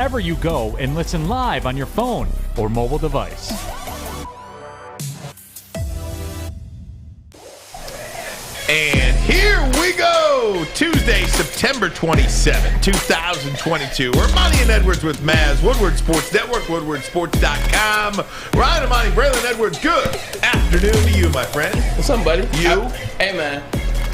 wherever you go and listen live on your phone or mobile device. And here we go. Tuesday, September 27, 2022. Ermanni and Edwards with Maz, Woodward Sports Network, woodwardsports.com. Ryan, Ermanni, Braylon Edwards, good afternoon to you, my friend. What's up, buddy? You? Hey, man.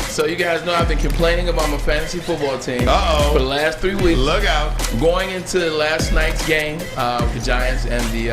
So you guys know I've been complaining about my fantasy football team Uh-oh. for the last 3 weeks. Look out. Going into last night's game with the Giants and the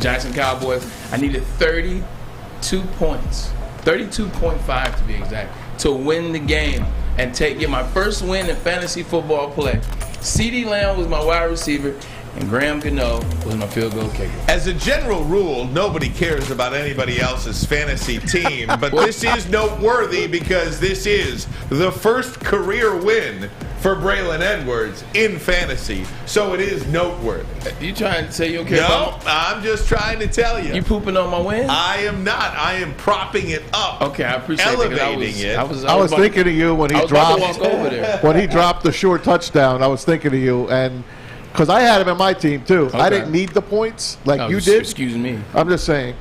Giants and Cowboys, I needed 32 points. 32.5 to be exact, to win the game and get my first win in fantasy football play. CeeDee Lamb was my wide receiver, and Graham Gano was my field goal kicker. As a general rule, nobody cares about anybody else's fantasy team, but this is noteworthy because this is the first career win for Braylon Edwards in fantasy, so it is noteworthy. You trying to say you don't care about No, I'm just trying to tell you. You pooping on my win? I am not. I am propping it up. Okay, I appreciate elevating it. it. I was thinking of you when he dropped over there. when he dropped the short touchdown. I was thinking of you, and because I had him in my team too. Okay. I didn't need the points like you did. Excuse me. I'm just saying.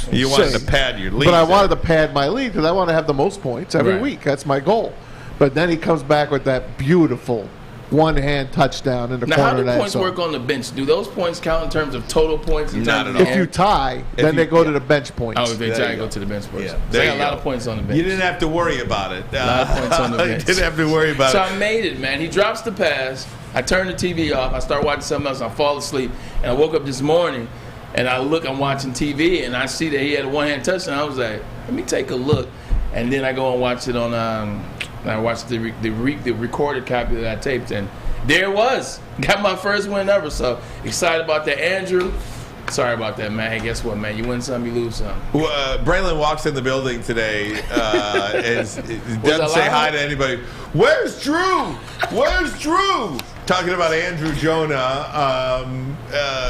You wanted to pad your lead, but I wanted to pad my lead because I want to have the most points every week. That's my goal. But then he comes back with that beautiful one-hand touchdown in the Now, corner how of do that points zone. work on the bench? Do those points count in terms of total points? Not at all. If you tie, then they go to the bench points. Oh, if they tie, go to the bench points. Yeah, So I got a lot of points on the bench. You didn't have to worry about it. A lot of points on the bench. You didn't have to worry about So it. I made it, man. He drops the pass. I turn the TV off. I start watching something else. I fall asleep. And I woke up this morning, and I'm watching TV, and I see that he had a one-hand touchdown. I was like, let me take a look. And then I go and watch it on, I watched the recorded copy that I taped, and there it was. Got my first win ever. So excited about that. Andrew, sorry about that, man. Hey, guess what, man? You win some, you lose some. Braylon walks in the building today and doesn't say hi to anybody. Where's Drew? Where's Drew? Talking about Andrew Jonah,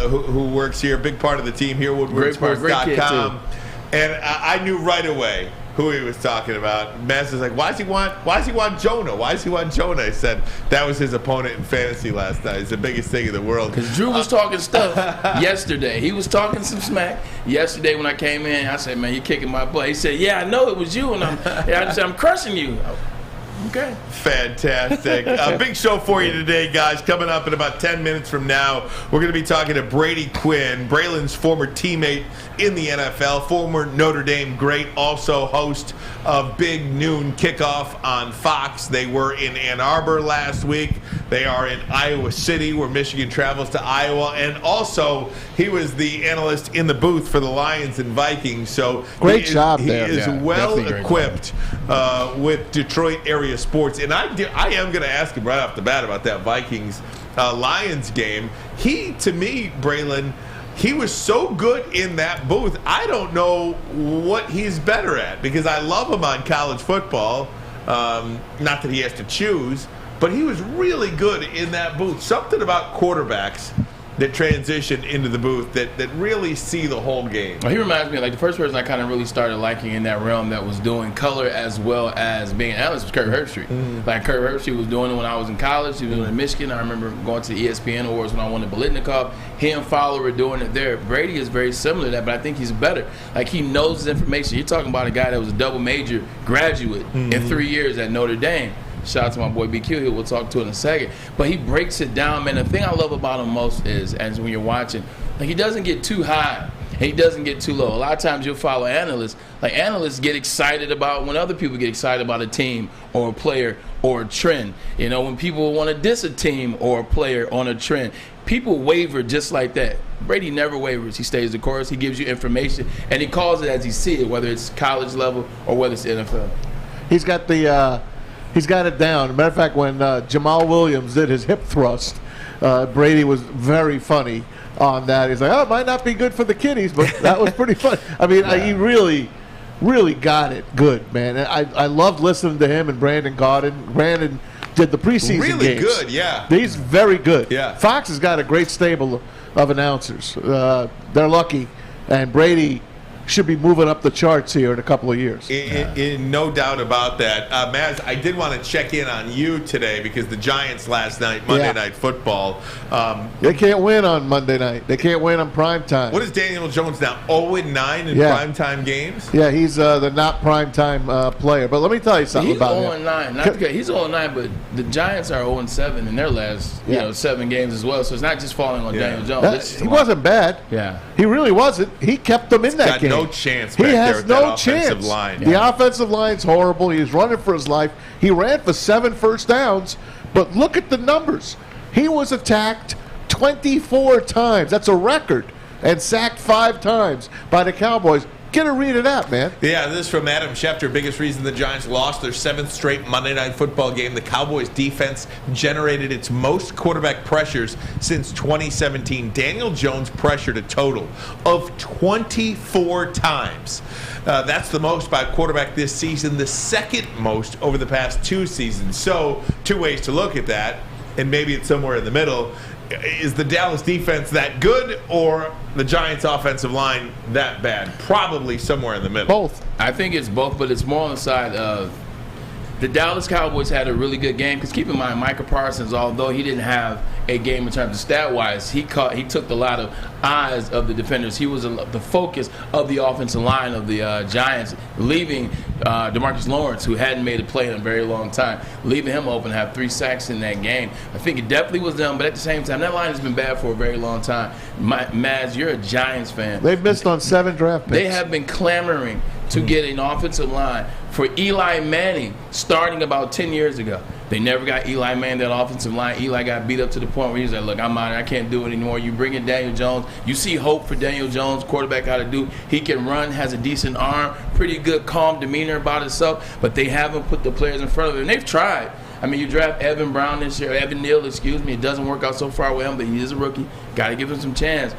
who works here, big part of the team here, woodwardsports.com. And I knew right away who he was talking about. Mass is like, why does he want Jonah? Why does he want Jonah? I said that was his opponent in fantasy last night. It's the biggest thing in the world. Because Drew was talking stuff yesterday. He was talking some smack yesterday when I came in. I said, man, you're kicking my butt. He said, yeah, I know it was you, and I'm crushing you. Okay. Fantastic. A big show for you today, guys. Coming up in about 10 minutes from now, we're going to be talking to Brady Quinn, Braylon's former teammate in the NFL, former Notre Dame great, also host of Big Noon Kickoff on Fox. They were in Ann Arbor last week. They are in Iowa City, where Michigan travels to Iowa. And also, he was the analyst in the booth for the Lions and Vikings. So great job there. He is well equipped with Detroit area sports. And I am going to ask him right off the bat about that Vikings Lions game. To me, Braylon, he was so good in that booth. I don't know what he's better at, because I love him on college football. Not that he has to choose, but he was really good in that booth. Something about quarterbacks that transition into the booth that really see the whole game. Well, he reminds me, like, the first person I kind of really started liking in that realm that was doing color as well as being an analyst was Kurt Herbstreit. Mm-hmm. Like, Kurt Herbstreit was doing it when I was in college. He was doing it in Michigan. I remember going to the ESPN Awards when I won the Bolitnikov. He and Fowler were doing it there. Brady is very similar to that, but I think he's better. Like, he knows his information. You're talking about a guy that was a double major graduate in 3 years at Notre Dame. Shout out to my boy BQ. We'll talk to it in a second. But he breaks it down, man. The thing I love about him most is, as when you're watching, like, he doesn't get too high and he doesn't get too low. A lot of times you'll follow analysts. Like, analysts get excited about when other people get excited about a team or a player or a trend. You know, when people want to diss a team or a player on a trend, people waver just like that. Brady never wavers. He stays the course. He gives you information, and he calls it as he sees it, whether it's college level or whether it's NFL. He's got it down. As a matter of fact, when Jamal Williams did his hip thrust, Brady was very funny on that. He's like, oh, it might not be good for the kiddies, but that was pretty funny. I mean, he really got it good, man. And I loved listening to him and Brandon Gaudin. Brandon did the preseason really games. Good, yeah. He's very good. Yeah. Fox has got a great stable of announcers. They're lucky. And Brady should be moving up the charts here in a couple of years. No doubt about that. Maz, I did want to check in on you today because the Giants last night, Monday Night Football. They can't win on Monday night. They can't win on prime time. What is Daniel Jones now? 0-9 in primetime games? Yeah, he's the not primetime player. But let me tell you something about him. He's 0-9, but the Giants are 0-7 in their last 7 games as well. So it's not just falling on Daniel Jones. He wasn't bad. Yeah. He really wasn't. He kept them in that game. No chance back there with that offensive line. The offensive line's horrible. He was running for his life. He ran for 7 first downs, but look at the numbers. He was attacked 24 times. That's a record. And sacked 5 times by the Cowboys. Get a read of that, man. Yeah, this is from Adam Schefter. Biggest reason the Giants lost their 7th straight Monday Night Football game. The Cowboys' defense generated its most quarterback pressures since 2017. Daniel Jones pressured a total of 24 times. That's the most by a quarterback this season, the second most over the past 2 seasons. So, 2 ways to look at that, and maybe it's somewhere in the middle. Is the Dallas defense that good, or the Giants offensive line that bad? Probably somewhere in the middle. Both. I think it's both, but it's more on the side of the Dallas Cowboys had a really good game. Because keep in mind, Micah Parsons, although he didn't have a game in terms of stat-wise, he took a lot of eyes of the defenders. He was the focus of the offensive line of the Giants, leaving DeMarcus Lawrence, who hadn't made a play in a very long time, leaving him open to have 3 sacks in that game. I think it definitely was them, but at the same time, that line has been bad for a very long time. Maz, you're a Giants fan. They've missed on 7 draft picks. They have been clamoring to get an offensive line for Eli Manning starting about 10 years ago. They never got Eli Manning that offensive line. Eli got beat up to the point where he's like, look, I'm out. I can't do it anymore. You bring in Daniel Jones. You see hope for Daniel Jones, quarterback, how to do. He can run, has a decent arm, pretty good, calm demeanor about himself, but they haven't put the players in front of him. And they've tried. I mean, you draft Evan Neal, It doesn't work out so far with him, but he is a rookie. Got to give him some chance.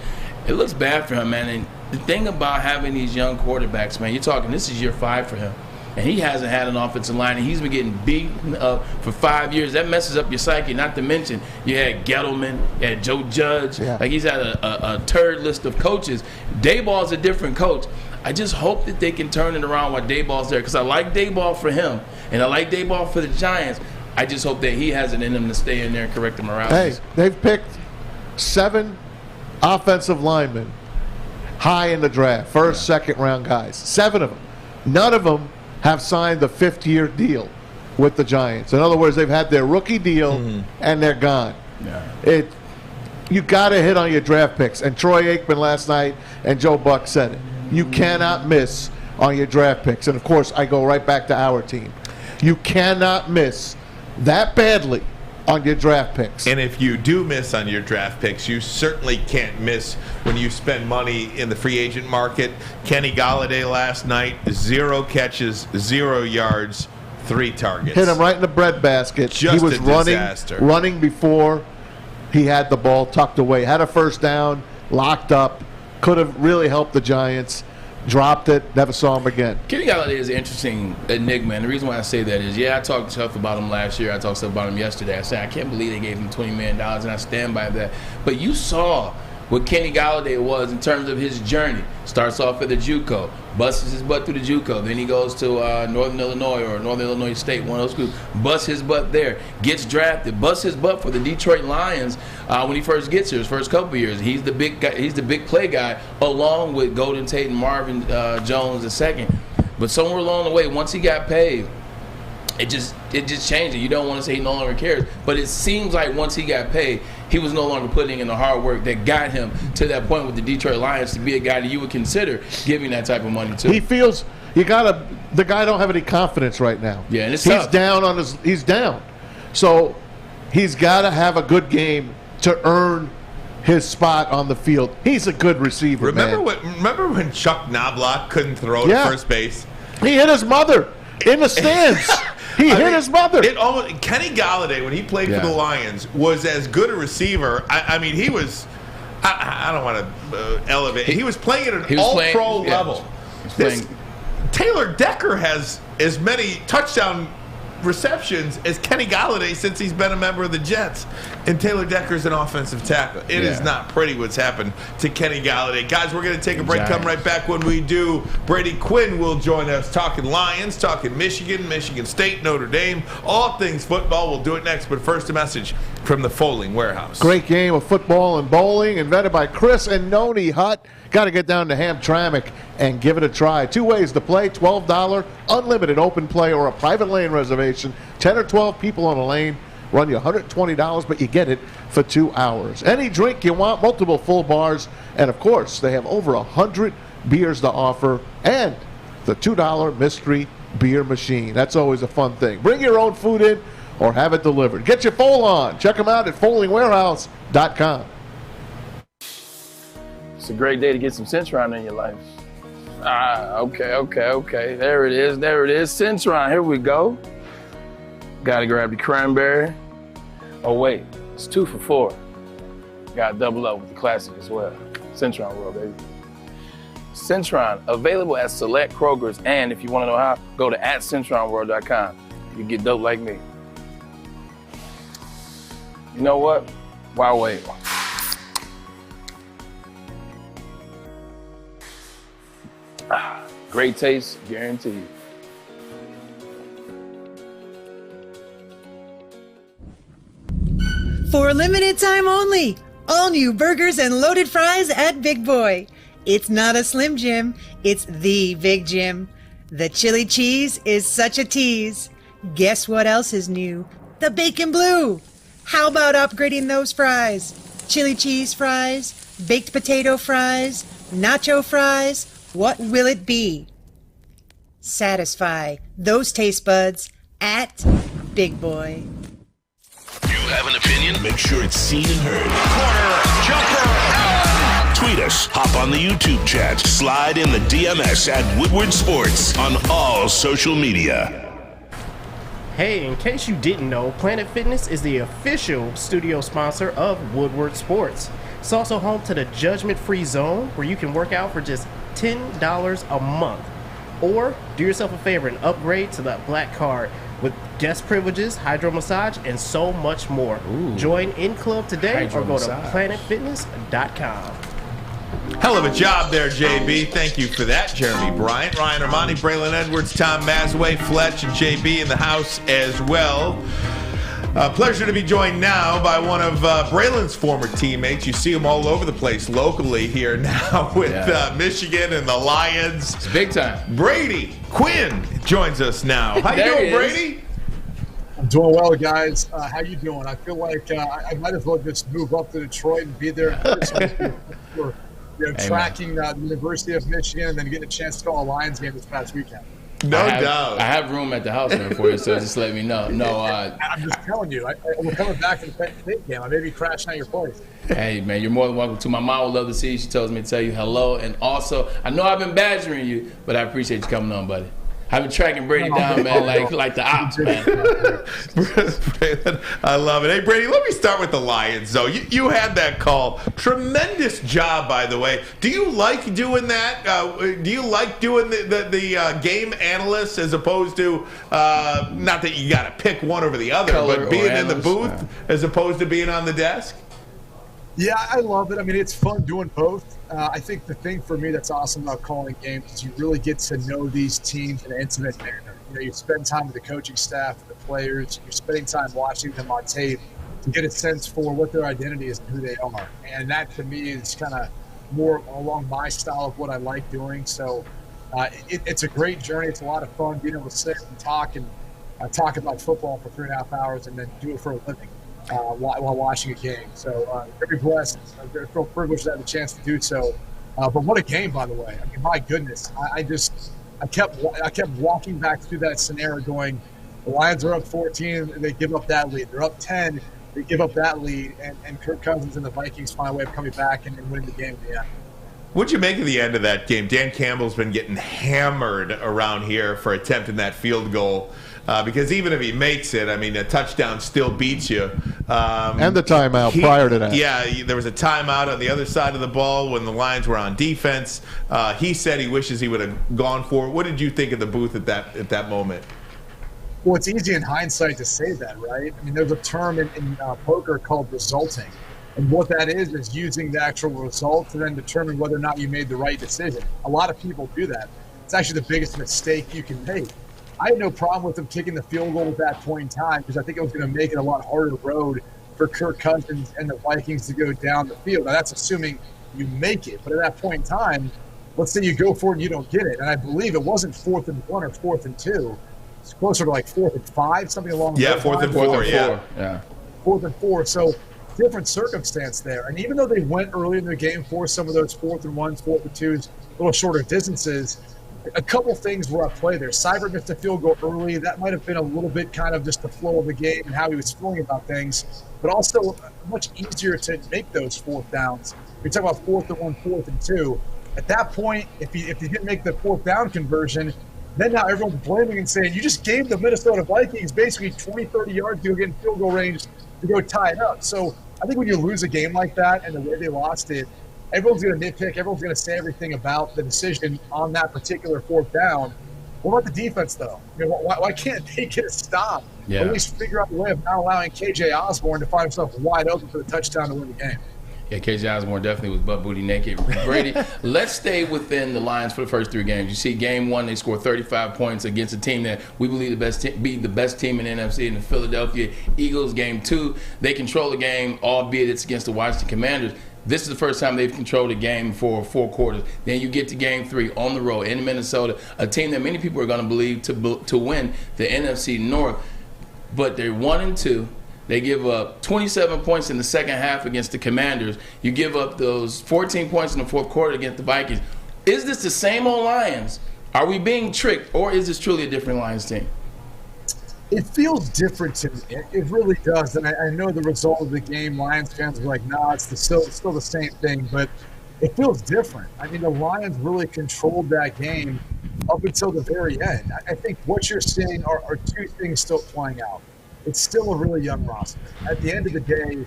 It looks bad for him, man. And the thing about having these young quarterbacks, man, you're talking this is year 5 for him. And he hasn't had an offensive line, and he's been getting beaten up for 5 years. That messes up your psyche, not to mention you had Gettleman, you had Joe Judge. Yeah. Like, he's had a turd list of coaches. Dayball's a different coach. I just hope that they can turn it around while Dayball's there, because I like Dayball for him, and I like Dayball for the Giants. I just hope that he has it in him to stay in there and correct the morale. Hey, they've picked 7 offensive linemen high in the draft, first, second round guys. 7 of them. None of them have signed the 5th-year deal with the Giants. In other words, they've had their rookie deal and they're gone. Yeah. You got to hit on your draft picks. And Troy Aikman last night and Joe Buck said it. You cannot miss on your draft picks. And, of course, I go right back to our team. You cannot miss that badly on your draft picks. And if you do miss on your draft picks, you certainly can't miss when you spend money in the free agent market. Kenny Golladay last night, 0 catches, 0 yards, 3 targets. Hit him right in the breadbasket. Just he was a disaster. running before he had the ball tucked away. Had a first down, locked up, could have really helped the Giants. Dropped it, never saw him again. Kenny Golladay is an interesting enigma, and the reason why I say that is, I talked stuff about him last year. I talked stuff about him yesterday. I said, I can't believe they gave him $20 million, and I stand by that. But you saw what Kenny Golladay was in terms of his journey. Starts off at the JUCO, busts his butt through the JUCO. Then he goes to Northern Illinois or Northern Illinois State, one of those schools. Busts his butt there. Gets drafted. Busts his butt for the Detroit Lions when he first gets here, his first couple of years. He's the big guy. He's the big play guy, along with Golden Tate and Marvin Jones II. But somewhere along the way, once he got paid, it just changed it. You don't want to say he no longer cares, but it seems like once he got paid, he was no longer putting in the hard work that got him to that point with the Detroit Lions to be a guy that you would consider giving that type of money to. He feels the guy don't have any confidence right now. Yeah, and he's tough. He's down. So he's got to have a good game to earn his spot on the field. He's a good receiver. Remember when Chuck Knobloch couldn't throw to first base? He hit his mother in the stands. He hit his mother. Kenny Golladay, when he played for the Lions, was as good a receiver. I mean, he was. I don't want to elevate. He was playing at an all-pro level. Taylor Decker has as many touchdown receptions as Kenny Golladay since he's been a member of the Jets. And Taylor Decker's an offensive tackle. It is not pretty what's happened to Kenny Golladay. Guys, we're going to take a break. Come right back. When we do, Brady Quinn will join us talking Lions, talking Michigan, Michigan State, Notre Dame, all things football. We'll do it next, but first a message from the Folding Warehouse. Great game of football and bowling, invented by Chris and Noni Hutt. Got to get down to Hamtramck and give it a try. 2 ways to play, $12 unlimited open play or a private lane reservation. 10 or 12 people on a lane. Run you $120, but you get it for 2 hours. Any drink you want, multiple full bars, and of course, they have over 100 beers to offer, and the $2 mystery beer machine. That's always a fun thing. Bring your own food in or have it delivered. Get your fold on. Check them out at foldingwarehouse.com. It's a great day to get some Centron in your life. Okay. There it is. Centron, here we go. Gotta grab the cranberry. Oh wait, it's 2 for $4. Gotta double up with the classic as well. Centron World, baby. Centron, available at select Krogers, and if you wanna know how, go to @CentronWorld.com. You can get dope like me. You know what? Why wait? Great taste, guaranteed. For a limited time only, all new burgers and loaded fries at Big Boy. It's not a Slim Jim, it's the Big Jim. The chili cheese is such a tease. Guess what else is new? The bacon blue. How about upgrading those fries? Chili cheese fries, baked potato fries, nacho fries. What will it be? Satisfy those taste buds at Big Boy. You have an opinion? Make sure it's seen and heard. Corner, jumper. Tweet us, hop on the YouTube chat, slide in the DMS at Woodward Sports on all social media. Hey, in case you didn't know, Planet Fitness is the official studio sponsor of Woodward Sports. It's also home to the judgment-free zone where you can work out for just $10 a month. Or do yourself a favor and upgrade to that black card with guest privileges, hydro massage, and so much more. Ooh. Join in club today or go to planetfitness.com. Hell of a job there, JB. Thank you for that, Jeremy Bryant, Ryan Ermanni, Braylon Edwards, Tom Mazawey, Fletch, and JB in the house as well. Pleasure to be joined now by one of Braylon's former teammates. You see him all over the place locally here now with Michigan and the Lions. It's big time. Brady Quinn joins us now. How you doing, Brady? I'm doing well, guys. How you doing? I feel like I might as well just move up to Detroit and be there in person. Tracking the University of Michigan and then getting a chance to go to a Lions game this past weekend. No doubt. I have room at the house there for you, so just let me know. I'm just telling you, we're coming back to the Penn State game. I may be crashing at your place. Hey, man, you're more than welcome to. My mom would love to see you. She tells me to tell you hello. And also, I know I've been badgering you, but I appreciate you coming on, buddy. I've been tracking Brady down, man, like the ops, man. I love it. Hey, Brady, let me start with the Lions, though. You had that call. Tremendous job, by the way. Do you like doing that? Do you like doing the game analyst as opposed to, not that you got to pick one over the other, but being in the booth as opposed to being on the desk? Yeah, I love it. I mean, it's fun doing both. I think the thing for me that's awesome about calling games is you really get to know these teams in an intimate manner. You know, you spend time with the coaching staff, the players. You're spending time watching them on tape to get a sense for what their identity is and who they are. And that, to me, is kind of more along my style of what I like doing. So it's a great journey. It's a lot of fun being able to sit and talk about football for 3.5 hours and then do it for a living. While watching a game. So very blessed. I feel privileged to have the chance to do so. But what a game, by the way. I mean, my goodness. I kept walking back through that scenario going, the Lions are up 14, they give up that lead. They're up 10, they give up that lead. And Kirk Cousins and the Vikings find a way of coming back and winning the game in the end. What'd you make of the end of that game? Dan Campbell's been getting hammered around here for attempting that field goal. Because even if he makes it, I mean, a touchdown still beats you. And the timeout prior to that. Yeah, there was a timeout on the other side of the ball when the Lions were on defense. He said he wishes he would have gone for it. What did you think of the booth at that moment? Well, it's easy in hindsight to say that, right? I mean, there's a term in poker called resulting. And what that is using the actual result to then determine whether or not you made the right decision. A lot of people do that. It's actually the biggest mistake you can make. I had no problem with them kicking the field goal at that point in time because I think it was going to make it a lot harder road for Kirk Cousins and the Vikings to go down the field. Now, that's assuming you make it. But at that point in time, let's say you go for it and you don't get it. And I believe it wasn't 4th and 1 or 4th and 2. It's closer to like 4th and 5, something along those lines. 4th and 4, yeah. 4th and 4. So different circumstance there. And even though they went early in the game for some of those 4th and 1s, 4th and 2s, a little shorter distances, a couple things were at play there. Cyber missed a field goal early. That might have been a little bit kind of just the flow of the game and how he was feeling about things, but also much easier to make those 4th downs. We talk about 4th and 1, 4th and 2. At that point, if he didn't make the 4th down conversion, then now everyone's blaming and saying, you just gave the Minnesota Vikings basically 20, 30 yards to go get in field goal range to go tie it up. So I think when you lose a game like that and the way they lost it, everyone's going to nitpick. Everyone's going to say everything about the decision on that particular 4th down. What about the defense, though? I mean, why can't they get a stop? Yeah. Or at least figure out a way of not allowing KJ Osborne to find himself wide open for the touchdown to win the game. Yeah, KJ Osborne definitely was butt booty naked. Brady, let's stay within the Lions for the first 3 games. You see, game 1, they scored 35 points against a team that we believe be the best team in the NFC, in the Philadelphia Eagles. Game 2, they control the game, albeit it's against the Washington Commanders. This is the first time they've controlled a game for 4 quarters. Then you get to game 3 on the road in Minnesota, a team that many people are going to believe to win the NFC North. But they're 1-2. They give up 27 points in the second half against the Commanders. You give up those 14 points in the 4th quarter against the Vikings. Is this the same old Lions? Are we being tricked, or is this truly a different Lions team? It feels different to me. It really does. And I know the result of the game, Lions fans were like, nah, it's still the same thing. But it feels different. I mean, the Lions really controlled that game up until the very end. I think what you're seeing are 2 things still playing out. It's still a really young roster. At the end of the day,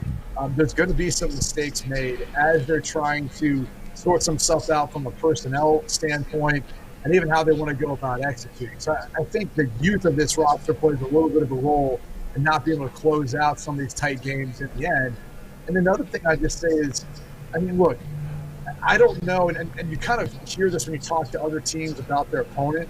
there's going to be some mistakes made as they're trying to sort some stuff out from a personnel standpoint and even how they want to go about executing. So I think the youth of this roster plays a little bit of a role in not being able to close out some of these tight games in the end. And another thing I just say is, I mean, look, I don't know, and you kind of hear this when you talk to other teams about their opponent.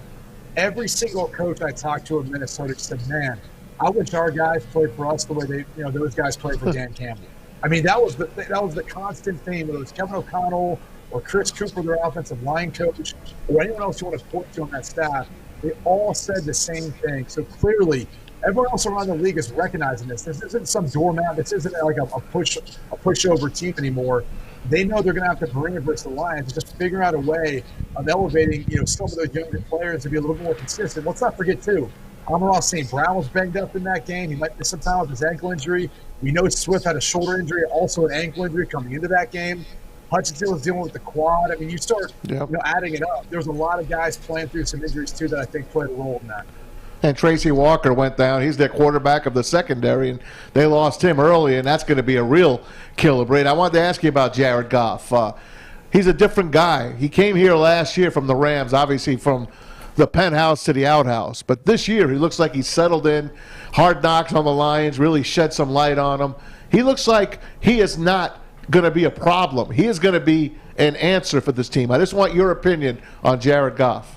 Every single coach I talked to in Minnesota said, man, I wish our guys played for us the way those guys played for Dan Campbell. I mean, that was the constant theme. Whether it was Kevin O'Connell or Chris Cooper, their offensive line coach, or anyone else you want to point to on that staff, they all said the same thing. So clearly, everyone else around the league is recognizing this. This isn't some doormat. This isn't like a pushover team anymore. They know they're going to have to bring it versus the Lions and just figure out a way of elevating, some of those younger players to be a little more consistent. Let's not forget too, Amon-Ra St. Brown was banged up in that game. He might miss some time with his ankle injury. We know Swift had a shoulder injury, also an ankle injury coming into that game. Hutchinson was dealing with the quad. I mean, you start adding it up. There's a lot of guys playing through some injuries too that I think played a role in that. And Tracy Walker went down. He's their quarterback of the secondary, and they lost him early, and that's going to be a real killer. Brady, I wanted to ask you about Jared Goff. He's a different guy. He came here last year from the Rams, obviously from the penthouse to the outhouse. But this year, he looks like he's settled in. Hard knocks on the Lions, really shed some light on him. He looks like he is not going to be a problem. He is going to be an answer for this team. I just want your opinion on Jared Goff.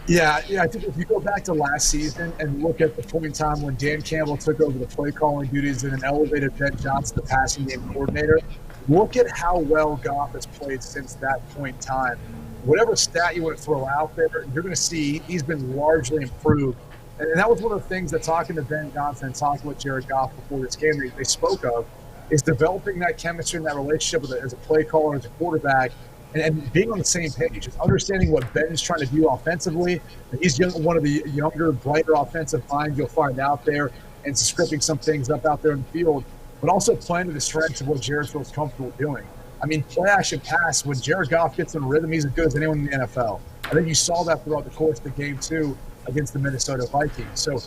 Yeah, I think if you go back to last season and look at the point in time when Dan Campbell took over the play calling duties and then elevated Ben Johnson, the passing game coordinator, look at how well Goff has played since that point in time. Whatever stat you want to throw out there, you're going to see he's been largely improved. And that was one of the things that talking to Ben Johnson and talking with Jared Goff before this game they spoke of, is developing that chemistry and that relationship as a play caller, as a quarterback, and being on the same page, just understanding what Ben is trying to do offensively. He's one of the younger, brighter offensive minds you'll find out there, and scripting some things up out there in the field, but also playing to the strengths of what Jared feels comfortable doing. I mean, play action pass, when Jared Goff gets in rhythm, he's as good as anyone in the NFL. I think you saw that throughout the course of the game, too, against the Minnesota Vikings. So,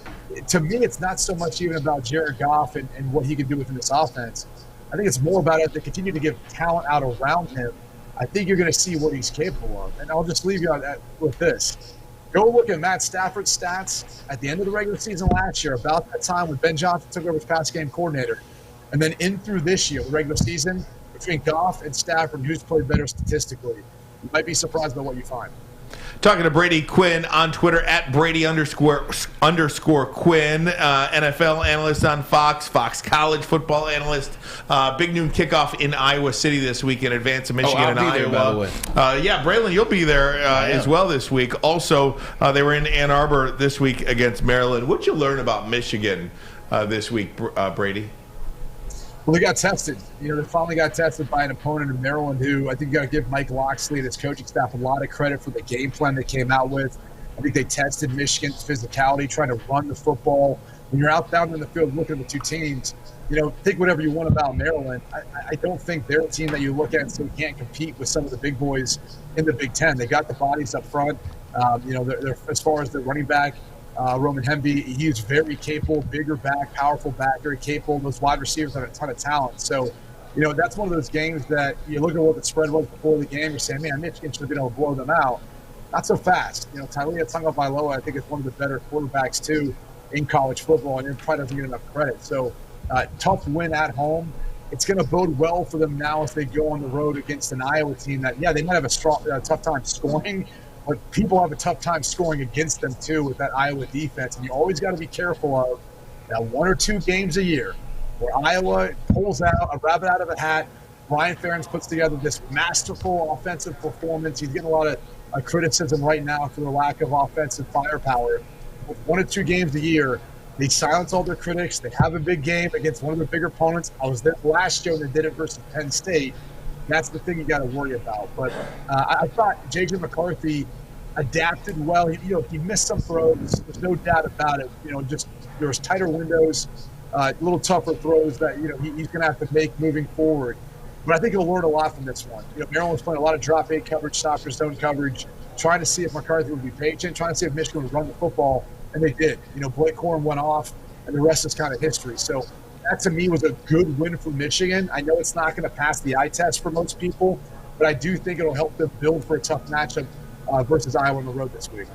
to me, it's not so much even about Jared Goff and what he can do within this offense. I think it's more about it to continue to give talent out around him. I think you're going to see what he's capable of. And I'll just leave you with this. Go look at Matt Stafford's stats at the end of the regular season last year, about that time when Ben Johnson took over as pass game coordinator. And then in through this year, the regular season, between Goff and Stafford, who's played better statistically. You might be surprised by what you find. Talking to Brady Quinn on Twitter at Brady_Quinn, NFL analyst on Fox College football analyst. Big noon kickoff in Iowa City this week in advance of Michigan and Iowa. There, by the way. Yeah, Braylon, you'll be there as well this week. Also, they were in Ann Arbor this week against Maryland. What'd you learn about Michigan this week, Brady? Well, they got tested. They finally got tested by an opponent in Maryland who I think you got to give Mike Locksley and his coaching staff a lot of credit for the game plan they came out with. I think they tested Michigan's physicality, trying to run the football. When you're out down in the field looking at the two teams, think whatever you want about Maryland. I don't think they're a team that you look at and say can't compete with some of the big boys in the Big Ten. They got the bodies up front. They're as far as the running back, Roman Hemby, he's very capable, bigger back, powerful back, very capable. Those wide receivers have a ton of talent. So, that's one of those games that you look at what the spread was before the game, you're saying, man, Michigan should have been able to blow them out. Not so fast. Taulia Tagovailoa, I think, is one of the better quarterbacks, too, in college football, and it probably doesn't get enough credit. So, tough win at home. It's going to bode well for them now as they go on the road against an Iowa team that, they might have a tough time scoring, but people have a tough time scoring against them, too, with that Iowa defense. And you always got to be careful of that 1 or 2 games a year where Iowa pulls out a rabbit out of a hat. Brian Ferentz puts together this masterful offensive performance. He's getting a lot of criticism right now for the lack of offensive firepower. With 1 or 2 games a year, they silence all their critics. They have a big game against one of their bigger opponents. I was there last year when they did it versus Penn State. That's the thing you got to worry about. But I thought J.J. McCarthy adapted well. He missed some throws. There's no doubt about it. Just there was tighter windows, a little tougher throws that he's going to have to make moving forward. But I think he'll learn a lot from this one. Maryland was playing a lot of drop 8 coverage, stopper zone coverage, trying to see if McCarthy would be patient, trying to see if Michigan would run the football, and they did. Blake Corum went off, and the rest is kind of history. So that, to me, was a good win for Michigan. I know it's not going to pass the eye test for most people, but I do think it'll help them build for a tough matchup versus Iowa on the road this week.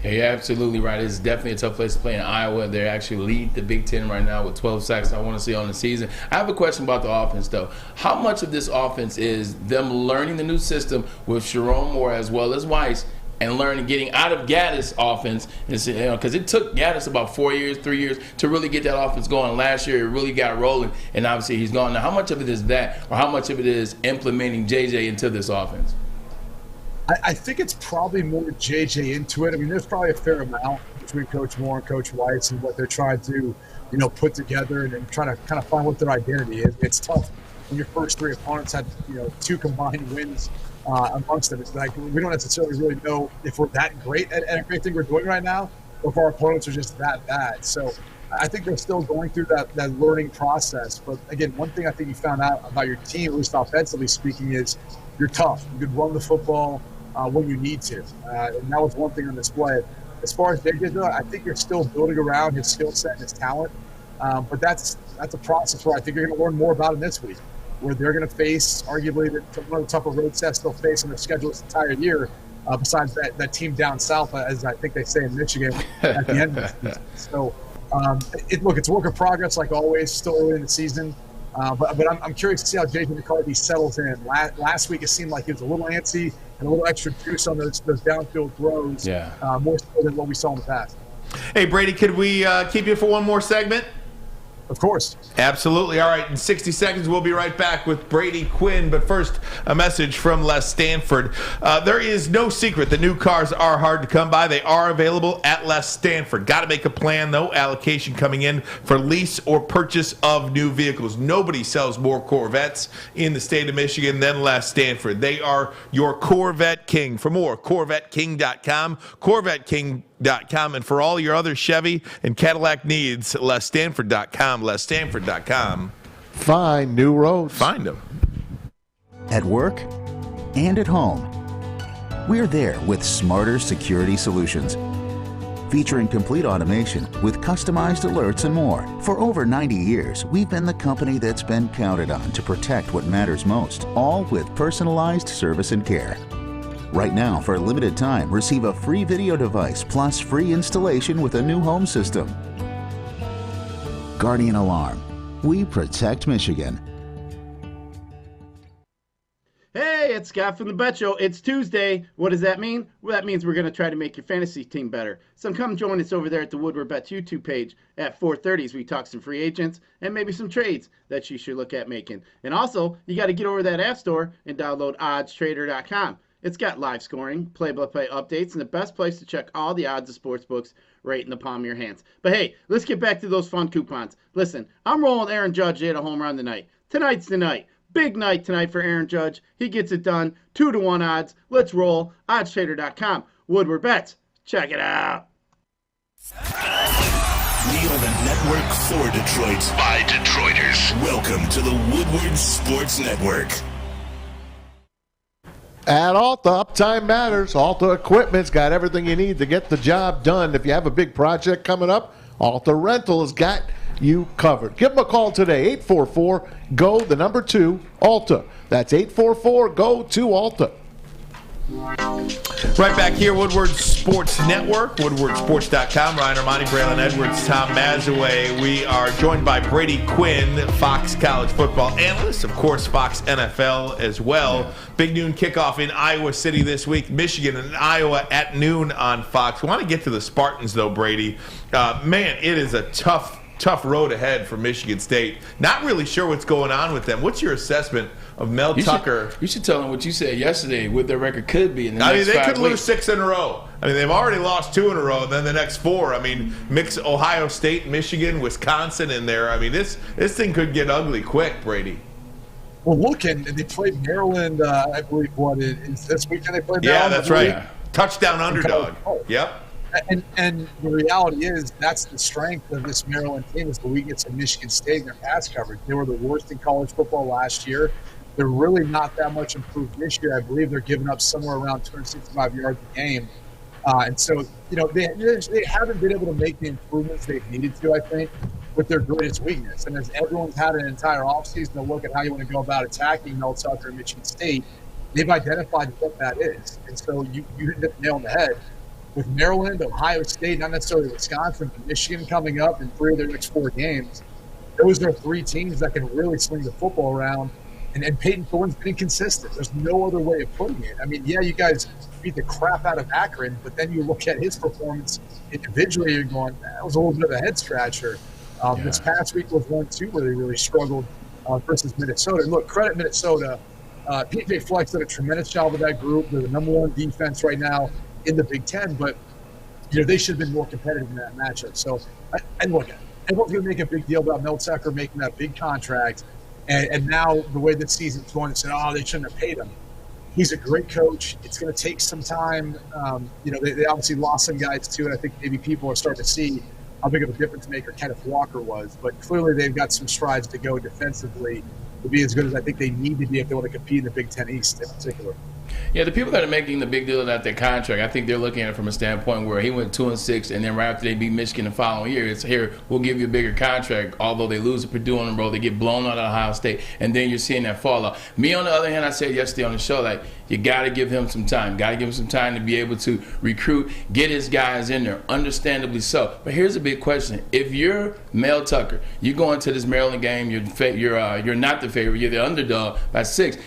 Yeah, you're absolutely right. It's definitely a tough place to play in Iowa. They actually lead the Big Ten right now with 12 sacks I want to see on the season. I have a question about the offense, though. How much of this offense is them learning the new system with Sharon Moore as well as Weiss and getting out of Gaddis' offense? Because it took Gaddis about 3 years to really get that offense going. Last year, it really got rolling, and obviously he's gone. Now, how much of it is that, or how much of it is implementing JJ into this offense? I think it's probably more JJ into it. I mean, there's probably a fair amount between Coach Moore and Coach Weiss and what they're trying to, put together and trying to kind of find what their identity is. It's tough when your first 3 opponents had, 2 combined wins amongst them. It's like we don't necessarily really know if we're that great at everything we're doing right now or if our opponents are just that bad. So I think they're still going through that learning process. But, again, one thing I think you found out about your team, at least offensively speaking, is you're tough. You can run the football when you need to. And that was one thing on display. As far as JJ, though, I think you're still building around his skill set and his talent. But that's a process where I think you're going to learn more about him this week, where they're going to face arguably one of the tougher road sets they'll face on their schedule this entire year, besides that team down south, as I think they say in Michigan at the end of the season. So, it's a work of progress like always, still early in the season. But I'm curious to see how J.J. McCarthy settles in. Last week it seemed like he was a little antsy and a little extra juice on those downfield throws, more so than what we saw in the past. Hey, Brady, could we keep you for one more segment? Of course. Absolutely. All right, in 60 seconds, we'll be right back with Brady Quinn. But first, a message from Les Stanford. There is no secret that new cars are hard to come by. They are available at Les Stanford. Got to make a plan, though. Allocation coming in for lease or purchase of new vehicles. Nobody sells more Corvettes in the state of Michigan than Les Stanford. They are your Corvette King. For more, CorvetteKing.com. CorvetteKing.com, and for all your other Chevy and Cadillac needs, LesStanford.com. LesStanford.com. Find new roads. Find them. At work and at home, we're there with smarter security solutions. Featuring complete automation with customized alerts and more. For over 90 years, we've been the company that's been counted on to protect what matters most, all with personalized service and care. Right now, for a limited time, receive a free video device plus free installation with a new home system. Guardian Alarm. We protect Michigan. Hey, it's Scott from the Bet Show. It's Tuesday. What does that mean? Well, that means we're going to try to make your fantasy team better. So come join us over there at the Woodward Bets YouTube page at 4:30 as we talk some free agents and maybe some trades that you should look at making. And also, you got to get over to that app store and download oddstrader.com. It's got live scoring, play-by-play updates, and the best place to check all the odds of sports books right in the palm of your hands. But hey, let's get back to those fun coupons. Listen, I'm rolling Aaron Judge at a home run tonight. Tonight's the night. Big night tonight for Aaron Judge. He gets it done. 2-1 odds. Let's roll. Oddstrader.com. Woodward Bets. Check it out. We are the network for Detroit by Detroiters. Welcome to the Woodward Sports Network. At Alta, uptime matters. Alta Equipment's got everything you need to get the job done. If you have a big project coming up, Alta Rental has got you covered. Give them a call today, 844-GO2, Alta. That's 844-GO2, Right back here, Woodward Sports Network, woodwardsports.com. Ryan Ermanni, Braylon Edwards, Tom Mazawey. We are joined by Brady Quinn, Fox College Football analyst, of course, Fox NFL as well. Big noon kickoff in Iowa City this week. Michigan and Iowa at noon on Fox. We want to get to the Spartans, though, Brady. Man, it is a tough road ahead for Michigan State. Not really sure what's going on with them. What's your assessment of Mel Tucker? You should tell them what you said yesterday, what their record could be in the next next 5 weeks. They could lose 6 in a row. I mean, they've already lost 2 in a row, and then the next 4. I mean, mix Ohio State, Michigan, Wisconsin in there. I mean, this thing could get ugly quick, Brady. Well, look, and they played Maryland, I believe, is this weekend they played Maryland? Yeah, that's right. Touchdown underdog. Yep. And the reality is that's the strength of this Maryland team is the weakness of Michigan State in their pass coverage. They were the worst in college football last year. They're really not that much improved this year. I believe they're giving up somewhere around 265 yards a game. And so, they haven't been able to make the improvements they've needed to, I think, with their greatest weakness. And as everyone's had an entire offseason to look at how you want to go about attacking Mel Tucker and Michigan State, they've identified what that is. And so you hit the nail on the head. With Maryland, Ohio State, not necessarily Wisconsin, but Michigan coming up in 3 of their next 4 games, those are 3 teams that can really swing the football around. And Peyton Thorne's been inconsistent. There's no other way of putting it. I mean, yeah, you guys beat the crap out of Akron, but then you look at his performance individually, you're going, that was a little bit of a head scratcher. This past week was one, too, where they really struggled versus Minnesota. And look, credit Minnesota. PJ Fleck's did a tremendous job with that group. They're the number 1 defense right now in the Big Ten, but they should have been more competitive in that matchup. So, and look, everyone's going to make a big deal about Mel Tucker making that big contract, and now the way this season's going, they said, they shouldn't have paid him. He's a great coach. It's going to take some time. They obviously lost some guys too, and I think maybe people are starting to see how big of a difference maker Kenneth Walker was. But clearly, they've got some strides to go defensively to be as good as I think they need to be if they want to compete in the Big Ten East in particular. Yeah, the people that are making the big deal about their contract, I think they're looking at it from a standpoint where he went 2-6, and then right after they beat Michigan the following year, it's here, we'll give you a bigger contract. Although they lose to Purdue on the road, they get blown out of Ohio State, and then you're seeing that fall off. Me, on the other hand, I said yesterday on the show, you got to give him some time. Got to give him some time to be able to recruit, get his guys in there, understandably so. But here's a big question. If you're Mel Tucker, you go into this Maryland game, you're not the favorite, you're the underdog by 6.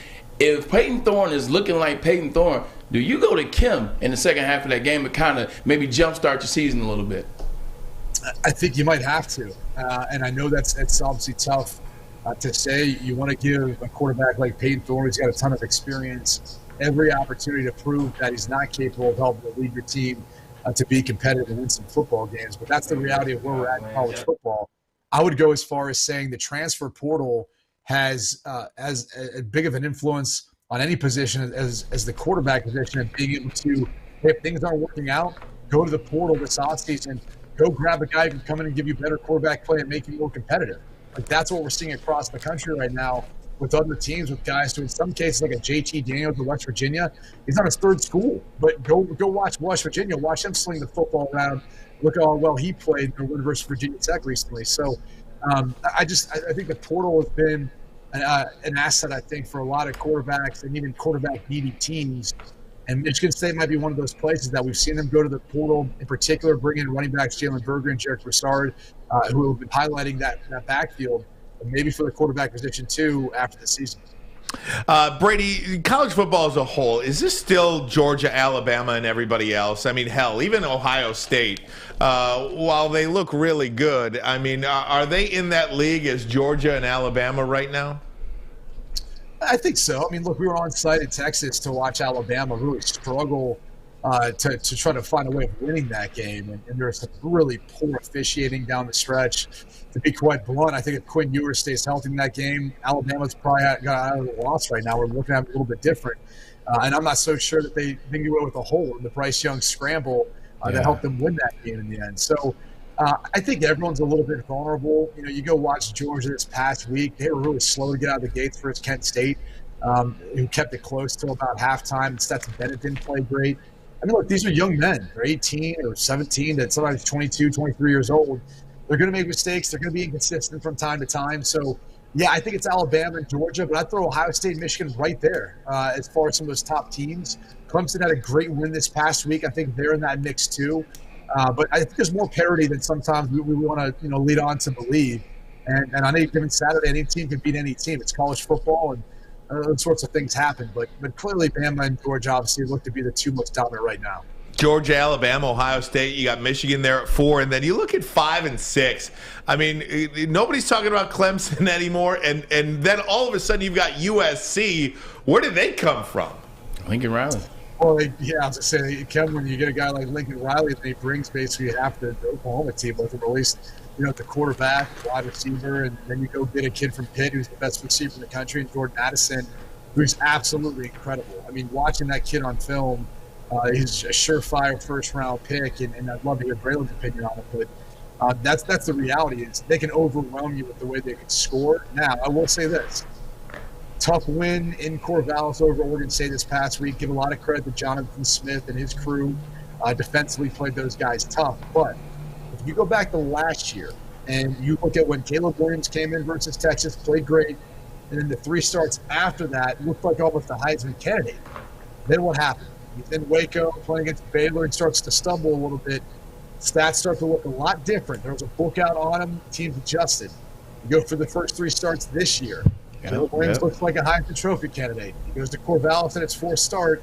If Peyton Thorne is looking like Peyton Thorne, do you go to Kim in the second half of that game and kind of maybe jumpstart your season a little bit? I think you might have to. And I know that's obviously tough to say. You want to give a quarterback like Peyton Thorne, who's got a ton of experience, every opportunity to prove that he's not capable of helping to lead your team to be competitive and win some football games. But that's the reality of where we're at in college football. I would go as far as saying the transfer portal has as big of an influence on any position as the quarterback position, and being able to, if things aren't working out, go to the portal this offseason, go grab a guy who can come in and give you better quarterback play and make you more competitive. That's what we're seeing across the country right now with other teams, with guys who in some cases, like a JT Daniels of West Virginia, he's on his 3rd school. But go watch West Virginia, watch him sling the football around. Look how well he played in their win versus Virginia Tech recently. So I think the portal has been an asset, I think, for a lot of quarterbacks and even quarterback-needy teams. And Michigan State might be one of those places that we've seen them go to the portal, in particular, bring in running backs Jalen Berger and Jarek Broussard, who have been highlighting that backfield, and maybe for the quarterback position too after the season. Brady, college football as a whole, is this still Georgia, Alabama, and everybody else? I mean, hell, even Ohio State, while they look really good, I mean, are they in that league as Georgia and Alabama right now? I think so. I mean, look, we were on site in Texas to watch Alabama really struggle to try to find a way of winning that game. And there's some really poor officiating down the stretch. To be quite blunt, I think if Quinn Ewers stays healthy in that game, Alabama's probably got out of the loss right now. We're looking at it a little bit different. And I'm not so sure that they can get away with a hole in the Bryce Young scramble that helped them win that game in the end. So I think everyone's a little bit vulnerable. You know, you go watch Georgia this past week. They were really slow to get out of the gates versus Kent State, who kept it close till about halftime. And Stetson Bennett didn't play great. I mean, look, these are young men. They're 18 or 17, that sometimes 22, 23 years old. They're going to make mistakes. They're going to be inconsistent from time to time. So, yeah, I think it's Alabama and Georgia, but I'd throw Ohio State and Michigan right there as far as some of those top teams. Clemson had a great win this past week. I think they're in that mix too. But I think there's more parity than sometimes we want to lead on to believe. And on any given Saturday, any team can beat any team. It's college football, and those sorts of things happen. But clearly, Bama and Georgia obviously look to be the two most dominant right now. Georgia, Alabama, Ohio State. You got Michigan there at 4, and then you look at 5 and 6. I mean, nobody's talking about Clemson anymore, and then all of a sudden you've got USC. Where did they come from? Lincoln Riley. Well, I was going to say, Kevin, when you get a guy like Lincoln Riley, and he brings basically half the Oklahoma team with him, or at least the quarterback, wide receiver, and then you go get a kid from Pitt who's the best receiver in the country, and Jordan Addison, who's absolutely incredible. I mean, watching that kid on film. He's a surefire first-round pick, and I'd love to hear Braylon's opinion on it. But that's the reality is they can overwhelm you with the way they can score. Now, I will say this. Tough win in Corvallis over Oregon State this past week. Give a lot of credit to Jonathan Smith and his crew. Defensively played those guys tough. But if you go back to last year and you look at when Caleb Williams came in versus Texas, played great, and then the 3 starts after that looked like almost a Heisman candidate. Then what happened? He's in Waco playing against Baylor and starts to stumble a little bit. Stats start to look a lot different. There was a book out on him. Teams adjusted. You go for the first 3 starts this year. Caleb Williams looks like a Heisman Trophy candidate. He goes to Corvallis in its 4th start.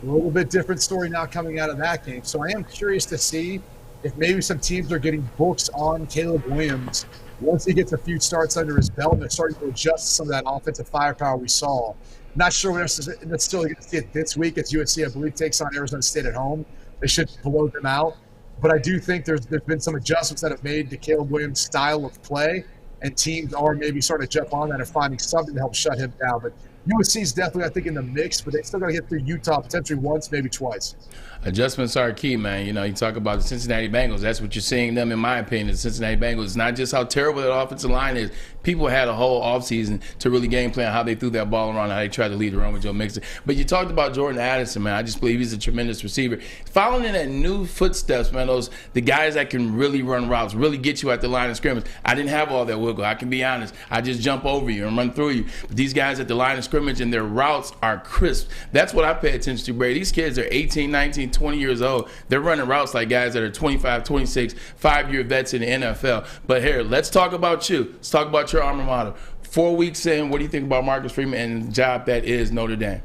A little bit different story now coming out of that game. So I am curious to see if maybe some teams are getting books on Caleb Williams once he gets a few starts under his belt and they're starting to adjust some of that offensive firepower we saw. Not sure we're necessarily going to see it this week as USC, I believe, takes on Arizona State at home. They should blow them out. But I do think there's been some adjustments that have made to Caleb Williams' style of play, and teams are maybe starting to jump on that and finding something to help shut him down. But USC is definitely, I think, in the mix, but they still got to get through Utah potentially once, maybe twice. Adjustments are key, man. You talk about the Cincinnati Bengals. That's what you're seeing them, in my opinion, the Cincinnati Bengals. It's not just how terrible that offensive line is. People had a whole offseason to really game plan how they threw that ball around, how they tried to lead around with Joe Mixon. But you talked about Jordan Addison, man. I just believe he's a tremendous receiver. Following in that new footsteps, man, the guys that can really run routes, really get you at the line of scrimmage. I didn't have all that wiggle. I can be honest. I just jump over you and run through you. But these guys at the line of scrimmage and their routes are crisp. That's what I pay attention to, Brady. These kids are 18, 19, 20 years old. They're running routes like guys that are 25, 26, 5-year vets in the NFL. But here, let's talk about you. Let's talk about your alma mater. 4 weeks in, what do you think about Marcus Freeman and the job that is Notre Dame?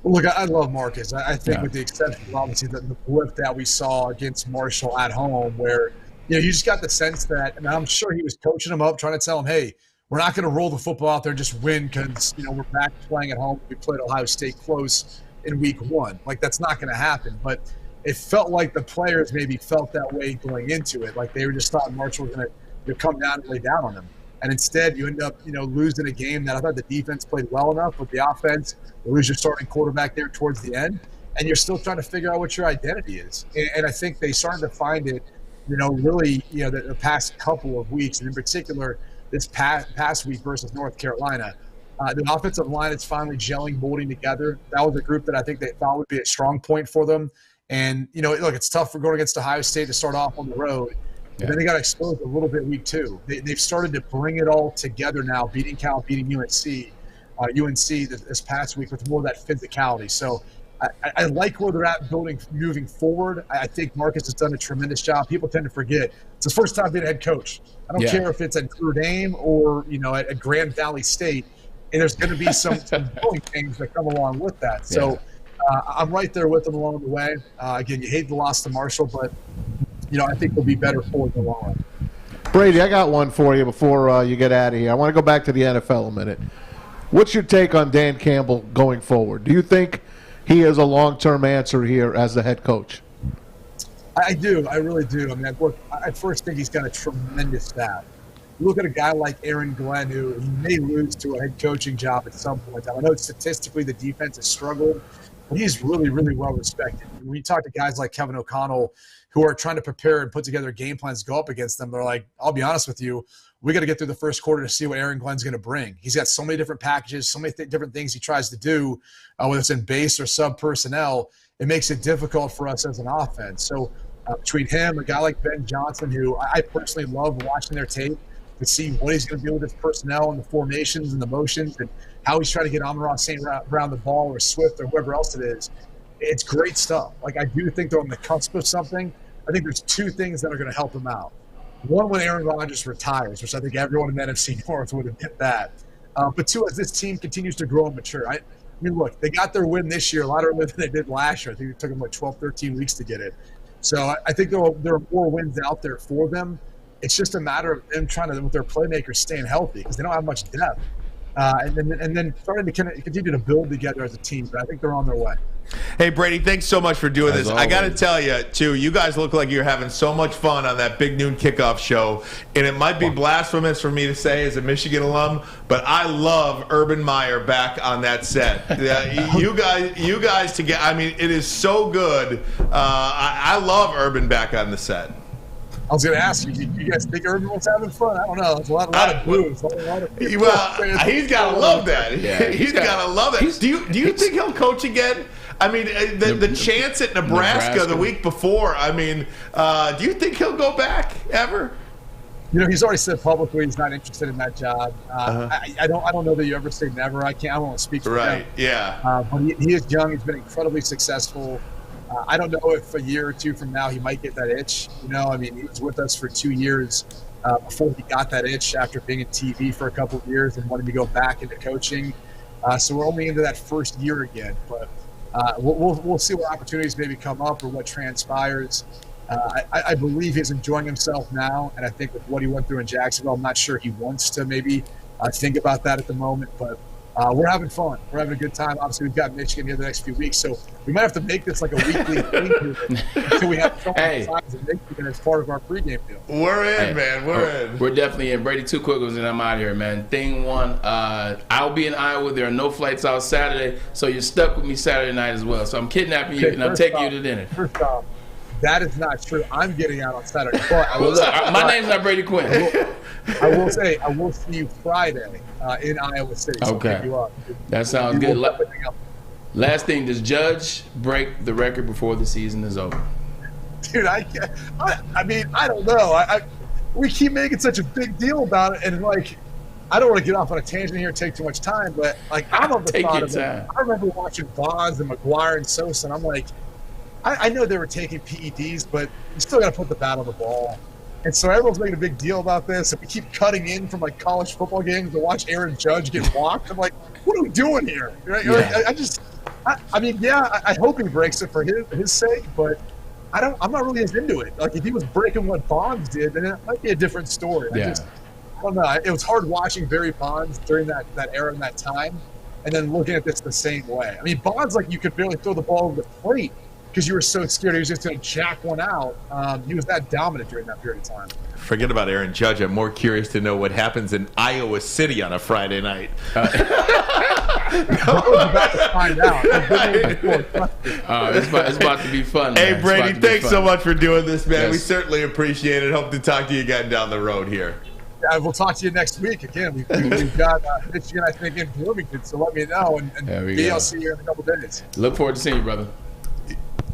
Well, look, I love Marcus. I think with the exception of obviously the blip that we saw against Marshall at home where, you just got the sense that, and I'm sure he was coaching him up, trying to tell him, hey, we're not going to roll the football out there and just win because, we're back playing at home. We played Ohio State close in week 1. Like, that's not going to happen. But it felt like the players maybe felt that way going into it. Like, they were just thought Marshall was going to come down and lay down on them. And instead, you end up, losing a game that I thought the defense played well enough, but the offense, you lose your starting quarterback there towards the end, and you're still trying to figure out what your identity is. And I think they started to find it, really, the past couple of weeks, and in particular, this past week versus North Carolina. The offensive line is finally gelling, molding together. That was a group that I think they thought would be a strong point for them. And, look, it's tough for going against Ohio State to start off on the road. And then they got exposed a little bit week 2. They've started to bring it all together now, beating Cal, beating UNC this past week with more of that physicality. So I like where they're at moving forward. I think Marcus has done a tremendous job. People tend to forget it's his first time being a head coach. I don't care if it's at Notre Dame or at Grand Valley State. And there's going to be some growing things that come along with that. So I'm right there with them along the way. Again, you hate the loss to Marshall, but I think they'll be better for the long run. Brady, I got one for you before you get out of here. I want to go back to the NFL a minute. What's your take on Dan Campbell going forward? Do you think he is a long-term answer here as the head coach? I do. I really do. I mean, I first think he's got a tremendous staff. You look at a guy like Aaron Glenn, who may lose to a head coaching job at some point. I know statistically the defense has struggled, but he's really, really well respected. When you talk to guys like Kevin O'Connell who are trying to prepare and put together game plans to go up against them, they're like, I'll be honest with you, we got to get through the first quarter to see what Aaron Glenn's going to bring. He's got so many different packages, so many different things he tries to do, whether it's in base or sub personnel. It makes it difficult for us as an offense. So between him, a guy like Ben Johnson, who I personally love watching their tape to see what he's going to do with his personnel and the formations and the motions and how he's trying to get Amon-Ra St. Brown the ball or Swift or whoever else it is. It's great stuff. Like, I do think they're on the cusp of something. I think there's two things that are going to help him out. One, when Aaron Rodgers retires, which I think everyone in the NFC North would admit that. But two, as this team continues to grow and mature. I mean, look, they got their win this year a lot earlier than they did last year. I think it took them like 12, 13 weeks to get it. So I think there are more wins out there for them. It's just a matter of them trying to, with their playmakers, staying healthy because they don't have much depth. And then starting to continue to build together as a team. But I think they're on their way. Hey, Brady, thanks so much for doing this. always. I got to tell you, too, you guys look like you're having so much fun on that Big Noon Kickoff show. And it might be blasphemous for me to say as a Michigan alum, but I love Urban Meyer back on that set. You guys together, I mean, it is so good. I love Urban back on the set. I was going to ask you, you guys think Urban was having fun? I don't know. It's a lot of blues. Well, he's got to love that. Yeah, he's got to love it. Do you think he'll coach again? I mean, the chance at Nebraska the week before, I mean, do you think he'll go back ever? He's already said publicly he's not interested in that job. I don't know that you ever say never. I won't speak for him. Right, yeah. But he is young. He's been incredibly successful. I don't know if a year or two from now he might get that itch. I mean, he was with us for 2 years before he got that itch after being in TV for a couple of years and wanted to go back into coaching. So we're only into that first year again. But we'll see what opportunities maybe come up or what transpires. I believe he's enjoying himself now, and I think with what he went through in Jacksonville, I'm not sure he wants to maybe think about that at the moment. But we're having fun. We're having a good time. Obviously, we've got Michigan here the next few weeks, so we might have to make this like a weekly thing here until we have so many times in Michigan as part of our pregame deal. We're in, man. We're in. We're definitely in. Brady, 2 quick ones, and I'm out of here, man. Thing one, I'll be in Iowa. There are no flights out Saturday, so you're stuck with me Saturday night as well. So I'm kidnapping you, and I'm taking you to dinner. First off, that is not true. I'm getting out on Saturday. But my name's not Brady Quinn. I will say, I will see you Friday in Iowa City. So okay. I'll pick you up. That sounds good. Last thing, does Judge break the record before the season is over? Dude, I can't. I mean, I don't know. We keep making such a big deal about it, and like, I don't want to get off on a tangent here and take too much time, but like, I'm of the thought of it. I remember watching Bonds and McGuire and Sosa, and I'm like, I know they were taking PEDs, but you still got to put the bat on the ball. And so everyone's making a big deal about this, and we keep cutting in from like college football games to watch Aaron Judge get walked. I'm like, what are we doing here? Right? Yeah. I mean, I hope he breaks it for his sake, but I'm not really as into it. Like, if he was breaking what Bonds did, then it might be a different story. I don't know. It was hard watching Barry Bonds during that era and that time, and then looking at this the same way. I mean, Bonds, like, you could barely throw the ball over the plate because you were so scared he was just going to jack one out. He was that dominant during that period of time. Forget about Aaron Judge. I'm more curious to know what happens in Iowa City on a Friday night. About to find out. It's about to be fun. Hey, man. Brady, thanks so much for doing this, man. Yes. We certainly appreciate it. Hope to talk to you again down the road here. Yeah, we'll talk to you next week. Again, we've got Michigan, I think, in Bloomington, so let me know. And I'll see you in a couple days. Look forward to seeing you, brother.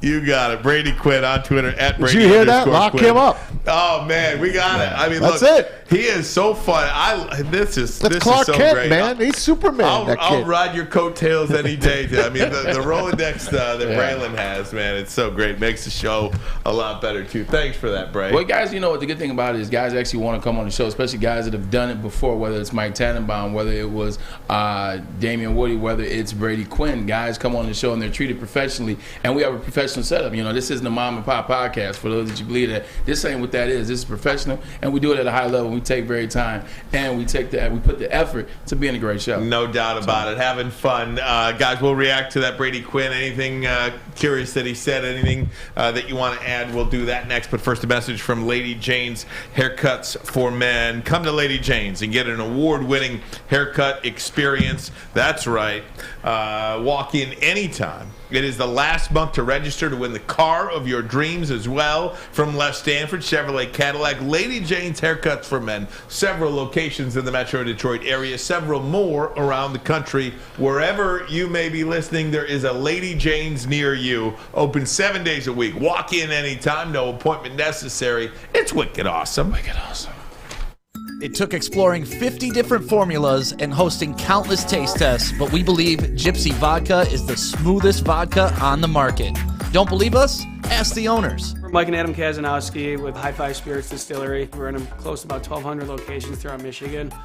You got it. Brady Quinn on Twitter at Brady. Did you hear that? Lock Quinn. him up. Oh man, we got it. I mean, That's look, it. he is so fun. This is Clark so Kent, great. man. He's Superman. I'll ride your coattails any day. I mean, the Rolodex that Braylon has, man, it's so great. Makes the show a lot better too. Thanks for that, Bray. Well, guys, you know what the good thing about it is, guys actually want to come on the show, especially guys that have done it before. Whether it's Mike Tannenbaum, whether it was Damian Woody, whether it's Brady Quinn, guys come on the show and they're treated professionally, and we have a professional setup. You know, this isn't a mom and pop podcast. For those that you believe that, this ain't what that is. This is professional, and we do it at a high level. We take very time, and we put the effort to being a great show. No doubt about it. Having fun, guys. We'll react to that Brady Quinn. Anything curious that he said? Anything that you want to add? We'll do that next. But first, a message from Lady Jane's Haircuts for Men. Come to Lady Jane's and get an award-winning haircut experience. That's right. Walk in anytime. It is the last month to register to win the car of your dreams as well from Les Stanford Chevrolet Cadillac. Lady Jane's Haircuts for Men. Several locations in the Metro Detroit area, several more around the country. Wherever you may be listening, there is a Lady Jane's near you. Open 7 days a week. Walk in anytime. No appointment necessary. It's wicked awesome. Wicked awesome. It took exploring 50 different formulas and hosting countless taste tests, but we believe Gypsy Vodka is the smoothest vodka on the market. Don't believe us? Ask the owners. We're Mike and Adam Kazanowski with High Five Spirits Distillery. We're in close to about 1,200 locations throughout Michigan. We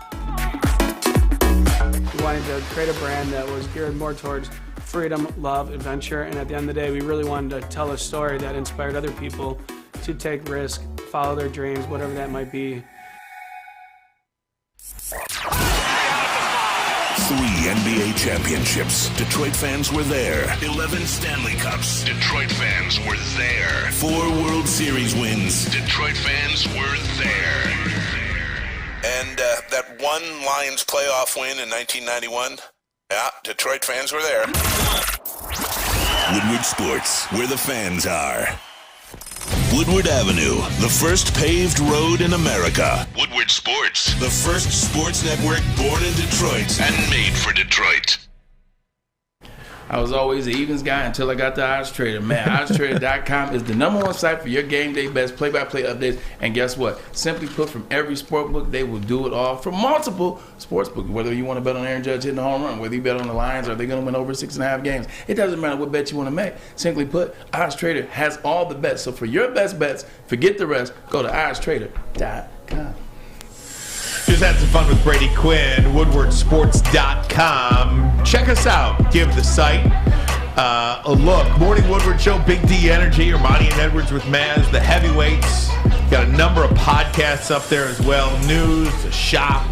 wanted to create a brand that was geared more towards freedom, love, adventure, and at the end of the day, we really wanted to tell a story that inspired other people to take risks, follow their dreams, whatever that might be. 3 NBA championships. Detroit fans were there. 11 Stanley Cups. Detroit fans were there. 4 World Series wins. Detroit fans were there. And that one Lions playoff win in 1991? Yeah, Detroit fans were there. Woodward Sports, where the fans are. Woodward Avenue, the first paved road in America. Woodward Sports, the first sports network born in Detroit and made for Detroit. I was always the evens guy until I got the Odds Trader. Man, oddstrader.com is the #1 site for your game day best play-by-play updates. And guess what? Simply put, from every sport book, they will do it all from multiple sports books. Whether you want to bet on Aaron Judge hitting a home run, whether you bet on the Lions, or they're going to win over 6.5 games. It doesn't matter what bet you want to make. Simply put, Odds Trader has all the bets. So for your best bets, forget the rest, go to oddstrader.com. Just had some fun with Brady Quinn, woodwardsports.com. Check us out. Give the site a look. Morning Woodward Show, Big D Energy, Ermanni and Edwards with Maz, the heavyweights. Got a number of podcasts up there as well. News, a shop.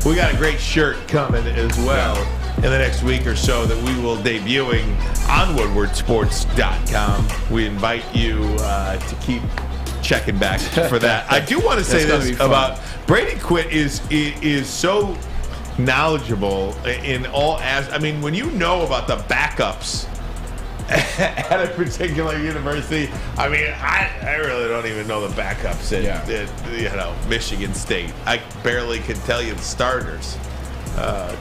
We got a great shirt coming as well in the next week or so that we will debuting on woodwardsports.com. We invite you to keep checking back for that. I do want to say this about Brady Quinn is so knowledgeable in all I mean, when you know about the backups at a particular university, I mean, I really don't even know the backups at Michigan State. I barely can tell you the starters.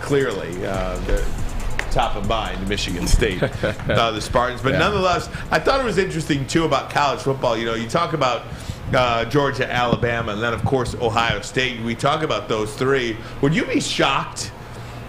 Clearly, they're top of mind, Michigan State, the Spartans. But nonetheless, I thought it was interesting, too, about college football. You know, you talk about Georgia, Alabama, and then, of course, Ohio State. We talk about those three. Would you be shocked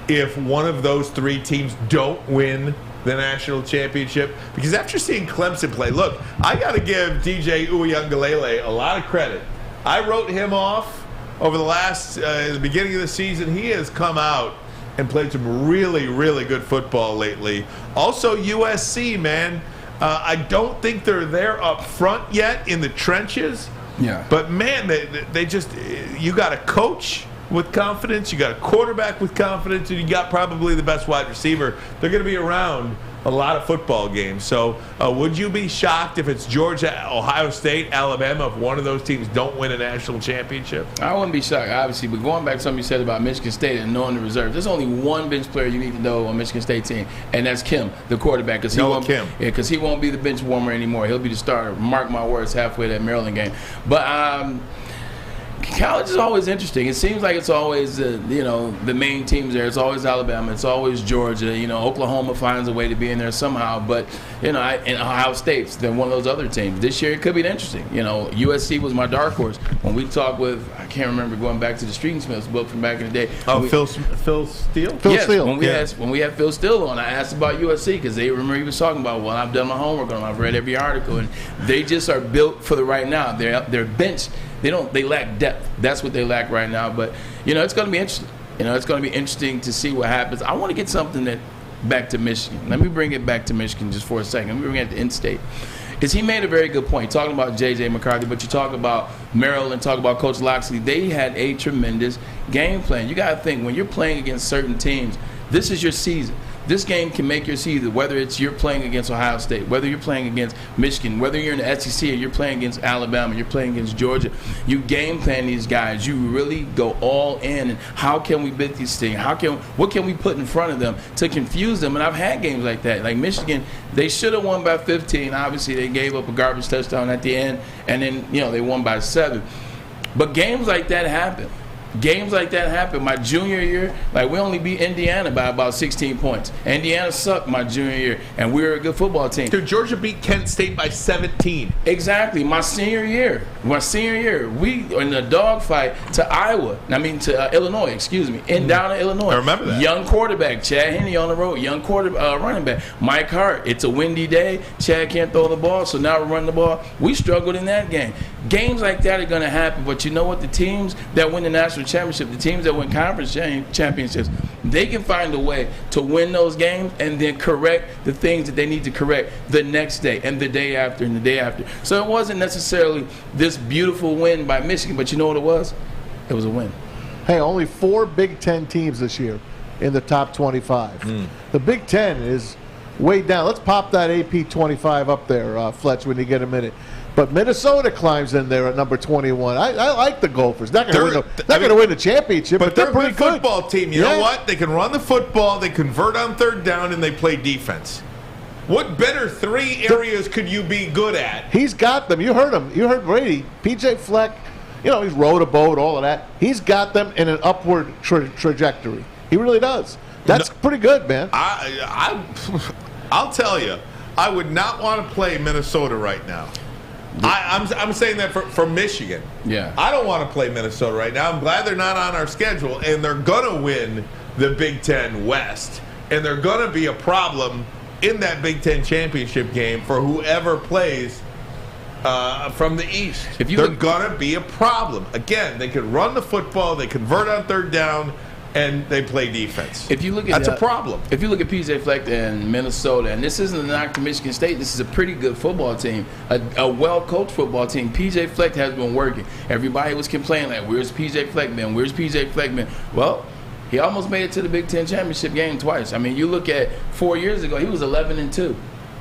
if one of those three teams don't win the national championship? Because after seeing Clemson play, look, I got to give DJ Uiagalelei a lot of credit. I wrote him off over the beginning of the season. He has come out and played some really, really good football lately. Also, USC, man. I don't think they're there up front yet in the trenches. Yeah. But, man, they just – you got a coach with confidence, you got a quarterback with confidence, and you got probably the best wide receiver. They're going to be around a lot of football games. So would you be shocked if it's Georgia, Ohio State, Alabama, if one of those teams don't win a national championship? I wouldn't be shocked, obviously. But going back to something you said about Michigan State and knowing the reserves, there's only one bench player you need to know on Michigan State team, and that's Kim, the quarterback. Because he won't be the bench warmer anymore. He'll be the starter. Mark my words, halfway that Maryland game. But College is always interesting. It seems like it's always, the main teams there. It's always Alabama. It's always Georgia. Oklahoma finds a way to be in there somehow. But, and Ohio State's then one of those other teams. This year it could be interesting. USC was my dark horse. When we talked with, I can't remember, going back to the Street Smiths book from back in the day. Phil Steele? Phil Steele. When we had Phil Steele on, I asked about USC because they remember he was talking about, well, I've done my homework on them. I've read every article. And they just are built for the right now. Their bench, they lack depth. That's what they lack right now. But, it's going to be interesting. It's going to be interesting to see what happens. I want to get something back to Michigan. Let me bring it back to Michigan just for a second. Let me bring it to in-state. Because he made a very good point, talking about J.J. McCarthy, but you talk about Maryland, talk about Coach Loxley. They had a tremendous game plan. You got to think, when you're playing against certain teams, this is your season. This game can make your season, whether it's you're playing against Ohio State, whether you're playing against Michigan, whether you're in the SEC or you're playing against Alabama, you're playing against Georgia. You game plan these guys. You really go all in. And how can we beat these things? What can we put in front of them to confuse them? And I've had games like that. Like Michigan, they should have won by 15. Obviously, they gave up a garbage touchdown at the end, and then they won by 7. But games like that happen. My junior year, we only beat Indiana by about 16 points. Indiana sucked my junior year, and we were a good football team. Dude, Georgia beat Kent State by 17. Exactly. My senior year, we were in a dogfight to Illinois, down in Illinois. I remember that. Young quarterback, Chad Henne on the road, running back. Mike Hart, it's a windy day. Chad can't throw the ball, so now we're running the ball. We struggled in that game. Games like that are going to happen, but you know what? The teams that win the national championship, the teams that win conference championships, they can find a way to win those games and then correct the things that they need to correct the next day and the day after and the day after. So it wasn't necessarily this beautiful win by Michigan, but you know what it was? It was a win. Hey, only 4 Big Ten teams this year in the top 25. The Big Ten is way down. Let's pop that AP 25 up there, Fletch, when you get a minute. But Minnesota climbs in there at number 21. I like the Gophers. Not going to win the championship, but they're pretty a good football team. You know what? They can run the football, they convert on third down, and they play defense. What better 3 areas could you be good at? He's got them. You heard him. You heard Brady. PJ Fleck, he's rowed a boat, all of that. He's got them in an upward trajectory. He really does. That's pretty good, man. I'll tell you, I would not want to play Minnesota right now. I'm saying that for Michigan. Yeah. I don't want to play Minnesota right now. I'm glad they're not on our schedule, and they're going to win the Big Ten West. And they're going to be a problem in that Big Ten championship game for whoever plays from the East. They're going to be a problem. Again, they can run the football, they convert on third down, and they play defense. That's a problem. If you look at PJ Fleck and Minnesota, and this isn't a knock to Michigan State, this is a pretty good football team, a well-coached football team. PJ Fleck has been working. Everybody was complaining, where's PJ Fleck been? Where's PJ Fleck been? Well, he almost made it to the Big Ten championship game twice. You look at 4 years ago, he was 11-2.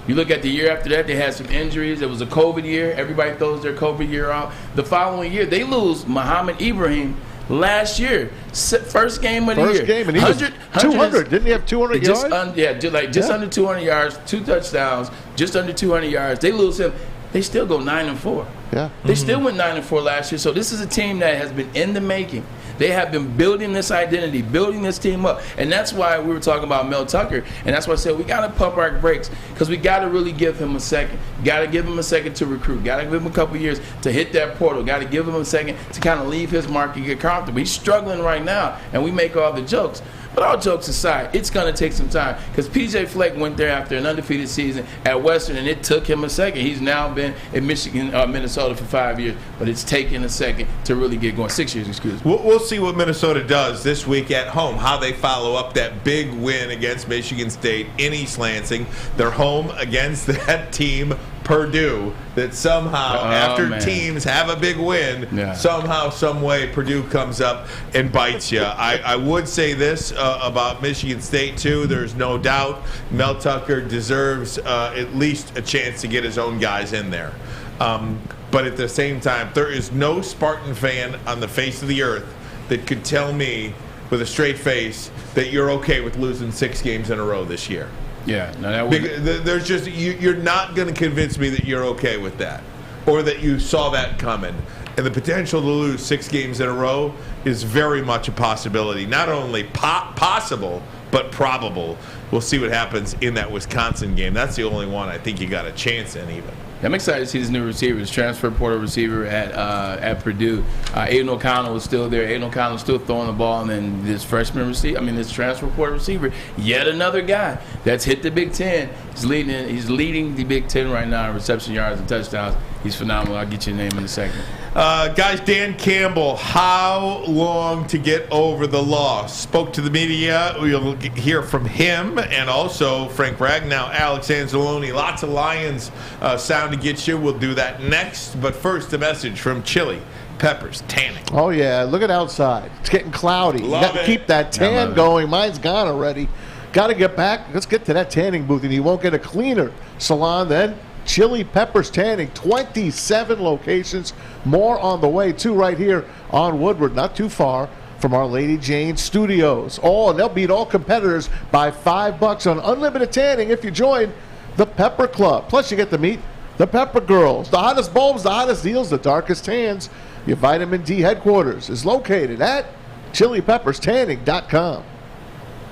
You look at the year after that, they had some injuries. It was a COVID year. Everybody throws their COVID year out. The following year, they lose Muhammad Ibrahim. Last year, first game of the year. First game, and he was 200. Didn't he have 200 yards? Under 200 yards, 2 touchdowns, just under 200 yards. They lose him. They still go 9-4. Yeah. They still went 9-4 last year. So this is a team that has been in the making. They have been building this identity, building this team up. And that's why we were talking about Mel Tucker. And that's why I said we got to pump our brakes because we got to really give him a second. Got to give him a second to recruit. Got to give him a couple years to hit that portal. Got to give him a second to kind of leave his mark and get comfortable. He's struggling right now, and we make all the jokes. But all jokes aside, it's going to take some time because PJ Fleck went there after an undefeated season at Western, and it took him a second. He's now been in Minnesota for 5 years, but it's taken a second to really get going. 6 years, excuse me. We'll see what Minnesota does this week at home, how they follow up that big win against Michigan State in East Lansing. They're home against that team, Purdue, that somehow, teams have a big win, somehow, some way, Purdue comes up and bites you. I would say this about Michigan State, too. There's no doubt Mel Tucker deserves at least a chance to get his own guys in there. But at the same time, there is no Spartan fan on the face of the earth that could tell me with a straight face that you're okay with losing 6 games in a row this year. Yeah, no, that would. There's just you're not going to convince me that you're okay with that, or that you saw that coming. and the potential to lose 6 games in a row is very much a possibility. Not only possible, but probable. We'll see what happens in that Wisconsin game. That's the only one I think you got a chance in even. I'm excited to see this new receiver, this transfer portal receiver at Purdue. Aiden O'Connell is still there. Aiden O'Connell is still throwing the ball, and then this this transfer portal receiver, yet another guy that's hit the Big Ten. He's leading the Big Ten right now in reception yards and touchdowns. He's phenomenal. I'll get your name in a second. Guys, Dan Campbell, how long to get over the loss? Spoke to the media. We'll hear from him and also Frank Ragnow, Alex Anzalone. Lots of Lions sound to get you. We'll do that next. But first, a message from Chili Peppers Tanning. Oh, yeah. Look at outside. It's getting cloudy. You got to keep that tan going. Mine's gone already. Got to get back. Let's get to that tanning booth, and you won't get a cleaner salon then. Chili Peppers Tanning, 27 locations, more on the way, too, right here on Woodward, not too far from our Lady Jane studios. Oh, and they'll beat all competitors by $5 on unlimited tanning if you join the Pepper Club. Plus, you get to meet the Pepper Girls, the hottest bulbs, the hottest deals, the darkest tans. Your vitamin D headquarters is located at chilipepperstanning.com.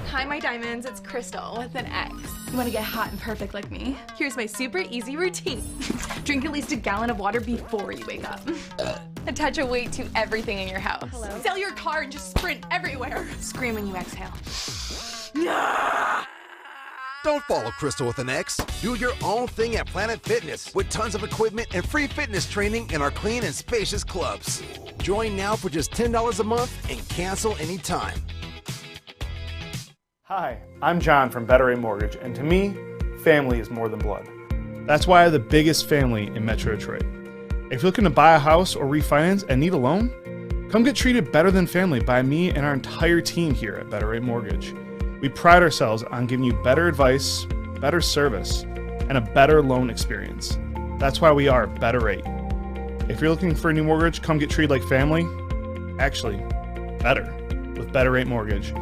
Hi, my diamonds. It's Crystal with an X. You want to get hot and perfect like me? Here's my super easy routine. Drink at least a gallon of water before you wake up. Attach a weight to everything in your house. Hello? Sell your car and just sprint everywhere. Scream when you exhale. Don't follow Crystal with an X. Do your own thing at Planet Fitness with tons of equipment and free fitness training in our clean and spacious clubs. Join now for just $10 a month and cancel anytime. Hi, I'm John from Better Rate Mortgage, and to me, family is more than blood. That's why I have the biggest family in Metro Detroit. If you're looking to buy a house or refinance and need a loan, come get treated better than family by me and our entire team here at Better Rate Mortgage. We pride ourselves on giving you better advice, better service, and a better loan experience. That's why we are Better Rate. If you're looking for a new mortgage, come get treated like family. Actually, better with Better Rate Mortgage.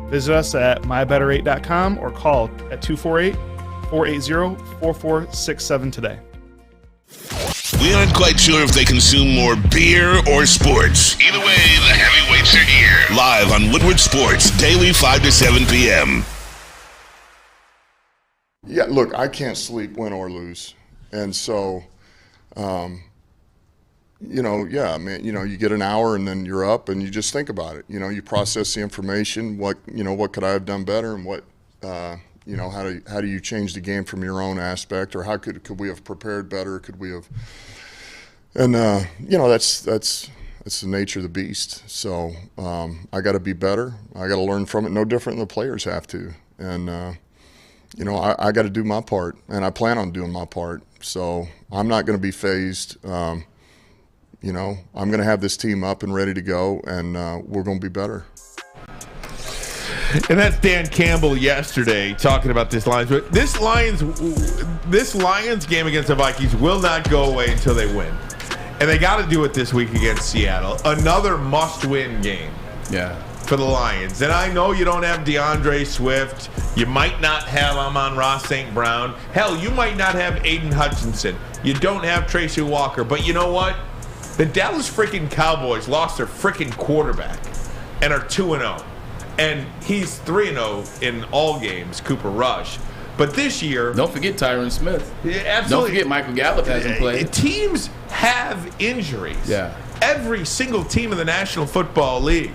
Visit us at mybetterrate.com or call at 248-480-4467 today. We aren't quite sure if they consume more beer or sports. Either way, the heavyweights are here. Live on Woodward Sports, daily 5 to 7 p.m. Yeah, look, I can't sleep, win or lose. And so, you get an hour and then you're up and you just think about it. You process the information. What could I have done better, and what, how do you change the game from your own aspect, or how could we have prepared better? Could we have? And that's the nature of the beast. So I got to be better. I got to learn from it. No different than the players have to. And I got to do my part, and I plan on doing my part. So I'm not going to be phased. I'm going to have this team up and ready to go, and we're going to be better. And that's Dan Campbell yesterday talking about this Lions. This Lions game against the Vikings will not go away until they win. And they got to do it this week against Seattle. Another must-win game for the Lions. And I know you don't have DeAndre Swift. You might not have Amon-Ra St. Brown. Hell, you might not have Aiden Hutchinson. You don't have Tracy Walker. But you know what? The Dallas freaking Cowboys lost their freaking quarterback and are 2-0. And he's 3-0 in all games, Cooper Rush. But this year... Don't forget Tyron Smith. Yeah, absolutely. Don't forget Michael Gallup hasn't played. Teams have injuries. Yeah. Every single team in the National Football League.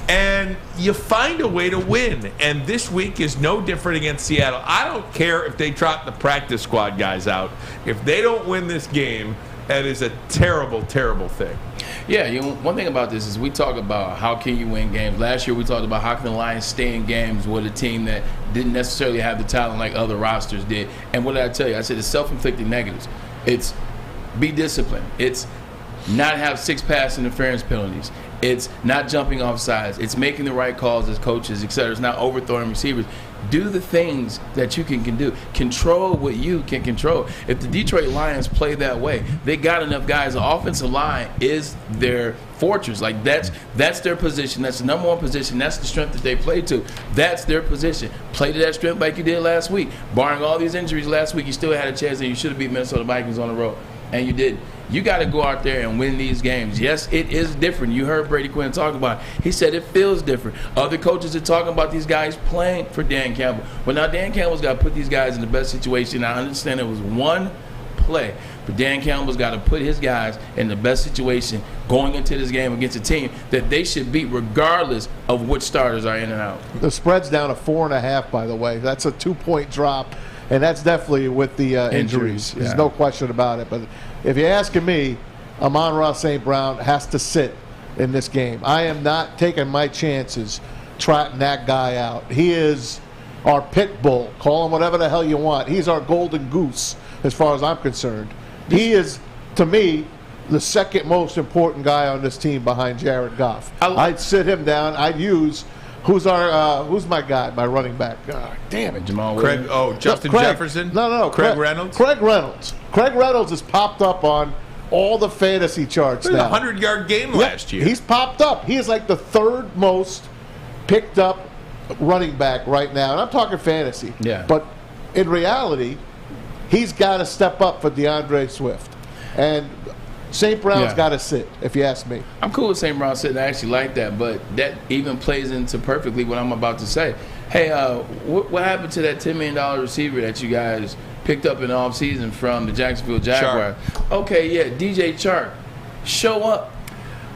And you find a way to win. And this week is no different against Seattle. I don't care if they trot the practice squad guys out. If they don't win this game, that is a terrible, terrible thing. Yeah, one thing about this is we talk about how can you win games. Last year we talked about how can the Lions stay in games with a team that didn't necessarily have the talent like other rosters did. And what did I tell you? I said it's self-inflicted negatives. It's be disciplined. It's not have 6 pass interference penalties. It's not jumping off sides. It's making the right calls as coaches, etc. It's not overthrowing receivers. Do the things that you can do. Control what you can control. If the Detroit Lions play that way, they got enough guys. The offensive line is their fortress. Like that's their position. That's the number one position. That's the strength that they play to. That's their position. Play to that strength like you did last week. Barring all these injuries last week, you still had a chance, and you should have beat Minnesota Vikings on the road, and you didn't. You got to go out there and win these games. Yes, it is different. You heard Brady Quinn talk about it. He said it feels different. Other coaches are talking about these guys playing for Dan Campbell. Well, now Dan Campbell's got to put these guys in the best situation. I understand it was one play, but Dan Campbell's got to put his guys in the best situation going into this game against a team that they should beat regardless of which starters are in and out. The spread's down to 4.5, by the way. That's a 2-point drop, and that's definitely with the injuries. There's no question about it. But if you're asking me, Amon-Ra St. Brown has to sit in this game. I am not taking my chances trotting that guy out. He is our pit bull. Call him whatever the hell you want. He's our golden goose as far as I'm concerned. He is, to me, the second most important guy on this team behind Jared Goff. I'd sit him down. I'd use who's my guy, my running back? Damn it, Jamal Craig. Oh, Justin Jefferson. No, Craig Reynolds. Craig Reynolds. Craig Reynolds has popped up on all the fantasy charts now. A 100-yard game last year. He's popped up. He is like the third most picked up running back right now, and I'm talking fantasy. Yeah. But in reality, he's got to step up for DeAndre Swift, and St. Brown's got to sit, if you ask me. I'm cool with St. Brown sitting. I actually like that, but that even plays into perfectly what I'm about to say. Hey, what happened to that $10 million receiver that you guys picked up in the offseason from the Jacksonville Jaguars? Okay, yeah, DJ Chark. Show up.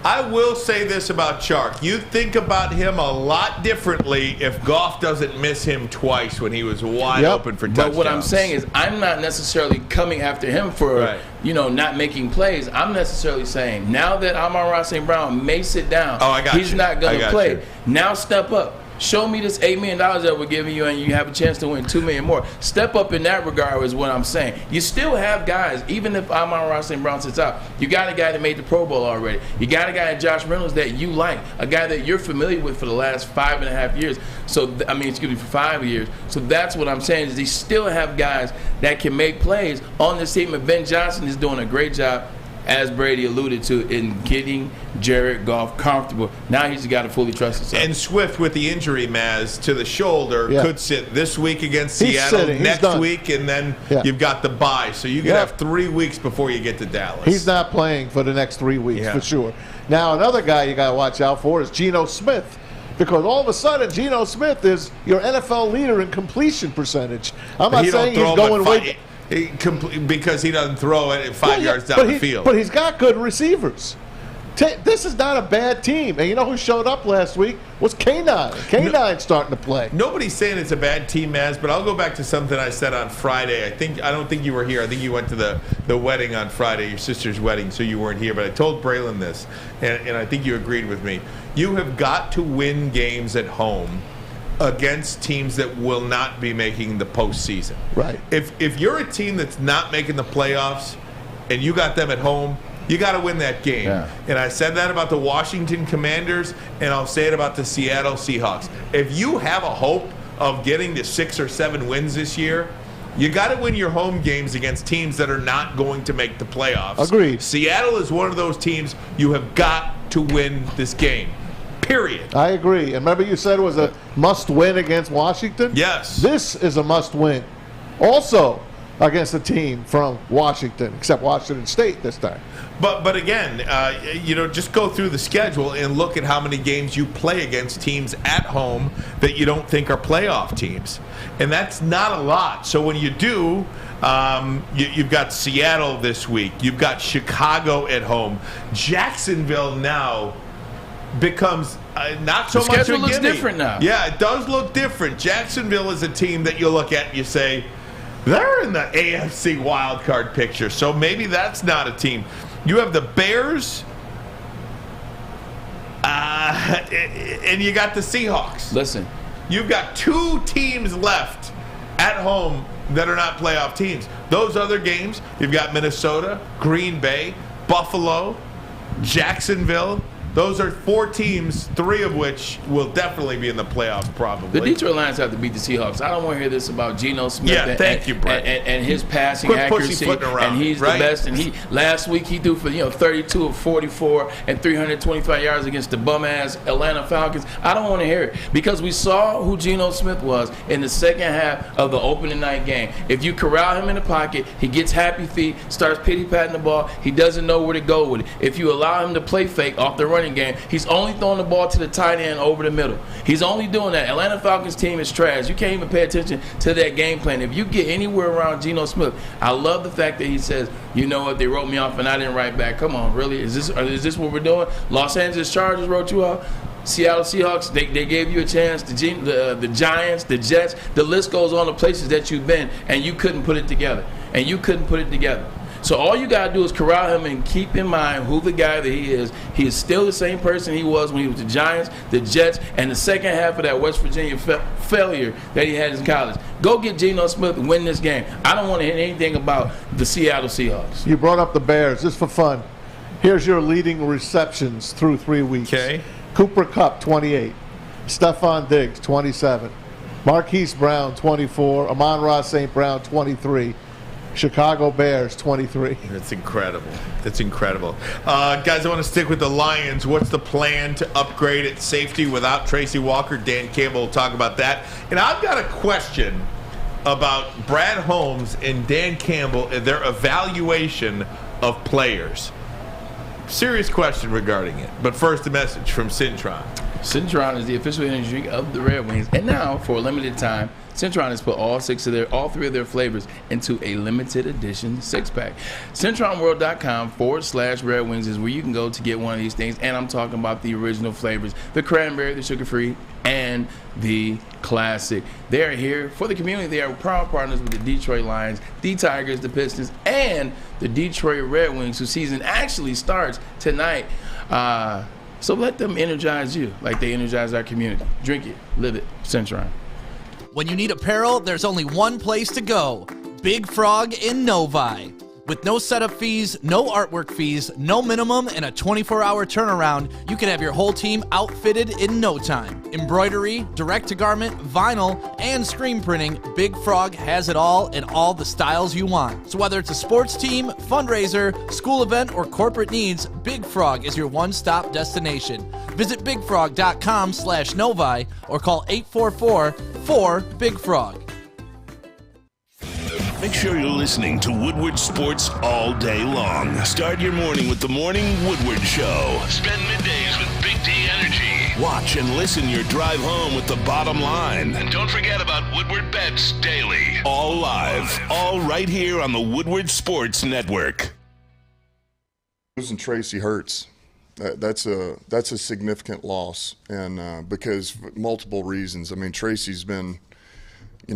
I will say this about Chark. You think about him a lot differently if Goff doesn't miss him twice when he was wide open for touchdowns. But what I'm saying is I'm not necessarily coming after him for, not making plays. I'm necessarily saying now that Amon-Ra St. Brown may sit down, he's not going to play. Now step up. Show me this $8 million that we're giving you, and you have a chance to win $2 million more. Step up in that regard is what I'm saying. You still have guys, even if Amon-Ra St. Brown sits out, you got a guy that made the Pro Bowl already. You got a guy in Josh Reynolds that you like, a guy that you're familiar with for the last 5.5 years. For 5 years. So that's what I'm saying is they still have guys that can make plays on this team, and Ben Johnson is doing a great job, as Brady alluded to, in getting Jared Goff comfortable. Now he's got to fully trust himself. And Swift, with the injury, Maz, to the shoulder, could sit this week against He's Seattle, sitting. next week, and then you've got the bye. So you could have 3 weeks before you get to Dallas. He's not playing for the next 3 weeks, for sure. Now, another guy you got to watch out for is Geno Smith, because all of a sudden, Geno Smith is your NFL leader in completion percentage. I'm not saying he's going way... because he doesn't throw it 5 yards down the field. But he's got good receivers. This is not a bad team. And you know who showed up last week was K9. K9 starting to play. Nobody's saying it's a bad team, Maz, but I'll go back to something I said on Friday. I don't think you were here. I think you went to the wedding on Friday, your sister's wedding, so you weren't here. But I told Braylon this, and I think you agreed with me. You have got to win games at home against teams that will not be making the postseason. Right. If you're a team that's not making the playoffs and you got them at home, you got to win that game. Yeah. And I said that about the Washington Commanders, and I'll say it about the Seattle Seahawks. If you have a hope of getting to 6 or 7 wins this year, you got to win your home games against teams that are not going to make the playoffs. Agreed. Seattle is one of those teams you have got to win this game. Period. I agree. And remember you said it was a must-win against Washington? Yes. This is a must-win. Also against a team from Washington, except Washington State this time. But again, just go through the schedule and look at how many games you play against teams at home that you don't think are playoff teams. And that's not a lot. So when you do, you've got Seattle this week. You've got Chicago at home. Jacksonville now becomes not so much a gimme. The schedule looks different now. Yeah, it does look different. Jacksonville is a team that you look at and you say, they're in the AFC wildcard picture, so maybe that's not a team. You have the Bears, and you got the Seahawks. Listen. You've got 2 teams left at home that are not playoff teams. Those other games, you've got Minnesota, Green Bay, Buffalo, Jacksonville, Those are 4 teams, 3 of which will definitely be in the playoffs probably. The Detroit Lions have to beat the Seahawks. I don't want to hear this about Geno Smith and his passing accuracy. And he's the best. And last week he threw for 32 of 44 and 325 yards against the bum-ass Atlanta Falcons. I don't want to hear it because we saw who Geno Smith was in the second half of the opening night game. If you corral him in the pocket, he gets happy feet, starts pity-patting the ball. He doesn't know where to go with it. If you allow him to play fake off the running game, he's only throwing the ball to the tight end over the middle. He's only doing that. Atlanta Falcons team is trash. You can't even pay attention to that game plan. If you get anywhere around Geno Smith, I love the fact that he says, you know what, they wrote me off and I didn't write back. Come on, really? Is this what we're doing? Los Angeles Chargers wrote you off. Seattle Seahawks, they gave you a chance. The Giants, the Jets, the list goes on to places that you've been, and you couldn't put it together. So all you got to do is corral him and keep in mind who the guy that he is. He is still the same person he was when he was the Giants, the Jets, and the second half of that West Virginia failure that he had in college. Go get Geno Smith and win this game. I don't want to hear anything about the Seattle Seahawks. You brought up the Bears, just for fun. Here's your leading receptions through 3 weeks. Okay. Cooper Kupp, 28. Stephon Diggs, 27. Marquise Brown, 24. Amon-Ra St. Brown, 23. Chicago Bears, 23. That's incredible. Guys, I want to stick with the Lions. What's the plan to upgrade at safety without Tracy Walker? Dan Campbell will talk about that. And I've got a question about Brad Holmes and Dan Campbell and their evaluation of players. Serious question regarding it. But first, a message from Cintron. Cintron is the official energy drink of the Red Wings. And now, for a limited time, Cintron has put all 3 of their flavors into a limited edition 6-pack. CintronWorld.com/Red Wings is where you can go to get one of these things. And I'm talking about the original flavors, the cranberry, the sugar-free, and the classic. They are here for the community. They are proud partners with the Detroit Lions, the Tigers, the Pistons, and the Detroit Red Wings, whose season actually starts tonight. So let them energize you like they energize our community. Drink it, live it, Cintron. When you need apparel, there's only one place to go. Big Frog in Novi. With no setup fees, no artwork fees, no minimum, and a 24-hour turnaround, you can have your whole team outfitted in no time. Embroidery, direct-to-garment, vinyl, and screen printing, Big Frog has it all in all the styles you want. So whether it's a sports team, fundraiser, school event, or corporate needs, Big Frog is your one-stop destination. Visit bigfrog.com/Novi or call 844-4-BIG-FROG. Make sure you're listening to Woodward Sports all day long. Start your morning with the Morning Woodward Show. Spend middays with Big D Energy. Watch and listen your drive home with the Bottom Line. And don't forget about Woodward Bets Daily. All live, all right here on the Woodward Sports Network. Losing Tracy hurts. That's a significant loss, and because multiple reasons. I mean, Tracy's been,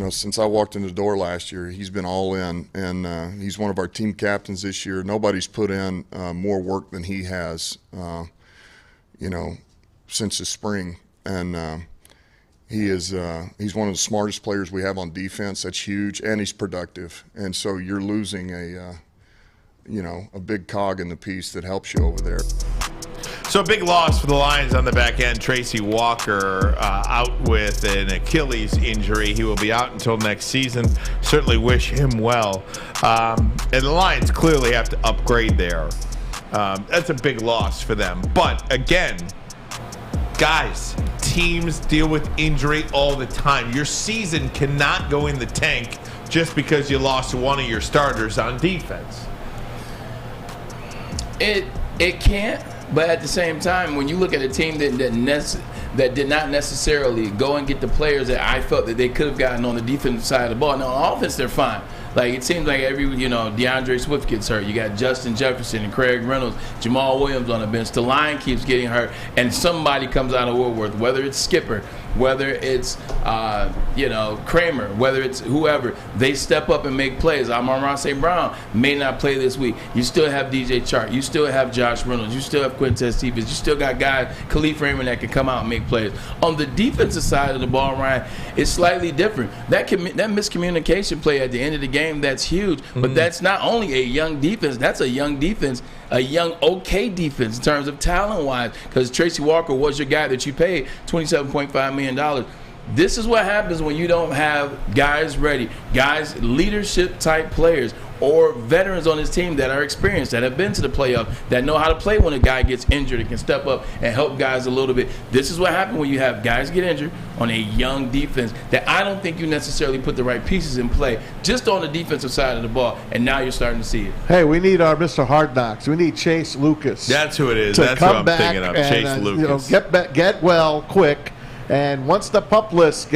since I walked in the door last year, he's been all in, and he's one of our team captains this year. Nobody's put in more work than he has, since the spring. And he's one of the smartest players we have on defense. That's huge, and he's productive. And so you're losing a big cog in the piece that helps you over there. So a big loss for the Lions on the back end. Tracy Walker out with an Achilles injury. He will be out until next season. Certainly wish him well. And the Lions clearly have to upgrade there. That's a big loss for them. But again, guys, teams deal with injury all the time. Your season cannot go in the tank just because you lost one of your starters on defense. It can't. But at the same time, when you look at a team that did not necessarily go and get the players that I felt that they could have gotten on the defensive side of the ball. Now, on offense, they're fine. Like, it seems like DeAndre Swift gets hurt. You got Justin Jefferson and Craig Reynolds, Jamal Williams on the bench. The line keeps getting hurt, and somebody comes out of Woodward, whether it's Skipper, whether it's Kramer, whether it's whoever, they step up and make plays. Amon-Ra St. Brown may not play this week. You still have DJ Chark. You still have Josh Reynolds. You still have Quintez Cephas. You still got guys, Khalif Raymond, that can come out and make plays. On the defensive side of the ball, Ryan, it's slightly different. That miscommunication play at the end of the game, that's huge. But that's not only a young defense. That's a young defense, a young okay defense in terms of talent-wise, because Tracy Walker was your guy that you paid $27.5 million. This is what happens when you don't have guys ready, guys, leadership-type players, or veterans on this team that are experienced, that have been to the playoff, that know how to play when a guy gets injured and can step up and help guys a little bit. This is what happens when you have guys get injured on a young defense that I don't think you necessarily put the right pieces in play just on the defensive side of the ball, and now you're starting to see it. Hey, we need our Mr. Hard Knocks. We need Chase Lucas. That's who it is. That's who I'm thinking of, Chase Lucas. Get well quick, and once the PUP list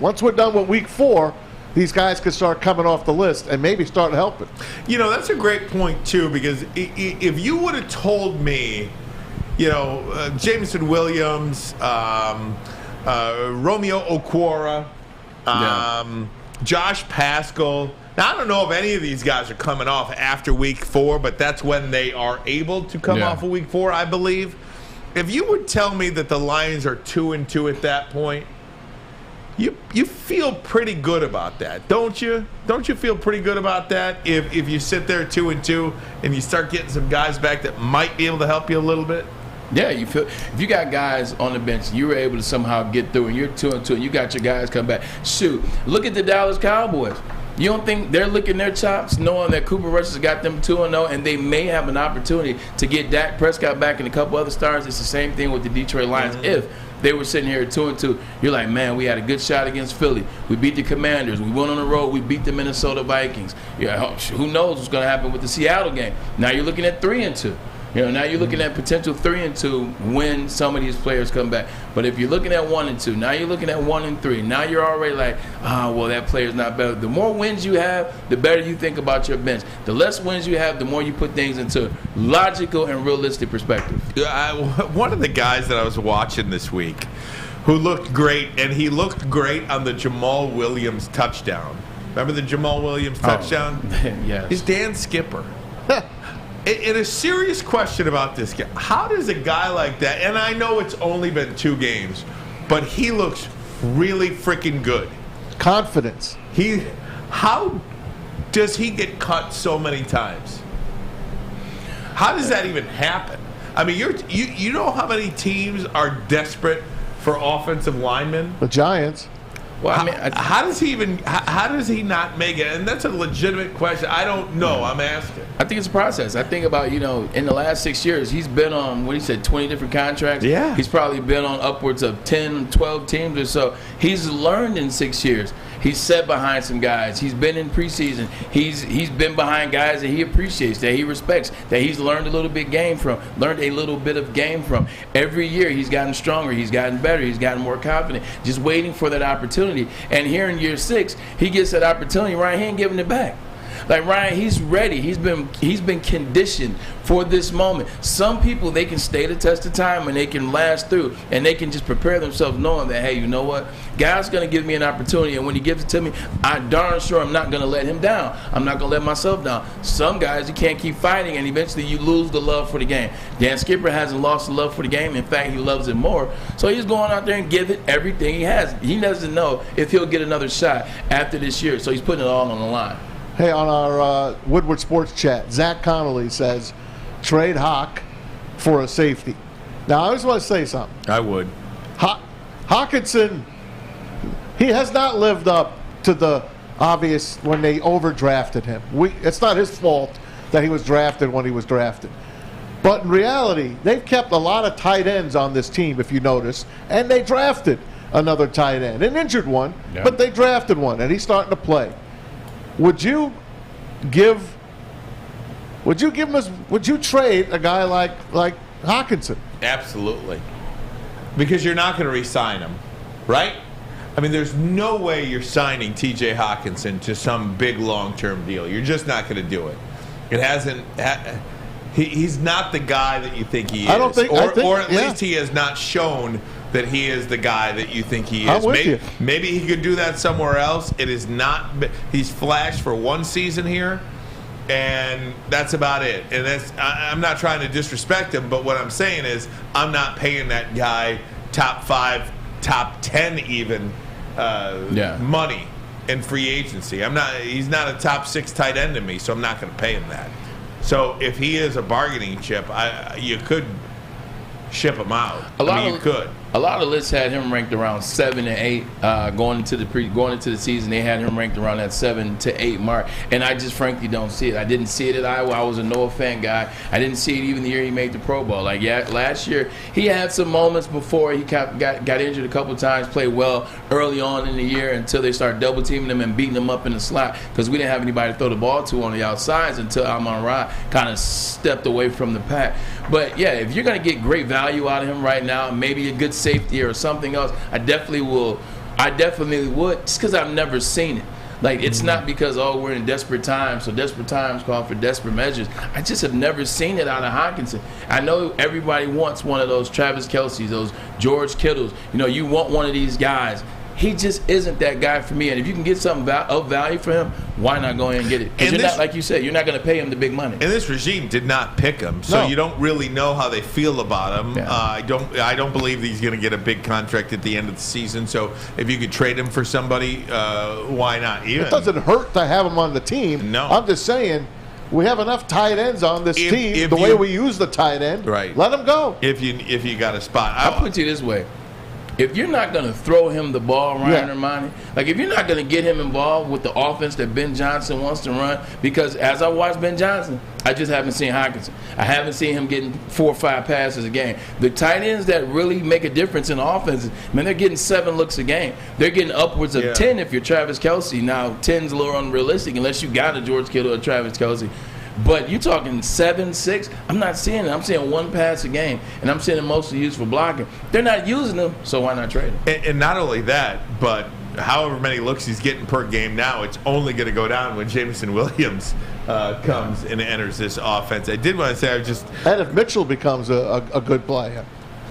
once we're done with week 4, these guys could start coming off the list and maybe start helping. That's a great point, too, because if you would have told me, Jameson Williams, Romeo Okwara, Josh Paschal. Now, I don't know if any of these guys are coming off after week 4, but that's when they are able to come off of week 4, I believe. If you would tell me that the Lions are 2-2 at that point, you feel pretty good about that, don't you? Don't you feel pretty good about that if you sit there 2-2 and you start getting some guys back that might be able to help you a little bit? Yeah, you feel if you got guys on the bench, you were able to somehow get through, and you're 2-2, and you got your guys come back. Shoot, look at the Dallas Cowboys. You don't think they're licking their chops, knowing that Cooper Rush has got them 2-0, and they may have an opportunity to get Dak Prescott back and a couple other stars? It's the same thing with the Detroit Lions. If they were sitting here at 2-2, you're like, man, we had a good shot against Philly. We beat the Commanders. We went on the road. We beat the Minnesota Vikings. Who knows what's going to happen with the Seattle game? Now you're looking at 3-2. Now you're looking at potential 3-2 when some of these players come back. But if you're looking at 1-2, now you're looking at 1-3. Now you're already like, well, that player's not better. The more wins you have, the better you think about your bench. The less wins you have, the more you put things into logical and realistic perspective. One of the guys that I was watching this week who looked great, and he looked great on the Jamal Williams touchdown. Remember the Jamal Williams touchdown? Yes. Is Dan Skipper. And a serious question about this guy. How does a guy like that, and I know it's only been 2 games, but he looks really freaking good. Confidence. How does he get cut so many times? How does that even happen? I mean, you know how many teams are desperate for offensive linemen? The Giants. Well, how does he not make it? And that's a legitimate question. I don't know. I'm asking. I think it's a process. I think about, in the last 6 years, he's been on, 20 different contracts. Yeah. He's probably been on upwards of 10, 12 teams or so. He's learned in 6 years. He's sat behind some guys. He's been in preseason. He's been behind guys that he appreciates, that he respects, that he's learned a little bit of game from. Every year he's gotten stronger. He's gotten better. He's gotten more confident. Just waiting for that opportunity. And here in year 6, he gets that opportunity. Ryan, he ain't giving it back. Like, Ryan, he's ready. He's been conditioned for this moment. Some people, they can stay the test of time and they can last through, and they can just prepare themselves knowing that, hey, you know what? God's going to give me an opportunity, and when he gives it to me, I darn sure I'm not going to let him down. I'm not going to let myself down. Some guys, you can't keep fighting, and eventually you lose the love for the game. Dan Skipper hasn't lost the love for the game. In fact, he loves it more. So he's going out there and give it everything he has. He doesn't know if he'll get another shot after this year, so he's putting it all on the line. Hey, on our Woodward Sports chat, Zach Connolly says, trade Hawk for a safety. Now, I just want to say something. I would. Hawkinson, he has not lived up to the obvious when they overdrafted him. It's not his fault that he was drafted when he was drafted. But in reality, they've kept a lot of tight ends on this team, if you notice, and they drafted another tight end, an injured one, but they drafted one, and he's starting to play. Would you trade a guy like Hawkinson? Absolutely. Because you're not going to re-sign him, right? I mean, there's no way you're signing T.J. Hawkinson to some big long-term deal. You're just not going to do it. It hasn't. He's not the guy that you think he is. I don't think. Or at least he has not shown that he is the guy that you think he is. I'm with you. Maybe he could do that somewhere else. It is not. He's flashed for one season here, and that's about it. And I'm not trying to disrespect him, but what I'm saying is I'm not paying that guy top 5, top 10 even money in free agency. He's not a top 6 tight end to me, so I'm not going to pay him that. So if he is a bargaining chip, you could ship him out. You could. A lot of lists had him ranked around 7 and 8 going into the season. They had him ranked around that 7 to 8 mark, and I just frankly don't see it. I didn't see it at Iowa. I was a Noah Fant guy. I didn't see it even the year he made the Pro Bowl. Last year he had some moments before he got injured a couple times. Played well early on in the year until they started double teaming him and beating him up in the slot because we didn't have anybody to throw the ball to on the outsides until Amon-Ra kind of stepped away from the pack. But yeah, if you're going to get great value out of him right now, maybe a good safety or something else, I definitely would, just because I've never seen it. It's not because, we're in desperate times, so desperate times call for desperate measures. I just have never seen it out of Hockenson. I know everybody wants one of those Travis Kelce's, those George Kittles. You want one of these guys. He just isn't that guy for me. And if you can get something of value for him, why not go ahead and get it? Because you're not, like you said, you're not going to pay him the big money. And this regime did not pick him, so you don't really know how they feel about him. Yeah. I don't believe he's going to get a big contract at the end of the season. So if you could trade him for somebody, why not? It doesn't hurt to have him on the team. No, I'm just saying. We have enough tight ends on this team. The way we use the tight end, right? Let him go. If you got a spot, I'll put it this way. If you're not going to throw him the ball, Ermanni, if you're not going to get him involved with the offense that Ben Johnson wants to run, because as I watch Ben Johnson, I just haven't seen Hockenson. I haven't seen him getting 4 or 5 passes a game. The tight ends that really make a difference in offense, they're getting 7 looks a game. They're getting upwards of 10 if you're Travis Kelce. Now, 10's a little unrealistic unless you got a George Kittle or Travis Kelce. But you're talking 7, 6. I'm not seeing it. I'm seeing 1 pass a game, and I'm seeing it mostly used for blocking. They're not using them, so why not trade them? And not only that, but however many looks he's getting per game now, it's only going to go down when Jameson Williams comes and enters this offense. I did want to say and if Mitchell becomes a good player.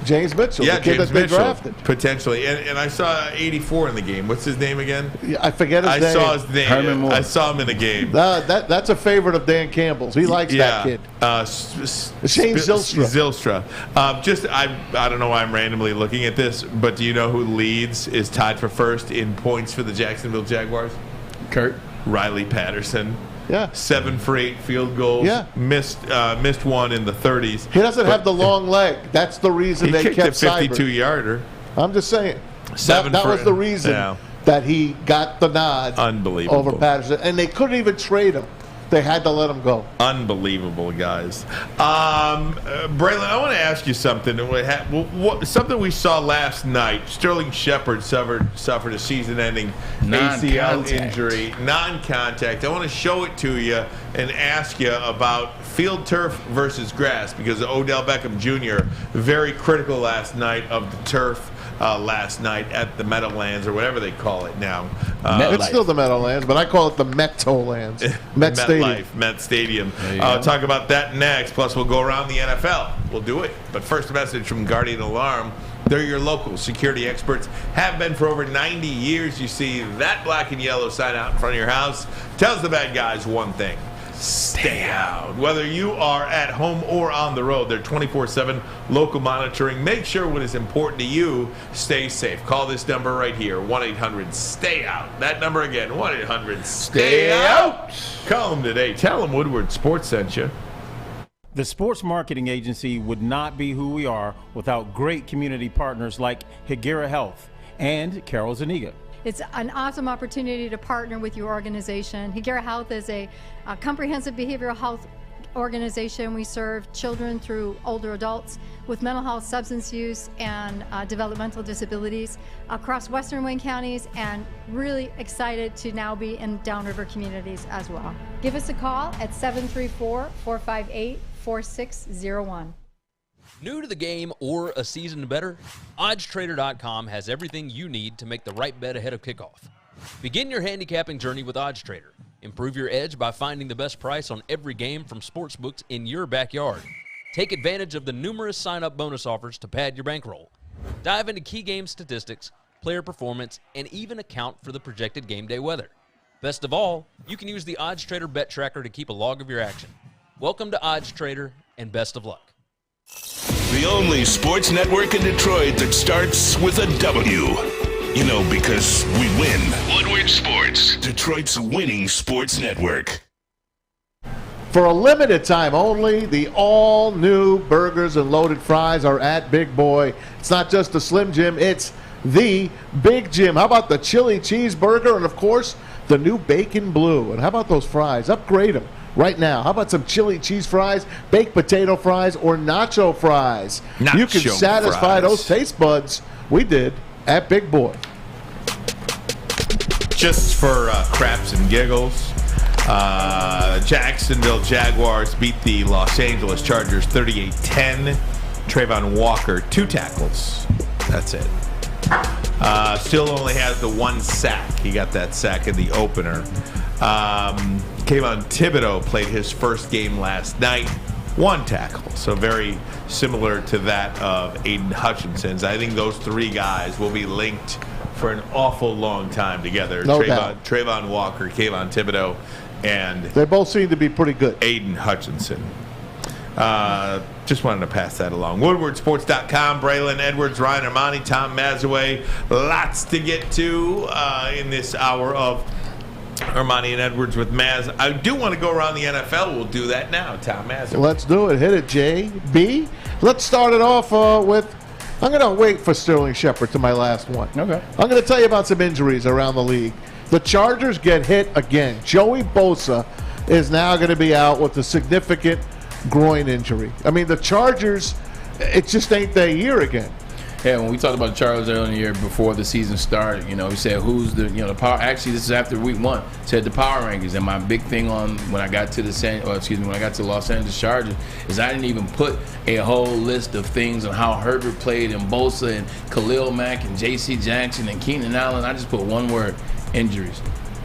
James Mitchell, the kid that they drafted. Potentially. And I saw 84 in the game. What's his name again? Yeah, I forget his name. I saw his name. I saw him in the game. That's a favorite of Dan Campbell's. He likes that kid. Shane Zylstra. I don't know why I'm randomly looking at this, but do you know who is tied for first in points for the Jacksonville Jaguars? Kurt. Riley Patterson. Yeah, 7 for 8 field goals. Yeah, missed one in the 30s. He doesn't have the long leg. That's the reason they kept Seibert. He kicked a 52-yarder. I'm just saying. That was the reason that he got the nod. Unbelievable. Over Patterson, and they couldn't even trade him. They had to let him go. Unbelievable, guys. Braylon, I want to ask you something. Something we saw last night. Sterling Shepard suffered a season-ending ACL injury, non-contact. I want to show it to you and ask you about field turf versus grass, because Odell Beckham Jr. very critical last night of the turf. Last night at the Meadowlands, or whatever they call it now. It's still the Meadowlands, but I call it the Meadowlands. Met Stadium. Talk about that next. Plus, we'll go around the NFL. We'll do it. But first, a message from Guardian Alarm. They're your local security experts. Have been for over 90 years. You see that black and yellow sign out in front of your house. Tells the bad guys one thing. Stay out. Whether you are at home or on the road, they're 24/7 local monitoring. Make sure what is important to you stays safe. Call this number right here, 1-800-STAY-OUT. That number again, 1-800-STAY-OUT. Call them today. Tell them Woodward Sports sent you. The sports marketing agency would not be who we are without great community partners like Higuera Health and Carol Zuniga. It's an awesome opportunity to partner with your organization. Higuera Health is a comprehensive behavioral health organization. We serve children through older adults with mental health, substance use, and developmental disabilities across Western Wayne counties, and really excited to now be in downriver communities as well. Give us a call at 734-458-4601. New to the game or a season better? OddsTrader.com has everything you need to make the right bet ahead of kickoff. Begin your handicapping journey with OddsTrader. Improve your edge by finding the best price on every game from sportsbooks in your backyard. Take advantage of the numerous sign-up bonus offers to pad your bankroll. Dive into key game statistics, player performance, and even account for the projected game day weather. Best of all, you can use the Odds Trader Bet Tracker to keep a log of your action. Welcome to Odds Trader, and best of luck. The only sports network in Detroit that starts with a W. You know, because we win. Woodward Sports, Detroit's winning sports network. For a limited time only, the all-new burgers and loaded fries are at Big Boy. It's not just the Slim Jim, it's the Big Jim. How about the chili cheeseburger and, of course, the new bacon blue? And how about those fries? Upgrade them right now. How about some chili cheese fries, baked potato fries, or nacho fries? You can satisfy those taste buds. We did at Big Boy. Just for craps and giggles, Jacksonville Jaguars beat the Los Angeles Chargers 38-10. Trayvon Walker, 2 tackles. That's it. Still only has the 1 sack. He got that sack in the opener. Kayvon Thibodeau played his first game last night. 1 tackle. So very similar to that of Aiden Hutchinson's. I think those 3 guys will be linked for an awful long time together. No doubt. Trayvon Walker, Kayvon Thibodeau, and they both seem to be pretty good. Aiden Hutchinson. Just wanted to pass that along. WoodwardSports.com, Braylon Edwards, Ryan Ermanni, Tom Mazawey. Lots to get to in this hour of Ermanni and Edwards with Maz. I do want to go around the NFL. We'll do that now, Tom Mazawey. Let's do it. Hit it, JB. Let's start it off with, I'm going to wait for Sterling Shepard to my last one. Okay. I'm going to tell you about some injuries around the league. The Chargers get hit again. Joey Bosa is now going to be out with a significant groin injury. I mean, the Chargers, it just ain't their year again. Yeah, when we talked about the Chargers earlier in the year before the season started, we said who's the power. Actually, this is after week 1. Said the power rankings, and my big thing on when I got to the Los Angeles Chargers is I didn't even put a whole list of things on how Herbert played and Bosa and Khalil Mack and J.C. Jackson and Keenan Allen. I just put one word: injuries.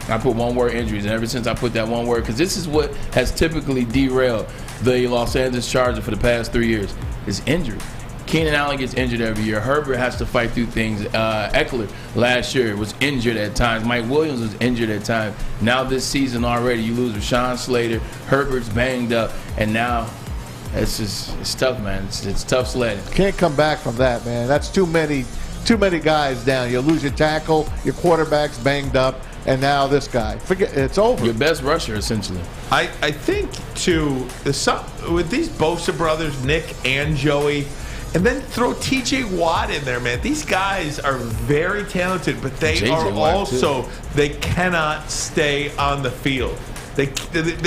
I put one word: injuries, and ever since I put that one word, because this is what has typically derailed the Los Angeles Chargers for the past 3 years, is injury. Keenan Allen gets injured every year. Herbert has to fight through things. Eckler last year was injured at times. Mike Williams was injured at times. Now this season already, you lose Rashawn Slater. Herbert's banged up, and now it's tough, man. It's tough sledding. Can't come back from that, man. That's too many guys down. You lose your tackle, your quarterback's banged up, and now this guy. Forget it's over. Your best rusher, essentially. I think with these Bosa brothers, Nick and Joey. And then throw T.J. Watt in there, man. These guys are very talented, but they they cannot stay on the field. They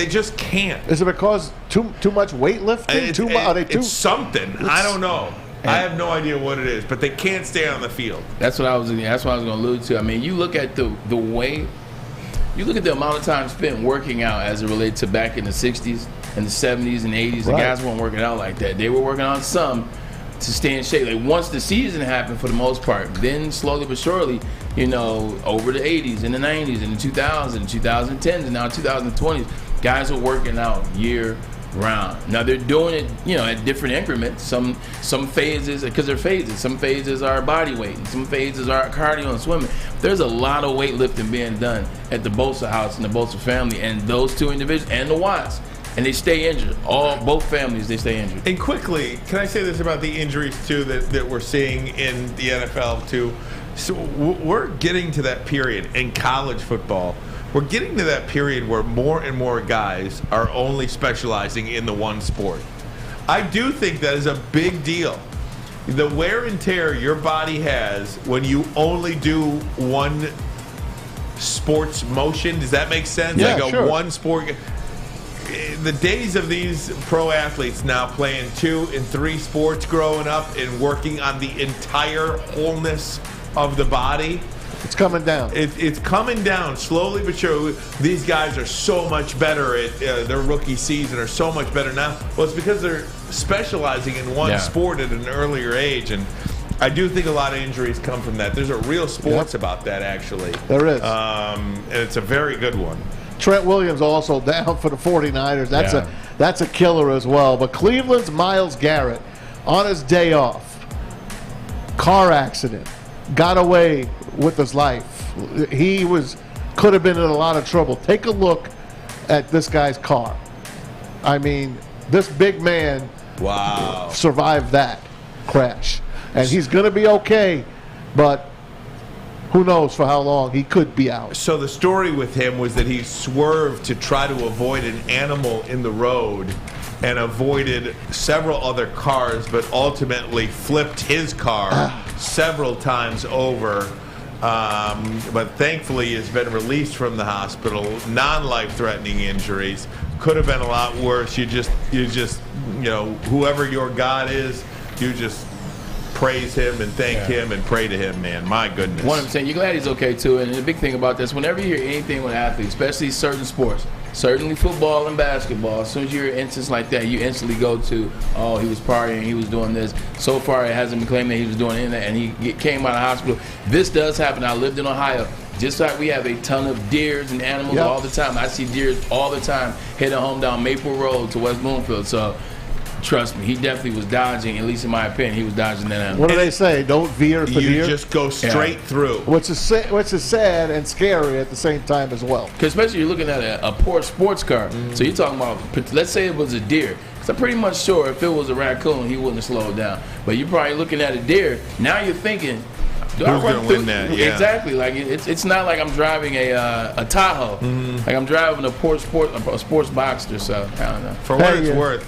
just can't. Is it because too much weightlifting? It's something. I don't know. I have no idea what it is, but they can't stay on the field. That's what I was going to allude to. I mean, you look at the way, you look at the amount of time spent working out as it relates to back in the 60s and the 70s and 80s. The guys weren't working out like that. They were working on some to stay in shape. Like once the season happened, for the most part, then slowly but surely, over the 80s and the 90s and the 2000s and 2010s and now 2020s, guys are working out year round. Now they're doing it, at different increments. Some phases, because they're phases. Some phases are body weight, and some phases are cardio and swimming. There's a lot of weightlifting being done at the Bosa house and the Bosa family, and those 2 individuals and the Watts. And they stay injured. Both families, they stay injured. And quickly, can I say this about the injuries too that we're seeing in the NFL too? So we're getting to that period in college football. We're getting to that period where more and more guys are only specializing in the one sport. I do think that is a big deal. The wear and tear your body has when you only do one sports motion. Does that make sense? Yeah, like sure. One sport. The days of these pro athletes now playing 2 and 3 sports growing up and working on the entire wholeness of the body. It's coming down. It's coming down slowly but surely. These guys are so much better at their rookie season, are so much better now. Well, it's because they're specializing in one sport at an earlier age. And I do think a lot of injuries come from that. There's a real sports about that, actually. There is. And it's a very good one. Trent Williams also down for the 49ers. That's a killer as well. But Cleveland's Myles Garrett on his day off car accident, got away with his life. He could have been in a lot of trouble. Take a look at this guy's car. I mean, this big man survived that crash. And he's going to be okay, but who knows for how long he could be out. So the story with him was that he swerved to try to avoid an animal in the road and avoided several other cars, but ultimately flipped his car several times over. But thankfully has been released from the hospital, non-life-threatening injuries. Could have been a lot worse. You just whoever your God is, you just praise him and thank him and pray to him, man. My goodness. 100%. You're glad he's okay too. And the big thing about this, whenever you hear anything with athletes, especially certain sports, certainly football and basketball, as soon as you hear an instance like that, you instantly go to, oh, he was partying, he was doing this. So far, it hasn't been claimed that he was doing anything, and he came out of hospital. This does happen. I lived in Ohio. Just like we have a ton of deers and animals all the time. I see deers all the time heading home down Maple Road to West Bloomfield. So trust me, he definitely was dodging, at least in my opinion, he was dodging that animal. What do they say? Don't veer for deer? You just go straight through. Which is sad and scary at the same time as well. Because especially you're looking at a Porsche sports car. So you're talking about, let's say it was a deer. So I'm pretty much sure if it was a raccoon, he wouldn't have slowed down. But you're probably looking at a deer. Now you're thinking, who's going to win that? Yeah. Exactly. Like it's not like I'm driving a Tahoe. Like I'm driving a Porsche sports Boxster. So I don't know. For what it's worth,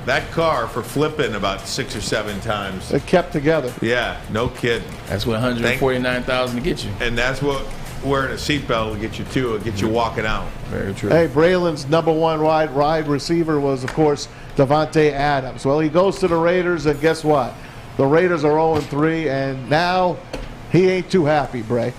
that car for flipping about 6 or 7 times. It kept together. Yeah, no kidding. That's what $149,000 to get you. And that's what wearing a seatbelt will get you too. It'll get you walking out. Very true. Hey, Braylon's number one wide receiver was, of course, Davante Adams. Well, he goes to the Raiders, and guess what? The Raiders are 0-3, and now he ain't too happy, Bray.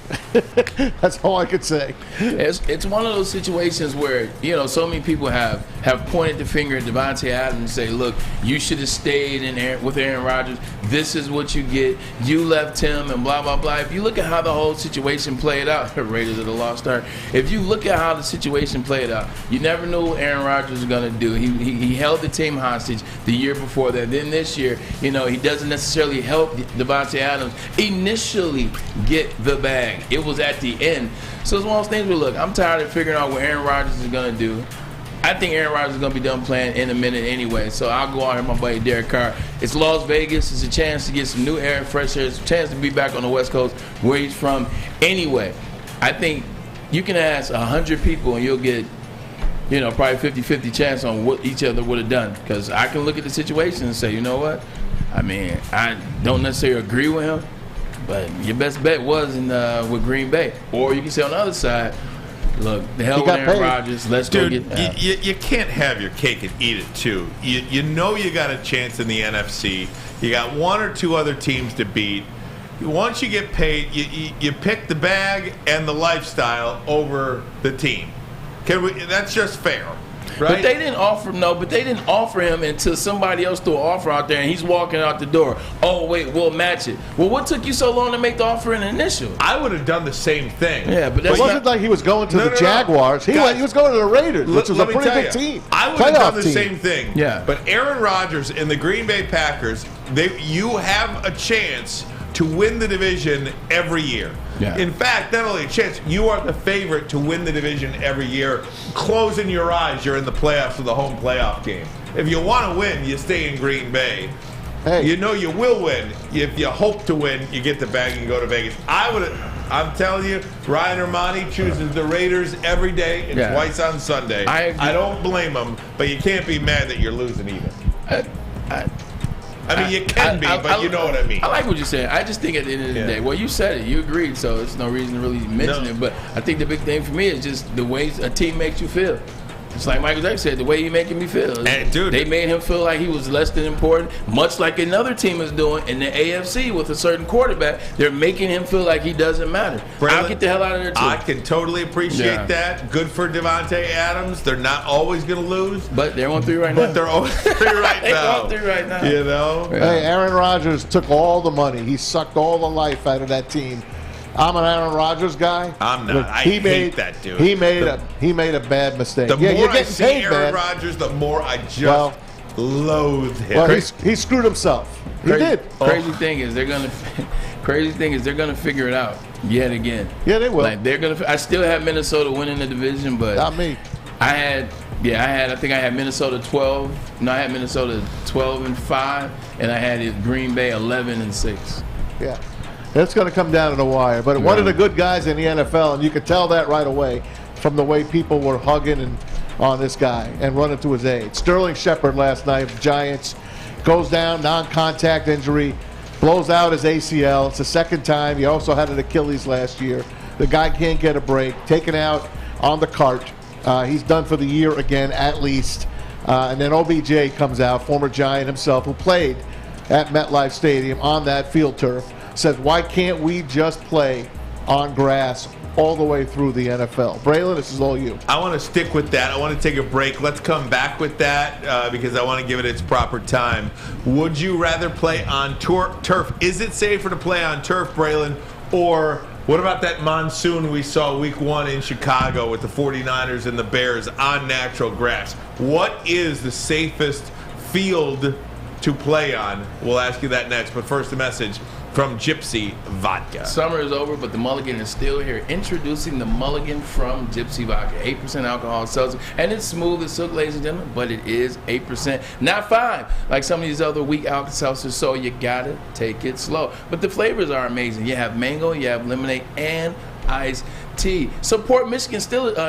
That's all I could say. It's one of those situations where, so many people have pointed the finger at Davante Adams and say, look, you should have stayed with Aaron Rodgers. This is what you get. You left him and blah, blah, blah. If you look at how the whole situation played out, the Raiders are the lost start. If you look at how the situation played out, you never knew what Aaron Rodgers was going to do. He held the team hostage the year before that. Then this year, he doesn't necessarily help Davante Adams initially get the bag. It was at the end. So it's one of those things where, look, I'm tired of figuring out what Aaron Rodgers is going to do. I think Aaron Rodgers is going to be done playing in a minute anyway. So I'll go out here with my buddy Derek Carr. It's Las Vegas. It's a chance to get some new air, fresh air. It's a chance to be back on the West Coast where he's from anyway. I think you can ask 100 people and you'll get, probably 50-50 chance on what each other would have done. Because I can look at the situation and say, you know what? I mean, I don't necessarily agree with him. But your best bet was with Green Bay. Or you can say on the other side, look, the hell with Aaron Rodgers. Let's go get you can't have your cake and eat it too. You know you got a chance in the NFC. You got 1 or 2 other teams to beat. Once you get paid, you pick the bag and the lifestyle over the team. That's just fair. Right? But they didn't offer him until somebody else threw an offer out there and he's walking out the door. Oh, wait, we'll match it. Well, what took you so long to make the offer in initial? I would have done the same thing. Yeah, but it wasn't like he was going to the Jaguars. He was going to the Raiders, which was a pretty good team. I would have done the same thing. Yeah. But Aaron Rodgers and the Green Bay Packers, you have a chance to win the division every year. Yeah. In fact, not only a chance, you are the favorite to win the division every year. Closing your eyes, you're in the playoffs with a home playoff game. If you want to win, you stay in Green Bay. Hey. You know you will win. If you hope to win, you get the bag and go to Vegas. I'm telling you, Ryan Ermanni chooses the Raiders every day and twice on Sunday. I don't blame him, but you can't be mad that you're losing either. I mean, you can be, but you know what I mean. I like what you're saying. I just think at the end of the day, well, you said it. You agreed, so there's no reason to really mention it. But I think the big thing for me is just the way a team makes you feel. It's like Michael Jackson said, the way he making me feel. And dude, they made him feel like he was less than important, much like another team is doing in the AFC with a certain quarterback. They're making him feel like he doesn't matter. I'll get the hell out of there, too. I can totally appreciate that. Good for Davante Adams. They're not always going to lose. But they're on 3 right now. But they're on 3 right now. They're on 3 right now. You know? Hey, Aaron Rodgers took all the money. He sucked all the life out of that team. I'm an Aaron Rodgers guy. I'm not. I hate that dude. He made a bad mistake. The more you're I getting see paid, Aaron man. Rodgers, the more I just loathe him. Well, he screwed himself. He did. Crazy thing is they're gonna figure it out yet again. Yeah, they will. Like I still have Minnesota winning the division, but not me. I think I had Minnesota 12. No, I had Minnesota 12-5, and I had Green Bay 11-6. Yeah, it's going to come down to the wire. But one of the good guys in the NFL, and you could tell that right away from the way people were hugging on this guy and running to his aid. Sterling Shepard last night, Giants, goes down, non-contact injury, blows out his ACL. It's the second time. He also had an Achilles last year. The guy can't get a break. Taken out on the cart. He's done for the year again, at least. And then OBJ comes out, former Giant himself, who played at MetLife Stadium on that field turf, says, why can't we just play on grass all the way through the NFL? Braylon, this is all you. I want to stick with that. I want to take a break. Let's come back with that because I want to give it its proper time. Would you rather play on turf? Is it safer to play on turf, Braylon, or what about that monsoon we saw week 1 in Chicago with the 49ers and the Bears on natural grass? What is the safest field to play on? We'll ask you that next, but first a message from Gypsy Vodka. Summer is over, but the mulligan is still here. Introducing the mulligan from Gypsy Vodka. 8% alcohol seltzer. And it's smooth as silk, ladies and gentlemen, but it is 8%. Not 5, like some of these other weak alcohol seltzers, so you gotta take it slow. But the flavors are amazing. You have mango, you have lemonade, and iced tea. Support Michigan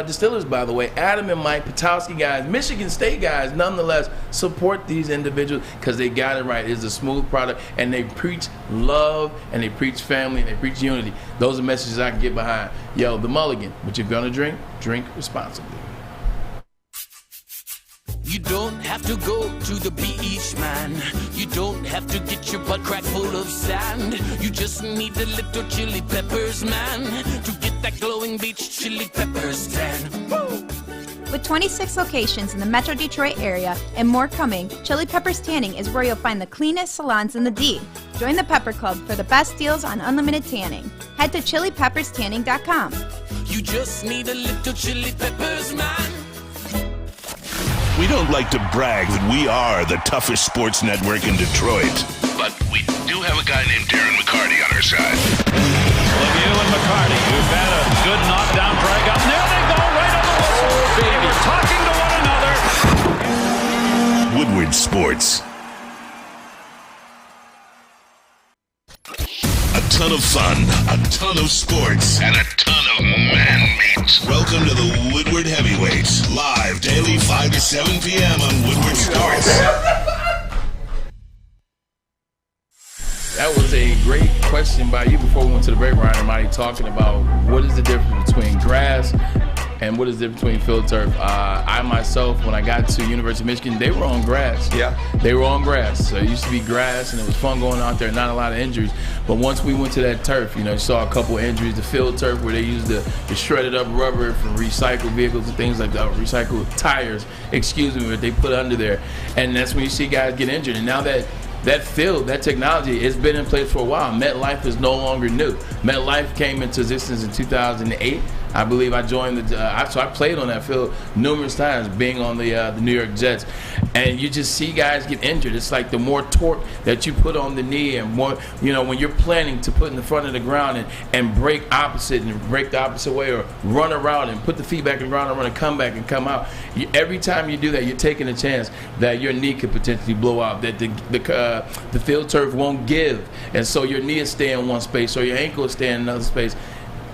distillers, by the way. Adam and Mike Patowski guys, Michigan State guys, nonetheless, support these individuals because they got it right. It's a smooth product, and they preach love, and they preach family, and they preach unity. Those are messages I can get behind. Yo, the mulligan. But you're going to drink responsibly. You don't have to go to the beach, man. You don't have to get your butt crack full of sand. You just need a little chili peppers, man, to get that glowing beach chili peppers tan. Woo! With 26 locations in the Metro Detroit area and more coming, Chili Peppers Tanning is where you'll find the cleanest salons in the D. Join the Pepper Club for the best deals on unlimited tanning. Head to chilipepperstanning.com. You just need a little chili peppers, man. We don't like to brag that we are the toughest sports network in Detroit, but we do have a guy named Darren McCarty on our side. Lemieux and McCarty, who've had a good knockdown drag up. There they go, right on the whistle. They were talking to one another. Woodward Sports. A ton of fun, a ton of sports, and a ton of man-meat. Welcome to the Woodward Heavyweights, live daily 5 to 7 p.m. on Woodward Sports. That was a great question by you before we went to the break, Ryan Ermanni, talking about what is the difference between grass and what is the difference between field turf. I myself, when I got to University of Michigan, they were on grass. Yeah. They were on grass. So it used to be grass, and it was fun going out there, not a lot of injuries. But once we went to that turf, you saw a couple of injuries. The field turf, where they used the shredded up rubber from recycled vehicles and things like that, recycled tires, that they put under there. And that's when you see guys get injured. And now that field, that technology, has been in place for a while. MetLife is no longer new. MetLife came into existence in 2008. I believe I joined so I played on that field numerous times, being on the New York Jets. And you just see guys get injured. It's like the more torque that you put on the knee, and more, when you're planning to put in the front of the ground and break opposite and break the opposite way, or run around and put the feet back in the ground and run and come back and come out. Every time you do that, you're taking a chance that your knee could potentially blow out, that the field turf won't give. And so your knee is staying in one space, or your ankle is staying in another space.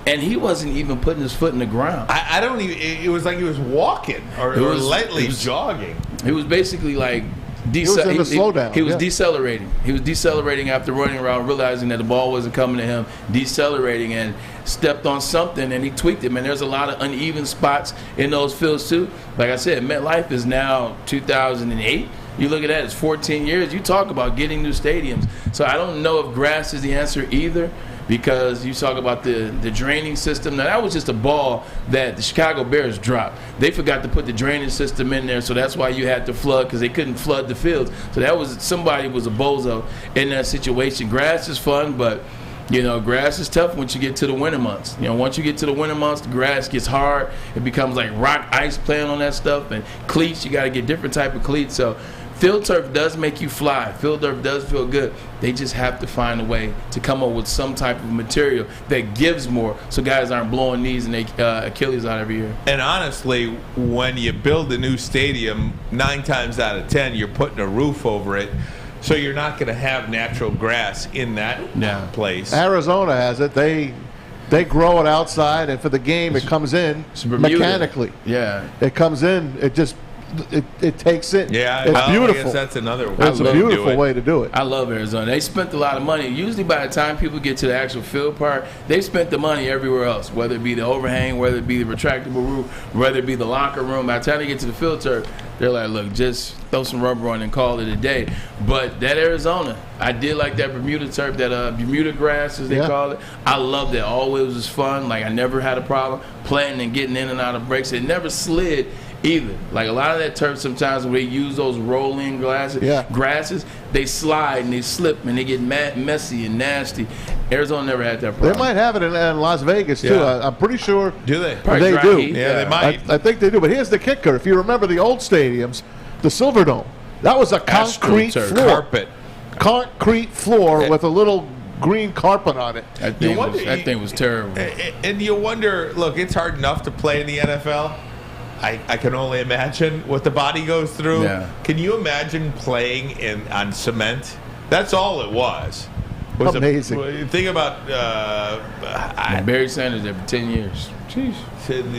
And he wasn't even putting his foot in the ground. I don't even. It was like he was walking or lightly jogging. He was basically like He was in the slowdown. He was decelerating. He was decelerating after running around, realizing that the ball wasn't coming to him, decelerating, and stepped on something, and he tweaked it. Man, there's a lot of uneven spots in those fields too. Like I said, MetLife is now 2008. You look at that, it's 14 years. You talk about getting new stadiums. So I don't know if grass is the answer either, because you talk about the draining system. Now, that was just a ball that the Chicago Bears dropped. They forgot to put the drainage system in there, so that's why you had to flood, because they couldn't flood the fields. So somebody was a bozo in that situation. Grass is fun, but grass is tough once you get to the winter months. Once you get to the winter months, the grass gets hard. It becomes like rock ice playing on that stuff. And cleats, you got to get different type of cleats. So Field turf does make you fly. Field turf does feel good. They just have to find a way to come up with some type of material that gives more, so guys aren't blowing knees and Achilles out every year. And honestly, when you build a new stadium, 9 times out of 10, you're putting a roof over it. So you're not going to have natural grass in that place. Arizona has it. They grow it outside, and for the game, it comes in mechanically. Yeah. It comes in. It takes it. Yeah, it's beautiful. I guess that's another way. It's a beautiful way to do it. I love Arizona. They spent a lot of money. Usually by the time people get to the actual field part, they spent the money everywhere else, whether it be the overhang, whether it be the retractable roof, whether it be the locker room. By the time they get to the field turf, they're like, look, just throw some rubber on and call it a day. But that Arizona, I did like that Bermuda turf, that Bermuda grass, as they call it. I loved it. Always was fun. Like, I never had a problem playing and getting in and out of breaks. It never slid either. Like, a lot of that turf, sometimes when they use those rolling grasses, they slide and they slip and they get messy and nasty. Arizona never had that problem. They might have it in Las Vegas, too. I'm pretty sure do they? They do. Yeah, they might. I think they do. But here's the kicker. If you remember the old stadiums, the Silverdome, that was a concrete floor. Concrete floor with a little green carpet on it. That thing was terrible. And you wonder, look, it's hard enough to play in the NFL. I can only imagine what the body goes through. Yeah. Can you imagine playing on cement? That's all it was. Amazing. Think about Barry Sanders there for 10 years. Jeez.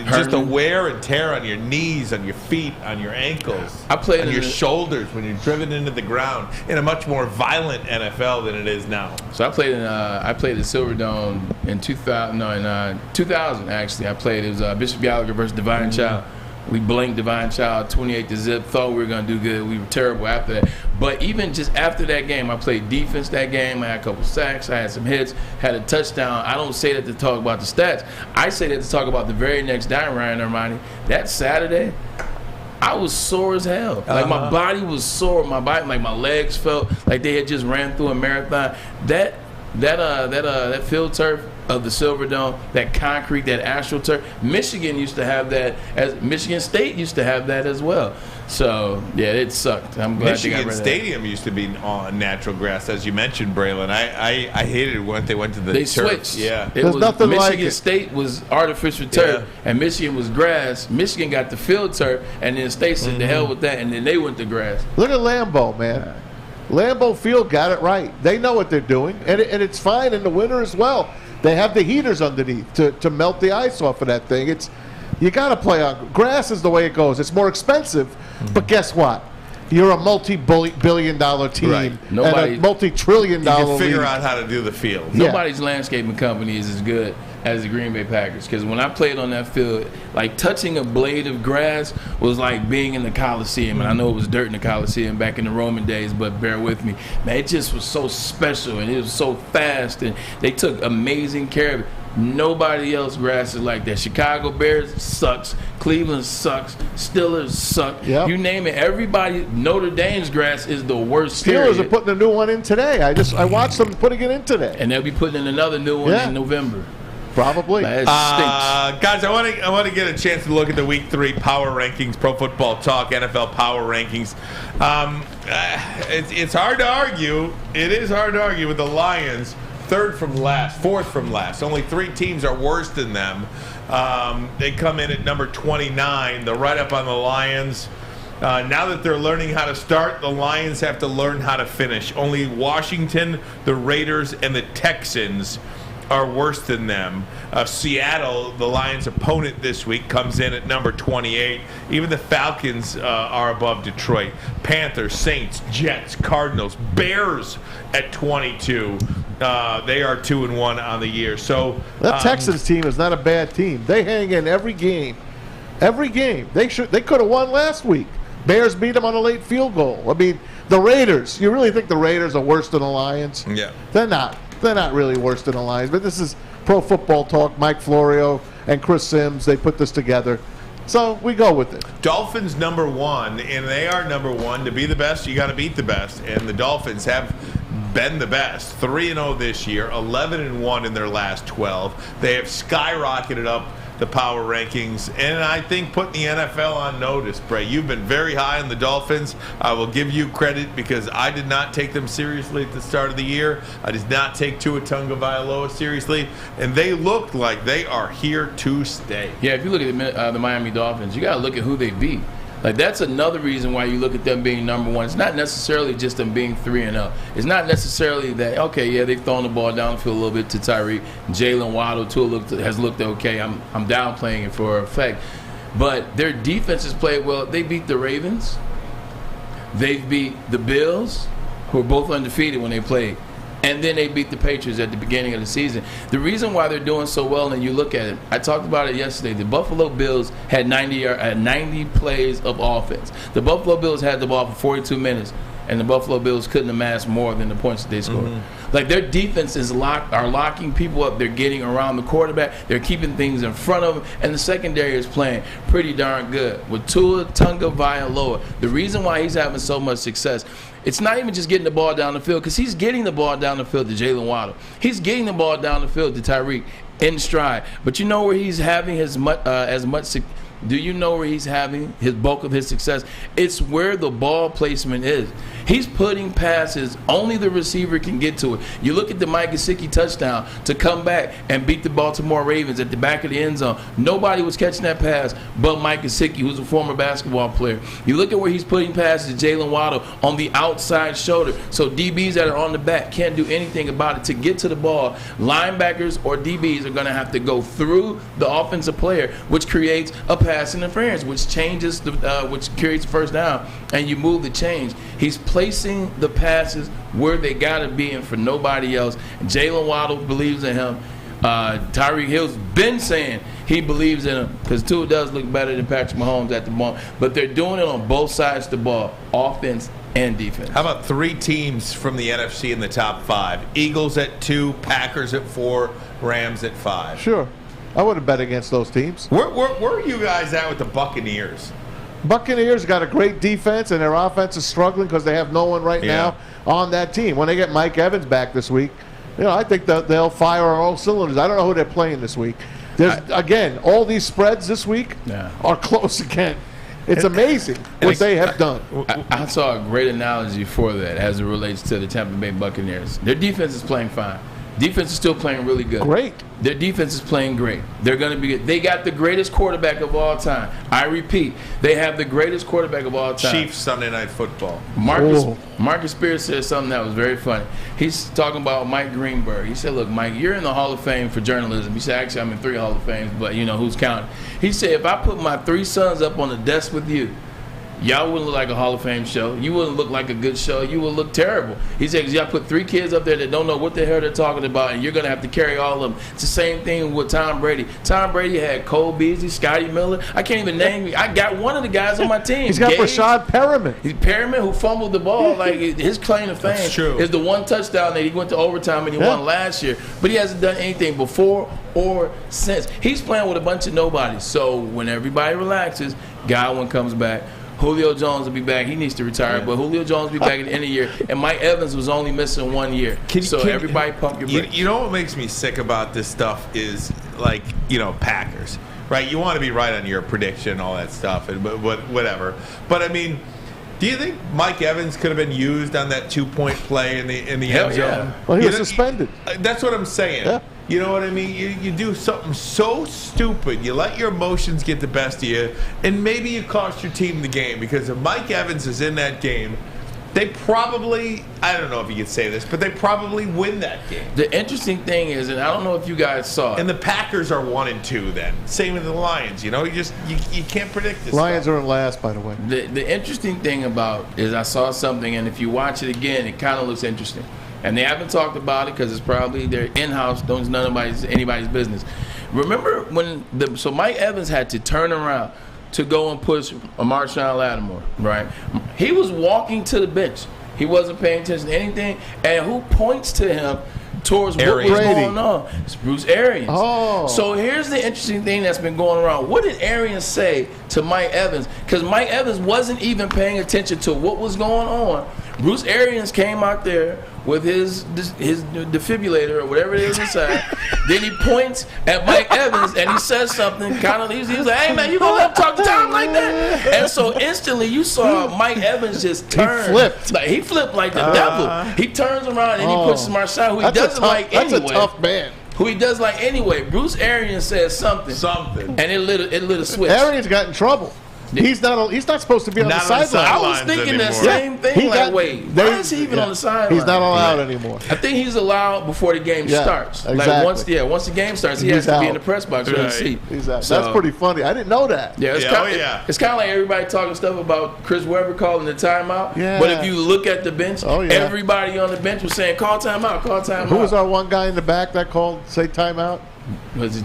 Just the wear and tear on your knees, on your feet, on your ankles. I played on your shoulders when you're driven into the ground in a much more violent NFL than it is now. So I played at Silverdome in 2000 actually. I played. It was Bishop Gallagher versus Divine Child. We blinked Divine Child 28-0. Thought we were going to do good. We were terrible after that. But even just after that game, I played defense that game. I had a couple sacks. I had some hits. Had a touchdown. I don't say that to talk about the stats. I say that to talk about the very next day, Ryan Ermanni. That Saturday, I was sore as hell. Like, my body was sore. My body, like, my legs felt like they had just ran through a marathon. That field turf of the Silverdome, that concrete, that astroturf. Michigan used to have that, as Michigan State used to have that as well. So yeah, it sucked. I'm glad Michigan Stadium used to be on natural grass, as you mentioned, Braylon. I hated it when they went to the turf. Switched. Yeah, There's nothing Michigan like it. State was artificial turf, and Michigan was grass. Michigan got the field turf, and then State said the hell with that, and then they went to grass. Look at Lambeau, man. Lambeau Field got it right. They know what they're doing, and it's fine in the winter as well. They have the heaters underneath to melt the ice off of that thing. You got to play on grass. Is the way it goes. It's more expensive, but guess what? You're a multi-billion-dollar team, and a multi-trillion-dollar league. You can figure out how to do the field. Nobody's landscaping company is as good as the Green Bay Packers, because when I played on that field, like, touching a blade of grass was like being in the Coliseum. And I know it was dirt in the Coliseum back in the Roman days, but bear with me, man. It just was so special, and it was so fast, and they took amazing care of it. Nobody else grass is like that. Chicago Bears sucks. Cleveland sucks. Steelers suck. Yep. You name it. Everybody. Notre Dame's grass is the worst. Steelers are putting a new one in today. I watched them putting it in today, and they'll be putting in another new one in November. Probably. That stinks. Guys, I want to get a chance to look at the Week 3 Power Rankings, Pro Football Talk, NFL Power Rankings. It's hard to argue. It is hard to argue with the Lions, fourth from last. Only 3 teams are worse than them. They come in at number 29. They're right up on the Lions. Now that they're learning how to start, the Lions have to learn how to finish. Only Washington, the Raiders, and the Texans are worse than them. Seattle, the Lions' opponent this week, comes in at number 28. Even the Falcons are above Detroit. Panthers, Saints, Jets, Cardinals, Bears at 22. They are 2-1 on the year. So that Texans team is not a bad team. They hang in every game. Every game. They could have won last week. Bears beat them on a late field goal. I mean, the Raiders. You really think the Raiders are worse than the Lions? Yeah. They're not. They're not really worse than the Lions. But this is Pro Football Talk. Mike Florio and Chris Sims, they put this together. So we go with it. Dolphins number 1, and they are number 1. To be the best, you got to beat the best. And the Dolphins have been the best. 3-0 this year, 11-1 in their last 12. They have skyrocketed up the power rankings, and I think putting the NFL on notice. Bray, you've been very high on the Dolphins. I will give you credit because I did not take them seriously at the start of the year. I did not take Tua Tagovailoa seriously, and they look like they are here to stay. Yeah, if you look at the Miami Dolphins, you got to look at who they beat. Like, that's another reason why you look at them being number one. It's not necessarily just them being 3-0. It's not necessarily that, okay, yeah, they've thrown the ball down the field a little bit to Tyreek. Jalen Waddle, Tua has looked okay. I'm downplaying it for effect. But their defense has played well. They beat the Ravens. They beat the Bills, who were both undefeated when they played. And then they beat the Patriots at the beginning of the season. The reason why they're doing so well, and you look at it, I talked about it yesterday. The Buffalo Bills had 90 plays of offense. The Buffalo Bills had the ball for 42 minutes, and the Buffalo Bills couldn't amass more than the points that they scored. Like, their defense is locking people up. They're getting around the quarterback. They're keeping things in front of them, and the secondary is playing pretty darn good. With Tua Tagovailoa, the reason why he's having so much success, it's not even just getting the ball down the field, because he's getting the ball down the field to Jalen Waddle. He's getting the ball down the field to Tyreek in stride. But you know where he's having do you know where he's having his bulk of his success? It's where the ball placement is. He's putting passes only the receiver can get to it. You look at the Mike Gesicki touchdown to come back and beat the Baltimore Ravens at the back of the end zone. Nobody was catching that pass but Mike Gesicki, who's a former basketball player. You look at where he's putting passes to Jalen Waddle on the outside shoulder. So DBs that are on the back can't do anything about it. To get to the ball, linebackers or DBs are going to have to go through the offensive player, which creates a pass interference, which changes which creates a first down, and you move the change. He's placing the passes where they gotta be and for nobody else. Jalen Waddle believes in him. Tyreek Hill's been saying he believes in him, because Tua does look better than Patrick Mahomes at the moment. But they're doing it on both sides of the ball, offense and defense. How about 3 teams from the NFC in the top 5? Eagles at 2, Packers at 4, Rams at 5. Sure. I would have bet against those teams. Where are you guys at with the Buccaneers? Buccaneers got a great defense, and their offense is struggling because they have no one right now on that team. When they get Mike Evans back this week, I think that they'll fire on all cylinders. I don't know who they're playing this week. Again, all these spreads this week are close again. It's amazing what they have done. I saw a great analogy for that as it relates to the Tampa Bay Buccaneers. Their defense is playing fine. Defense is still playing really good. Great. Their defense is playing great. They're going to be good. They got the greatest quarterback of all time. I repeat, they have the greatest quarterback of all time. Chiefs Sunday Night Football. Marcus Spears said something that was very funny. He's talking about Mike Greenberg. He said, look, Mike, you're in the Hall of Fame for journalism. He said, actually, I'm in 3 Hall of Fames, but who's counting? He said, if I put my 3 sons up on the desk with you, y'all wouldn't look like a Hall of Fame show. You wouldn't look like a good show. You would look terrible. He said, because y'all put 3 kids up there that don't know what the hell they're talking about, and you're going to have to carry all of them. It's the same thing with Tom Brady. Tom Brady had Cole Beasley, Scotty Miller. I can't even name. I got one of the guys on my team. He's got Rashad Perriman. Perriman, who fumbled the ball. Like, his claim to fame is the 1 touchdown that he went to overtime and he won last year. But he hasn't done anything before or since. He's playing with a bunch of nobodies. So when everybody relaxes, Godwin comes back. Julio Jones will be back. He needs to retire, but Julio Jones will be back at the end of the year. And Mike Evans was only missing 1 year. Everybody pump your brakes. You know what makes me sick about this stuff is, Packers, right? You want to be right on your prediction and all that stuff, but whatever. But, I mean, do you think Mike Evans could have been used on that 2-point play in the end zone? Yeah. Well, he was suspended. That's what I'm saying. Yeah. You know what I mean? You do something so stupid. You let your emotions get the best of you, and maybe you cost your team the game. Because if Mike Evans is in that game, they probably, I don't know if you could say this, but they probably win that game. The interesting thing is, and I don't know if you guys saw it. And the Packers are 1-2 then. Same with the Lions. You can't predict this Lions stuff. are in last, by the way. The interesting thing about is I saw something, and if you watch it again, it kind of looks interesting. And they haven't talked about it because it's probably their in-house. It's anybody's business. Remember so Mike Evans had to turn around to go and push Marshawn Lattimore, right? He was walking to the bench. He wasn't paying attention to anything. And who points to him towards what was going on? It's Bruce Arians. Oh. So here's the interesting thing that's been going around. What did Arians say to Mike Evans? Because Mike Evans wasn't even paying attention to what was going on. Bruce Arians came out there with his defibrillator or whatever it is inside. Then he points at Mike Evans and he says something kind of. He's like, "Hey man, you gonna let him talk to Tom like that?" And so instantly you saw Mike Evans just turn. He flipped like the devil. He turns around and he pushes Marshawn, who he doesn't like anyway. That's a tough man. Who he does like anyway. Bruce Arians says something, and it lit a switch. Arians got in trouble. He's not supposed to be on the sideline. I was thinking that same thing. Wait, why is he even on the sideline? He's not allowed anymore. I think he's allowed before the game starts. Exactly. Like once the game starts, he has to be in the press box with his seat. Exactly. So, that's pretty funny. I didn't know that. Yeah, it's kind of like everybody talking stuff about Chris Webber calling the timeout. Yeah. But if you look at the bench, everybody on the bench was saying, "Call timeout, call timeout." Who was our one guy in the back that called say timeout? Was it?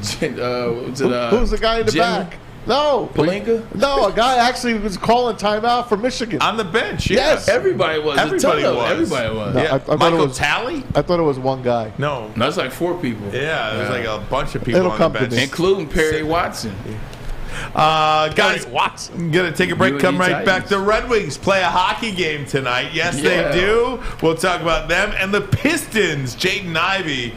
Who's the guy in the back? No. Pelinka? No, a guy actually was calling timeout for Michigan. On the bench, yes. Everybody was. Everybody was. Everybody was. No, Yeah. Michael Talley? I thought it was one guy. No. It's like 4 people. Yeah, there's like a bunch of people on the bench. Including Perry Watson. Guys, I'm going to take a break, come right back. The Red Wings play a hockey game tonight. Yes, they do. We'll talk about them. And the Pistons, Jaden Ivey,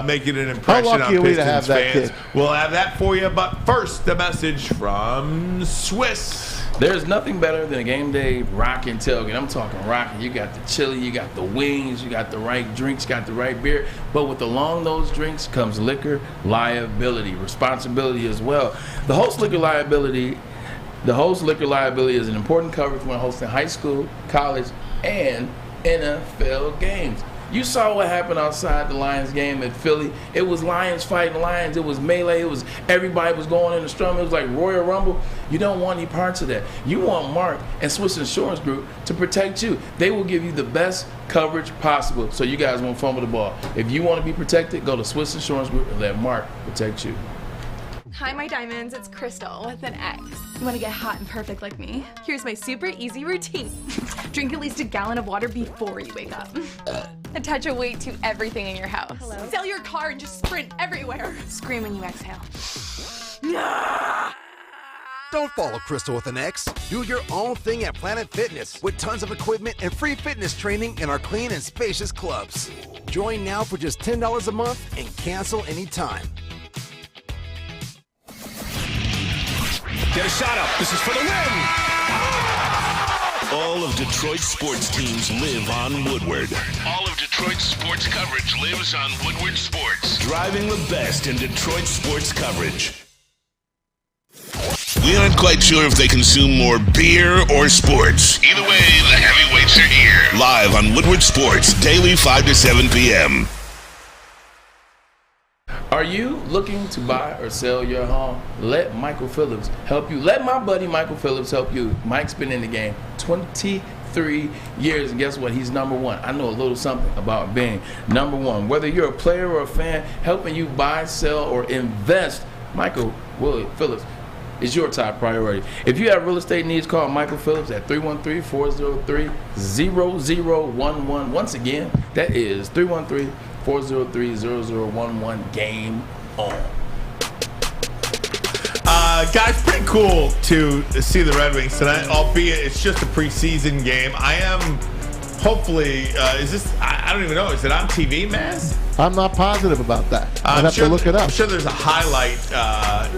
making an impression on Pistons fans. We'll have that for you. But first, the message from Swiss. There's nothing better than a game day rockin' tailgate. I'm talking rockin'. You got the chili, you got the wings, you got the right drinks, you got the right beer. But with along those drinks comes liquor liability, responsibility as well. The host liquor liability is an important coverage when hosting high school, college, and NFL games. You saw what happened outside the Lions game at Philly. It was Lions fighting Lions. It was melee. It was everybody was going in the strum. It was like Royal Rumble. You don't want any parts of that. You want Mark and Swiss Insurance Group to protect you. They will give you the best coverage possible so you guys won't fumble the ball. If you want to be protected, go to Swiss Insurance Group and let Mark protect you. Hi, my diamonds. It's Crystal with an X. You want to get hot and perfect like me? Here's my super easy routine. Drink at least a gallon of water before you wake up. Attach a weight to everything in your house. Sell your car and just sprint everywhere. Scream when you exhale. Don't follow Crystal with an X. Do your own thing at Planet Fitness with tons of equipment and free fitness training in our clean and spacious clubs. Join now for just $10 a month and cancel anytime. Get a shot up. This is for the win. All of Detroit's sports teams live on Woodward. All of Detroit's sports coverage lives on Woodward Sports. Driving the best in Detroit sports coverage. We aren't quite sure if they consume more beer or sports. Either way, the heavyweights are here. Live on Woodward Sports, daily 5 to 7 p.m. Are you looking to buy or sell your home? Let Michael Phillips help you. Let my buddy Michael Phillips help you. Mike's been in the game 23 years, and guess what? He's number one. I know a little something about being number one. Whether you're a player or a fan, helping you buy, sell, or invest, Michael Phillips is your top priority. If you have real estate needs, call Michael Phillips at 313-403-0011. Once again, that is 313-403-0011. Game on. Guys, pretty cool to see the Red Wings tonight, albeit it's just a preseason game. I am hopefully, is this, I don't even know, is it on TV, man? I'm not positive about that. I'd have to look it up. I'm sure there's a highlight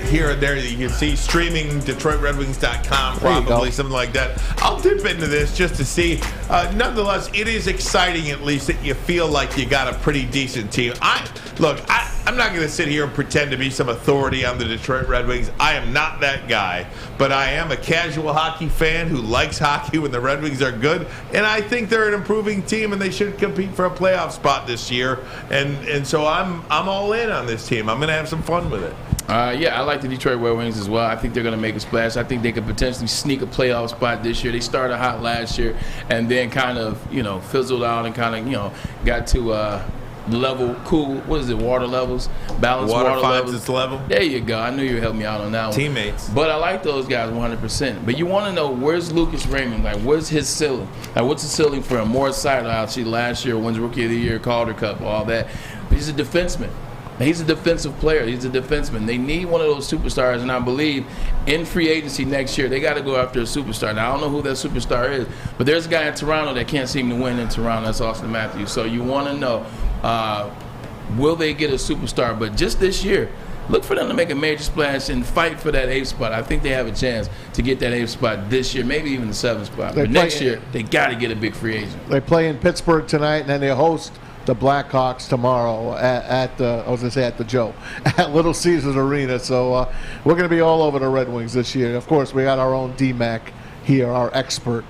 here and there that you can see, streaming DetroitRedWings.com, probably, something like that. I'll dip into this just to see. Nonetheless, it is exciting, at least, that you feel like you got a pretty decent team. I'm not going to sit here and pretend to be some authority on the Detroit Red Wings. I am not that guy, but I am a casual hockey fan who likes hockey when the Red Wings are good, and I think they're an improving team, and they should compete for a playoff spot this year. And so I'm all in on this team. I'm going to have some fun with it. Yeah, I like the Detroit Red Wings as well. I think they're going to make a splash. I think they could potentially sneak a playoff spot this year. They started hot last year and then kind of, fizzled out and kind of, got to level, cool, what is it, water levels? Balanced water levels. Its level. There you go. I knew you would help me out on that one. Teammates. But I like those guys 100%. But you want to know, where's Lucas Raymond? Like, where's his ceiling? Like, what's the ceiling for him? More excited, actually, last year, wins Rookie of the Year, Calder Cup, all that. But he's a defenseman. He's a defensive player. He's a defenseman. They need one of those superstars, and I believe in free agency next year, they got to go after a superstar. Now, I don't know who that superstar is, but there's a guy in Toronto that can't seem to win in Toronto. That's Austin Matthews. So you want to know, will they get a superstar? But just this year, look for them to make a major splash and fight for that 8th spot. I think they have a chance to get that 8th spot this year, maybe even the 7th spot. But next year, they got to get a big free agent. They play in Pittsburgh tonight, and then they host the Blackhawks tomorrow at Little Caesars Arena. So we're going to be all over the Red Wings this year. Of course, we got our own D-Mac here, our expert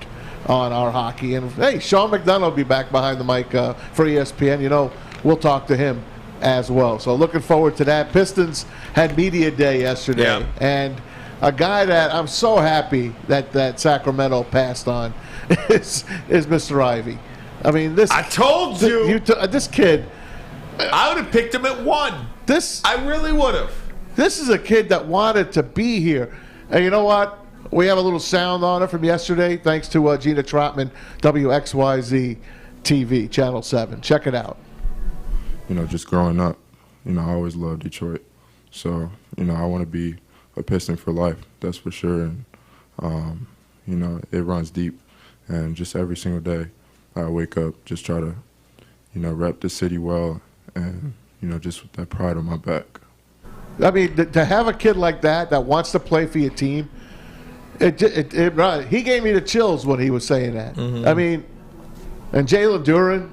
on our hockey. And, hey, Sean McDonough will be back behind the mic for ESPN. You know, we'll talk to him as well. So looking forward to that. Pistons had media day yesterday. Yeah. And a guy that I'm so happy that Sacramento passed on is Mr. Ivey. I mean, this. I told you. This kid. I would have picked him at 1. I really would have. This is a kid that wanted to be here. And you know what? We have a little sound on it from yesterday, thanks to Gina Trotman, WXYZ TV, Channel 7. Check it out. You know, just growing up, you know, I always loved Detroit. So, you know, I want to be a Piston for life, that's for sure. And, you know, it runs deep. And just every single day, I wake up, just try to, you know, rep the city well and, you know, just with that pride on my back. I mean, to have a kid like that wants to play for your team, he gave me the chills when he was saying that. Mm-hmm. I mean, and Jalen Duren,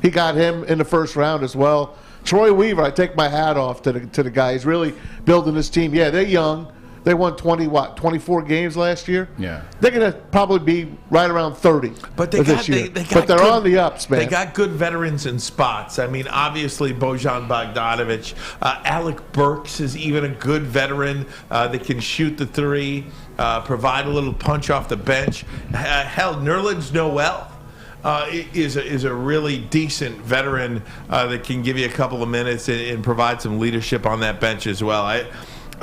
he got him in the first round as well. Troy Weaver, I take my hat off to the guy. He's really building his team. Yeah, they're young. They won 24 games last year. Yeah. They're going to probably be right around 30 but they're on the ups, man. They got good veterans in spots. I mean, obviously, Bojan Bogdanovic. Alec Burks is even a good veteran that can shoot the three, provide a little punch off the bench. Hell, Nerlens Noel is a really decent veteran that can give you a couple of minutes and provide some leadership on that bench as well.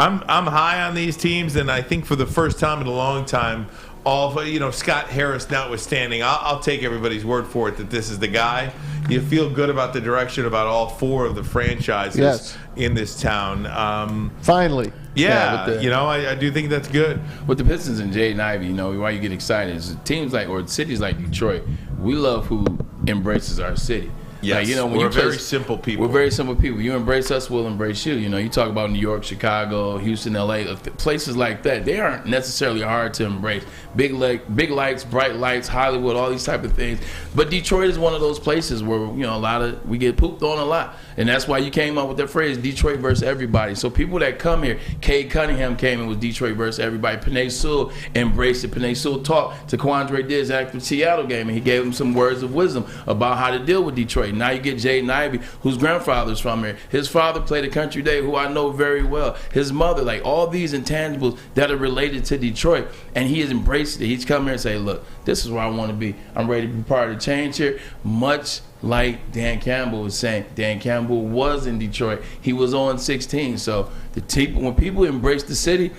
I'm high on these teams, and I think for the first time in a long time, Scott Harris notwithstanding, I'll take everybody's word for it that this is the guy. You feel good about the direction about all 4 of the franchises in this town. Finally. Yeah, I do think that's good. With the Pistons and Jaden Ivey, why you get excited is teams or cities like Detroit, we love who embraces our city. Yes, when we're very simple people. We're very simple people. You embrace us, we'll embrace you. You talk about New York, Chicago, Houston, LA, places like that. They aren't necessarily hard to embrace. Big lights, bright lights, Hollywood, all these type of things. But Detroit is one of those places where we get pooped on a lot, and that's why you came up with that phrase, Detroit versus everybody. So people that come here, Cade Cunningham came in with Detroit versus everybody. Penei Sewell embraced it. Penei Sewell talked to Quandre Diggs after the Seattle game, and he gave him some words of wisdom about how to deal with Detroit. Now you get Jaden Ivey, whose grandfather's from here. His father played at Country Day, who I know very well. His mother, all these intangibles that are related to Detroit, and he has embraced it. He's come here and say, look, this is where I want to be. I'm ready to be part of the change here, much like Dan Campbell was saying. Dan Campbell was in Detroit. He was on 16. So when people embrace the city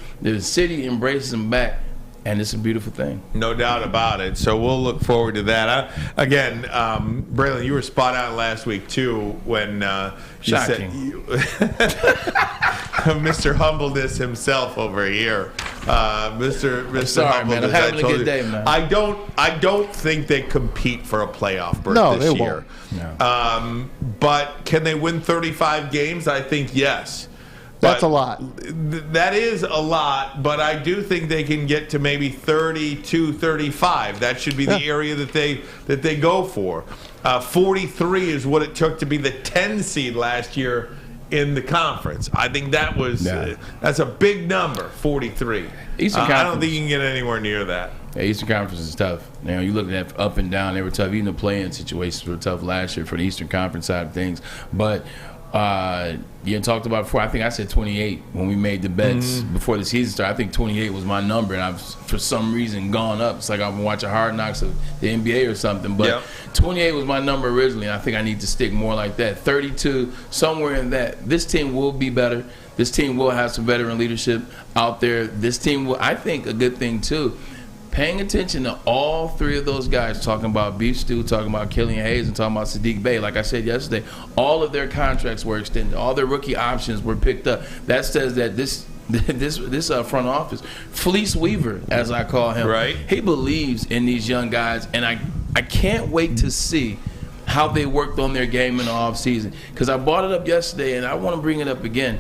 embraces them back. And it's a beautiful thing. No doubt about it. So we'll look forward to that. Again, Braylon, you were spot on last week, too, when you said Mr. Humbleness himself over here. Mr. Sorry, Humbleness. man. I'm having a good day, man. I don't think they compete for a playoff berth this year. No. But can they win 35 games? I think yes. That's a lot. That is a lot, but I do think they can get to maybe 32, 35. That should be the area that they go for. 43 is what it took to be the 10 seed last year in the conference. I think that's a big number, 43. I don't think you can get anywhere near that. Yeah, Eastern Conference is tough. You look at that up and down, they were tough. Even the play-in situations were tough last year for the Eastern Conference side of things. But you talked about before, I think I said 28 when we made the bets before the season started. I think 28 was my number, and I've for some reason gone up. It's like I've been watching Hard Knocks of the NBA or something. But 28 was my number originally, and I think I need to stick more like that. 32, somewhere in that. This team will be better. This team will have some veteran leadership out there. This team will, I think, a good thing too. paying attention to all three of those guys, talking about Beef Stew, talking about Killian Hayes, and talking about Sadiq Bey. Like I said yesterday, all of their contracts were extended. All their rookie options were picked up. That says that this front office, Fleece Weaver, as I call him, right? He believes in these young guys, and I can't wait to see how they worked on their game in the offseason. Because I brought it up yesterday, and I want to bring it up again.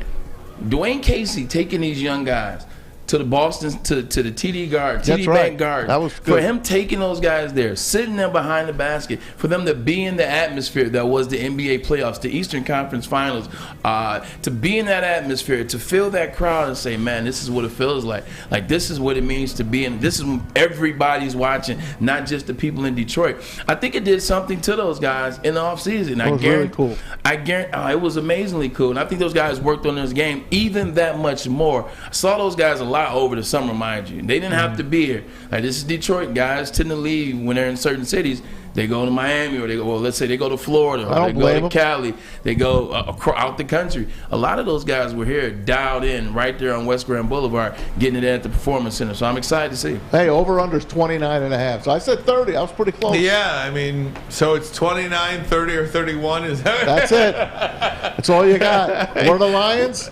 Dwayne Casey taking these young guys to the Boston, to the TD guard, TD Bank guard. That was good. For him taking those guys there, sitting there behind the basket, for them to be in the atmosphere that was the NBA playoffs, the Eastern Conference Finals, to be in that atmosphere, to feel that crowd and say, man, this is what it feels like. Like, this is what it means to be in. This is when everybody's watching, not just the people in Detroit. I think it did something to those guys in the offseason. It was really cool. I guarantee it was amazingly cool. And I think those guys worked on this game even that much more. I saw those guys a lot over the summer, mind you. They didn't have to be here. Like, this is Detroit. Guys tend to leave when they're in certain cities. They go to Miami, or they go, well, let's say they go to Florida, or they go to Cali. They go out the country. A lot of those guys were here, dialed in right there on West Grand Boulevard, getting it at the Performance Center. So I'm excited to see. Hey, over-under's 29.5. So I said 30. I was pretty close. Yeah, I mean, so it's 29, 30, or 31. Is that? That's it. That's all you got. Were the Lions?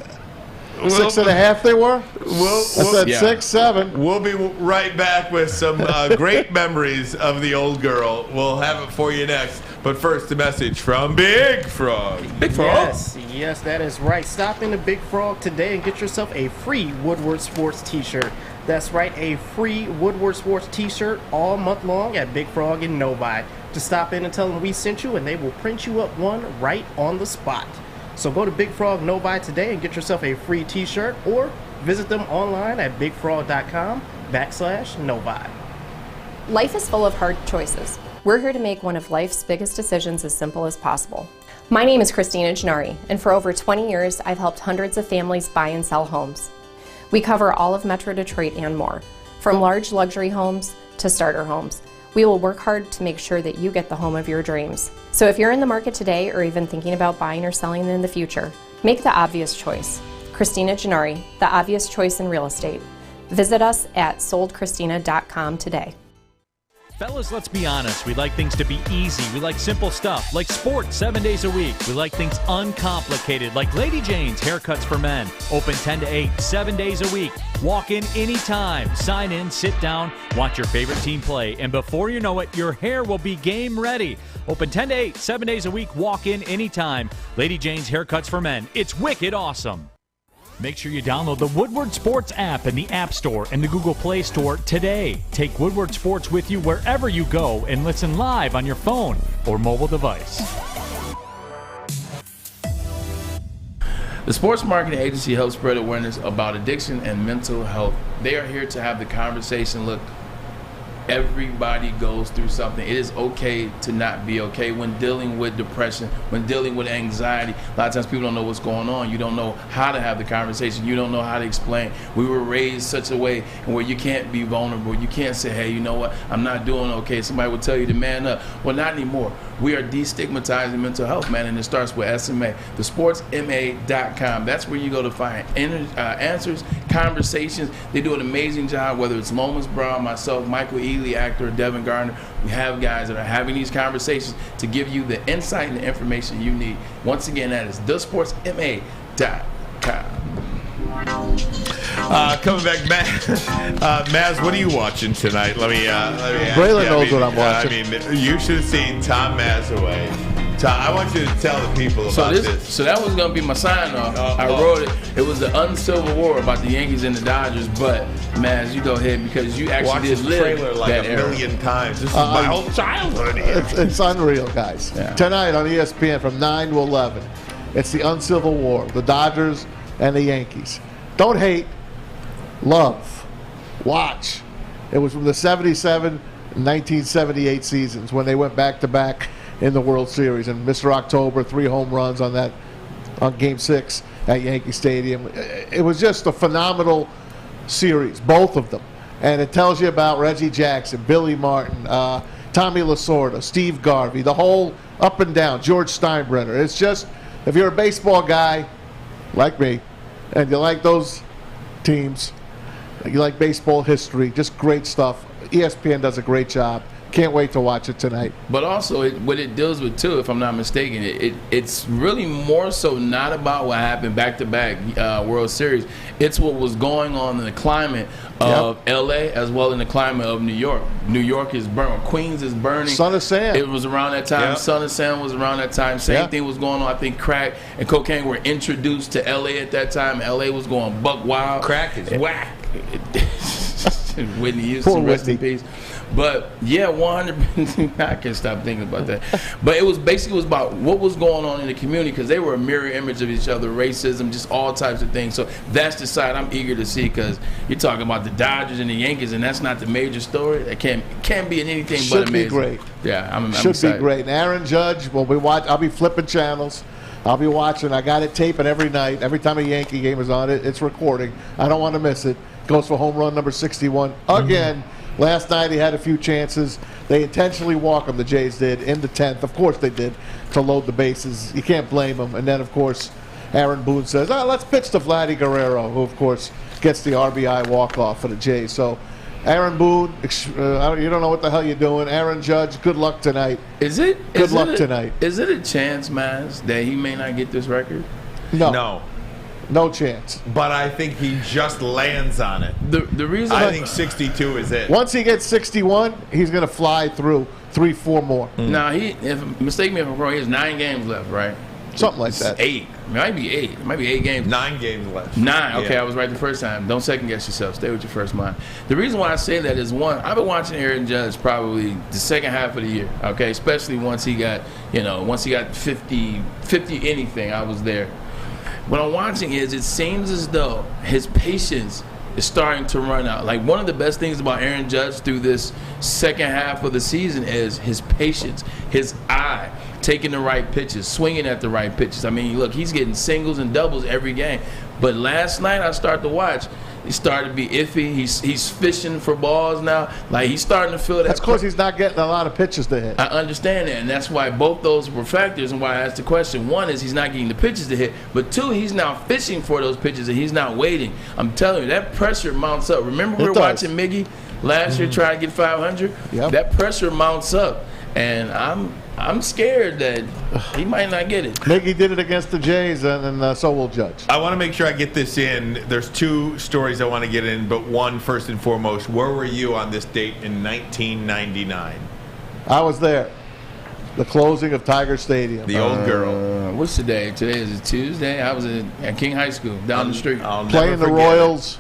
6.5 they were? I said 6, 7. We'll be right back with some great memories of the old girl. We'll have it for you next. But first, a message from Big Frog. Big Frog? Yes, that is right. Stop into Big Frog today and get yourself a free Woodward Sports t-shirt. That's right, a free Woodward Sports t-shirt all month long at Big Frog in Novi. Just stop in and tell them we sent you, and they will print you up one right on the spot. So go to Big Frog Novi today and get yourself a free t-shirt, or visit them online at bigfrog.com/Novi. Life is full of hard choices. We're here to make one of life's biggest decisions as simple as possible. My name is Christina Gennari, and for over 20 years, I've helped hundreds of families buy and sell homes. We cover all of Metro Detroit and more, from large luxury homes to starter homes. We will work hard to make sure that you get the home of your dreams. So if you're in the market today or even thinking about buying or selling in the future, make the obvious choice. Christina Gennari, the obvious choice in real estate. Visit us at soldchristina.com today. Fellas, let's be honest. We like things to be easy. We like simple stuff, like sports 7 days a week. We like things uncomplicated, like Lady Jane's Haircuts for Men. Open 10 to 8, 7 days a week. Walk in anytime. Sign in, sit down, watch your favorite team play, and before you know it, your hair will be game ready. Open 10 to 8, 7 days a week. Walk in anytime. Lady Jane's Haircuts for Men. It's wicked awesome. Make sure you download the Woodward Sports app in the App Store and the Google Play Store today. Take Woodward Sports with you wherever you go and listen live on your phone or mobile device. The Sports Marketing Agency helps spread awareness about addiction and mental health. They are here to have the conversation. Look, everybody goes through something. It is okay to not be okay when dealing with depression, when dealing with anxiety. A lot of times people don't know what's going on. You don't know how to have the conversation. You don't know how to explain. We were raised such a way where you can't be vulnerable. You can't say, hey, you know what, I'm not doing okay. Somebody will tell you to man up. Well, not anymore. We are destigmatizing mental health, man, and it starts with SMA. thesportsma.com. That's where you go to find answers, conversations. They do an amazing job, whether it's Lomas Brown, myself, Michael Ealy, actor, Devin Garner. We have guys that are having these conversations to give you the insight and the information you need. Once again, that is thesportsma.com. Coming back, Maz, what are you watching tonight? Let me ask Braylon you. knows what I'm watching. I mean, you should have seen Tom Mazawey. Tom, I want you to tell the people about this. So that was going to be my sign-off. I wrote it. It was the Uncivil War about the Yankees and the Dodgers. But, Maz, you go ahead because you actually did live trailer like that a era. million times. This is my whole childhood here. It's unreal, guys. Yeah. Tonight on ESPN from 9 to 11, it's the Uncivil War, the Dodgers and the Yankees. Don't hate, love, watch. It was from the 77 and 1978 seasons when they went back-to-back in the World Series. And Mr. October, 3 home runs on Game 6 at Yankee Stadium. It was just a phenomenal series, both of them. And it tells you about Reggie Jackson, Billy Martin, Tommy Lasorda, Steve Garvey, the whole up and down, George Steinbrenner. It's just, if you're a baseball guy like me, and you like those teams, You like baseball history, just great stuff. ESPN does a great job. Can't wait to watch it tonight. But also, what it deals with too, if I'm not mistaken, it's really more so not about what happened back-to-back World Series. It's what was going on in the climate of L.A. as well in the climate of New York. New York is burning. Queens is burning. Son of Sam. It was around that time. Yep. Son of Sam was around that time. Same thing was going on. I think crack and cocaine were introduced to L.A. at that time. L.A. was going buck wild. Crack is whack. Whitney Houston, rest in peace. But yeah, 100%. I can't stop thinking about that. But it was about what was going on in the community, because they were a mirror image of each other, racism, just all types of things. So that's the side I'm eager to see, because you're talking about the Dodgers and the Yankees, and that's not the major story. That can't be in anything but amazing. Should be great. Yeah, I'm Should excited. be great. And Aaron Judge, I'll be flipping channels. I'll be watching. I got it taping every night. Every time a Yankee game is on, it's recording. I don't want to miss it. Goes for home run number 61 again. Last night he had a few chances. They intentionally walked him, the Jays did, in the 10th. Of course they did, to load the bases. You can't blame him. And then, of course, Aaron Boone says, let's pitch to Vladdy Guerrero, who, of course, gets the RBI walk-off for the Jays. So, Aaron Boone, you don't know what the hell you're doing. Aaron Judge, good luck tonight. Good luck tonight. Is it a chance, Maz, that he may not get this record? No. No chance. But I think he just lands on it. The reason I think 62 is it. Once he gets 61, he's going to fly through 3-4 more. Now, mistake me if I'm wrong, he has 9 games left, right? Something like that. 8. It might be 8. It might be 8 games. 9 games left. 9. Okay, Yeah. I was right the first time. Don't second guess yourself. Stay with your first mind. The reason why I say that is, one, I've been watching Aaron Judge probably the second half of the year. Okay, especially once he got 50 anything. I was there. What I'm watching is, it seems as though his patience is starting to run out. Like, one of the best things about Aaron Judge through this second half of the season is his patience, his eye, taking the right pitches, swinging at the right pitches. I mean, look, he's getting singles and doubles every game. But last night I started to watch. He started to be iffy. He's fishing for balls now. Like, he's starting to feel that. That's because he's not getting a lot of pitches to hit. I understand that, and that's why both those were factors and why I asked the question. One is he's not getting the pitches to hit, but two, he's now fishing for those pitches and he's not waiting. I'm telling you, that pressure mounts up. Remember we were watching Miggy last year trying to get 500? Yep. That pressure mounts up, and I'm scared that he might not get it. Miggy did it against the Jays, and so will Judge. I want to make sure I get this in. There's 2 stories I want to get in, but one, first and foremost, where were you on this date in 1999? I was there. The closing of Tiger Stadium. The old girl. What's today? Today is a Tuesday. I was at King High School down the street. Playing the Royals.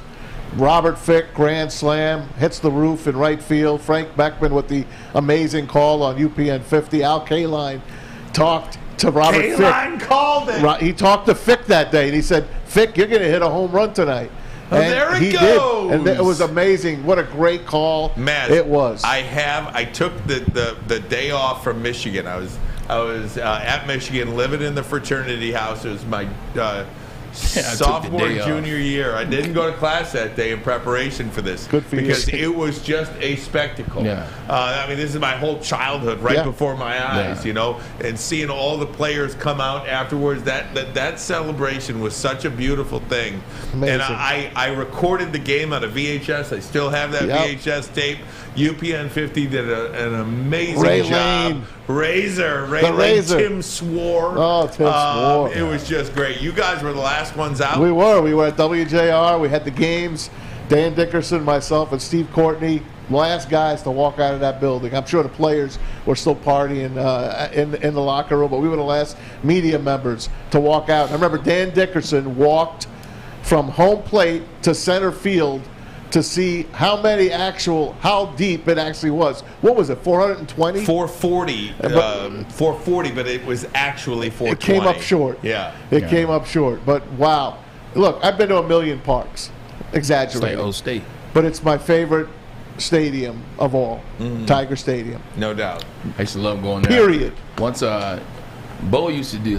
Robert Fick, grand slam, hits the roof in right field. Frank Beckman with the amazing call on UPN 50. Al Kaline talked to Robert Fick. Kaline called it. He talked to Fick that day, and he said, Fick, you're going to hit a home run tonight. Oh, and there he goes. goes. And it was amazing. What a great call. Maz, it was. I took the day off from Michigan. I was at Michigan, living in the fraternity house. It was my sophomore, junior year. I didn't go to class that day in preparation for this. Good for you. Because it was just a spectacle. Yeah. I mean, this is my whole childhood right before my eyes, you know, and seeing all the players come out afterwards, that celebration was such a beautiful thing. Amazing. And I recorded the game on a VHS. I still have that VHS tape. UPN 50 did an amazing job. Ray Lane, Tim Swore. Oh, Tim Swore. It was just great. You guys were the last ones out. We were at WJR. We had the games. Dan Dickerson, myself, and Steve Courtney, last guys to walk out of that building. I'm sure the players were still partying in the locker room, but we were the last media members to walk out. I remember Dan Dickerson walked from home plate to center field to see how deep it actually was. What was it, 420? 440. 440, but it was actually 420. It came up short. Yeah. It came up short. But, wow. Look, I've been to a million parks. Exaggerated. It's like old state. But it's my favorite stadium of all, Tiger Stadium. No doubt. I used to love going there. Period. Once Bo used to do,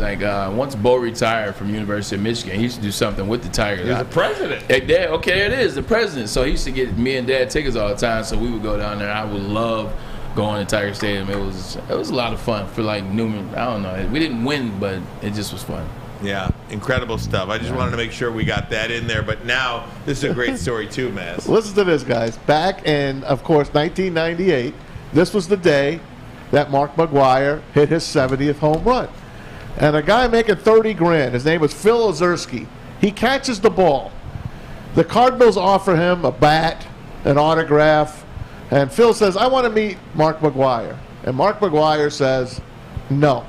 once Bo retired from University of Michigan, he used to do something with the Tigers. He was the president. Okay, it is, the president. So he used to get me and Dad tickets all the time, so we would go down there. I would love going to Tiger Stadium. It was a lot of fun for Newman. I don't know. We didn't win, but it just was fun. Yeah, incredible stuff. I just wanted to make sure we got that in there. But now, this is a great story too, Maz. Listen to this, guys. Back in, of course, 1998, this was the day that Mark McGwire hit his 70th home run. And a guy making $30,000, his name was Phil Ozerski. He catches the ball. The Cardinals offer him a bat, an autograph, and Phil says, I want to meet Mark McGwire. And Mark McGwire says, no.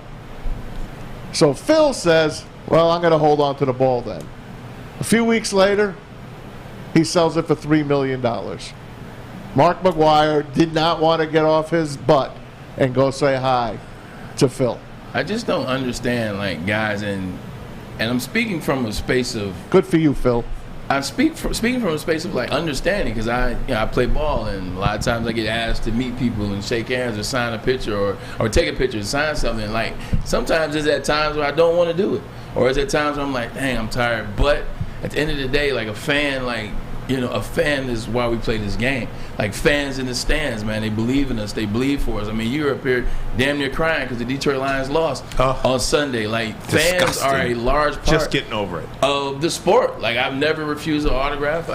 So Phil says, well, I'm going to hold on to the ball then. A few weeks later, he sells it for $3 million. Mark McGwire did not want to get off his butt and go say hi to Phil. I just don't understand, like, guys, and I'm speaking from a space of... Good for you, Phil. I'm speaking from a space of, like, understanding, because I play ball, and a lot of times I get asked to meet people and shake hands or sign a picture or take a picture and sign something. Like, sometimes there's at times where I don't want to do it, or there's at times where I'm like, dang, I'm tired. But at the end of the day, like, a fan, like, a fan is why we play this game. Like, fans in the stands, man, they believe in us. They believe for us. I mean, you were up here damn near crying because the Detroit Lions lost on Sunday. Like, fans are a large part just getting over it of the sport. Like, I've never refused an autograph.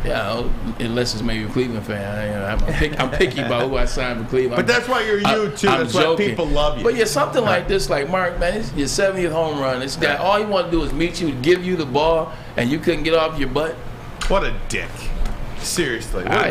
Unless it's maybe a Cleveland fan. I'm picky about who I sign for Cleveland. But that's why you're you, too. That's why people love you. But yeah, something like this, like, Mark, man, it's your 70th home run. This guy, all he wanted to do was meet you, give you the ball, and you couldn't get off your butt. What a dick. Seriously. What I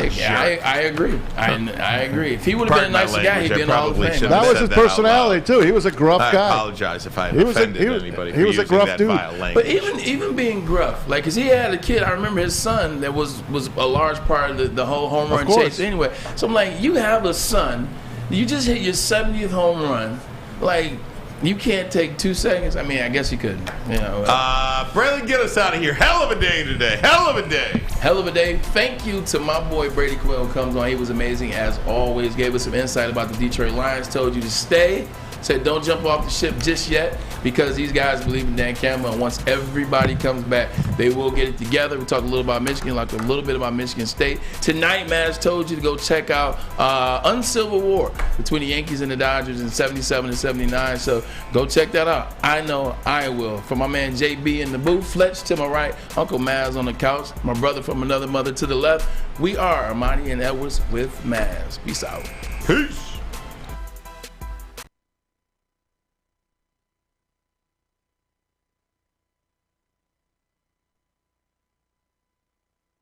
agree. I agree. If he would have been a nicer guy, he'd be in the Hall of Fame. That was his personality, too. He was a gruff guy. I apologize if I offended anybody. He was a gruff dude. But even being gruff, like, because he had a kid, I remember his son that was a large part of the whole home run chase anyway. So I'm like, you have a son, you just hit your 70th home run, like, you can't take 2 seconds. I mean, I guess you could. Braylon, get us out of here. Hell of a day today. Hell of a day. Hell of a day. Thank you to my boy Brady Quinn who comes on. He was amazing as always. Gave us some insight about the Detroit Lions. Told you to stay. Said don't jump off the ship just yet because these guys believe in Dan Campbell. And once everybody comes back, they will get it together. We talked a little about Michigan, like a little bit about Michigan State. Tonight, Maz told you to go check out Uncivil War between the Yankees and the Dodgers in 77 and 79. So go check that out. I know I will. From my man JB in the booth, Fletch to my right, Uncle Maz on the couch, my brother from another mother to the left. We are Ermanni and Edwards with Maz. Peace out. Peace.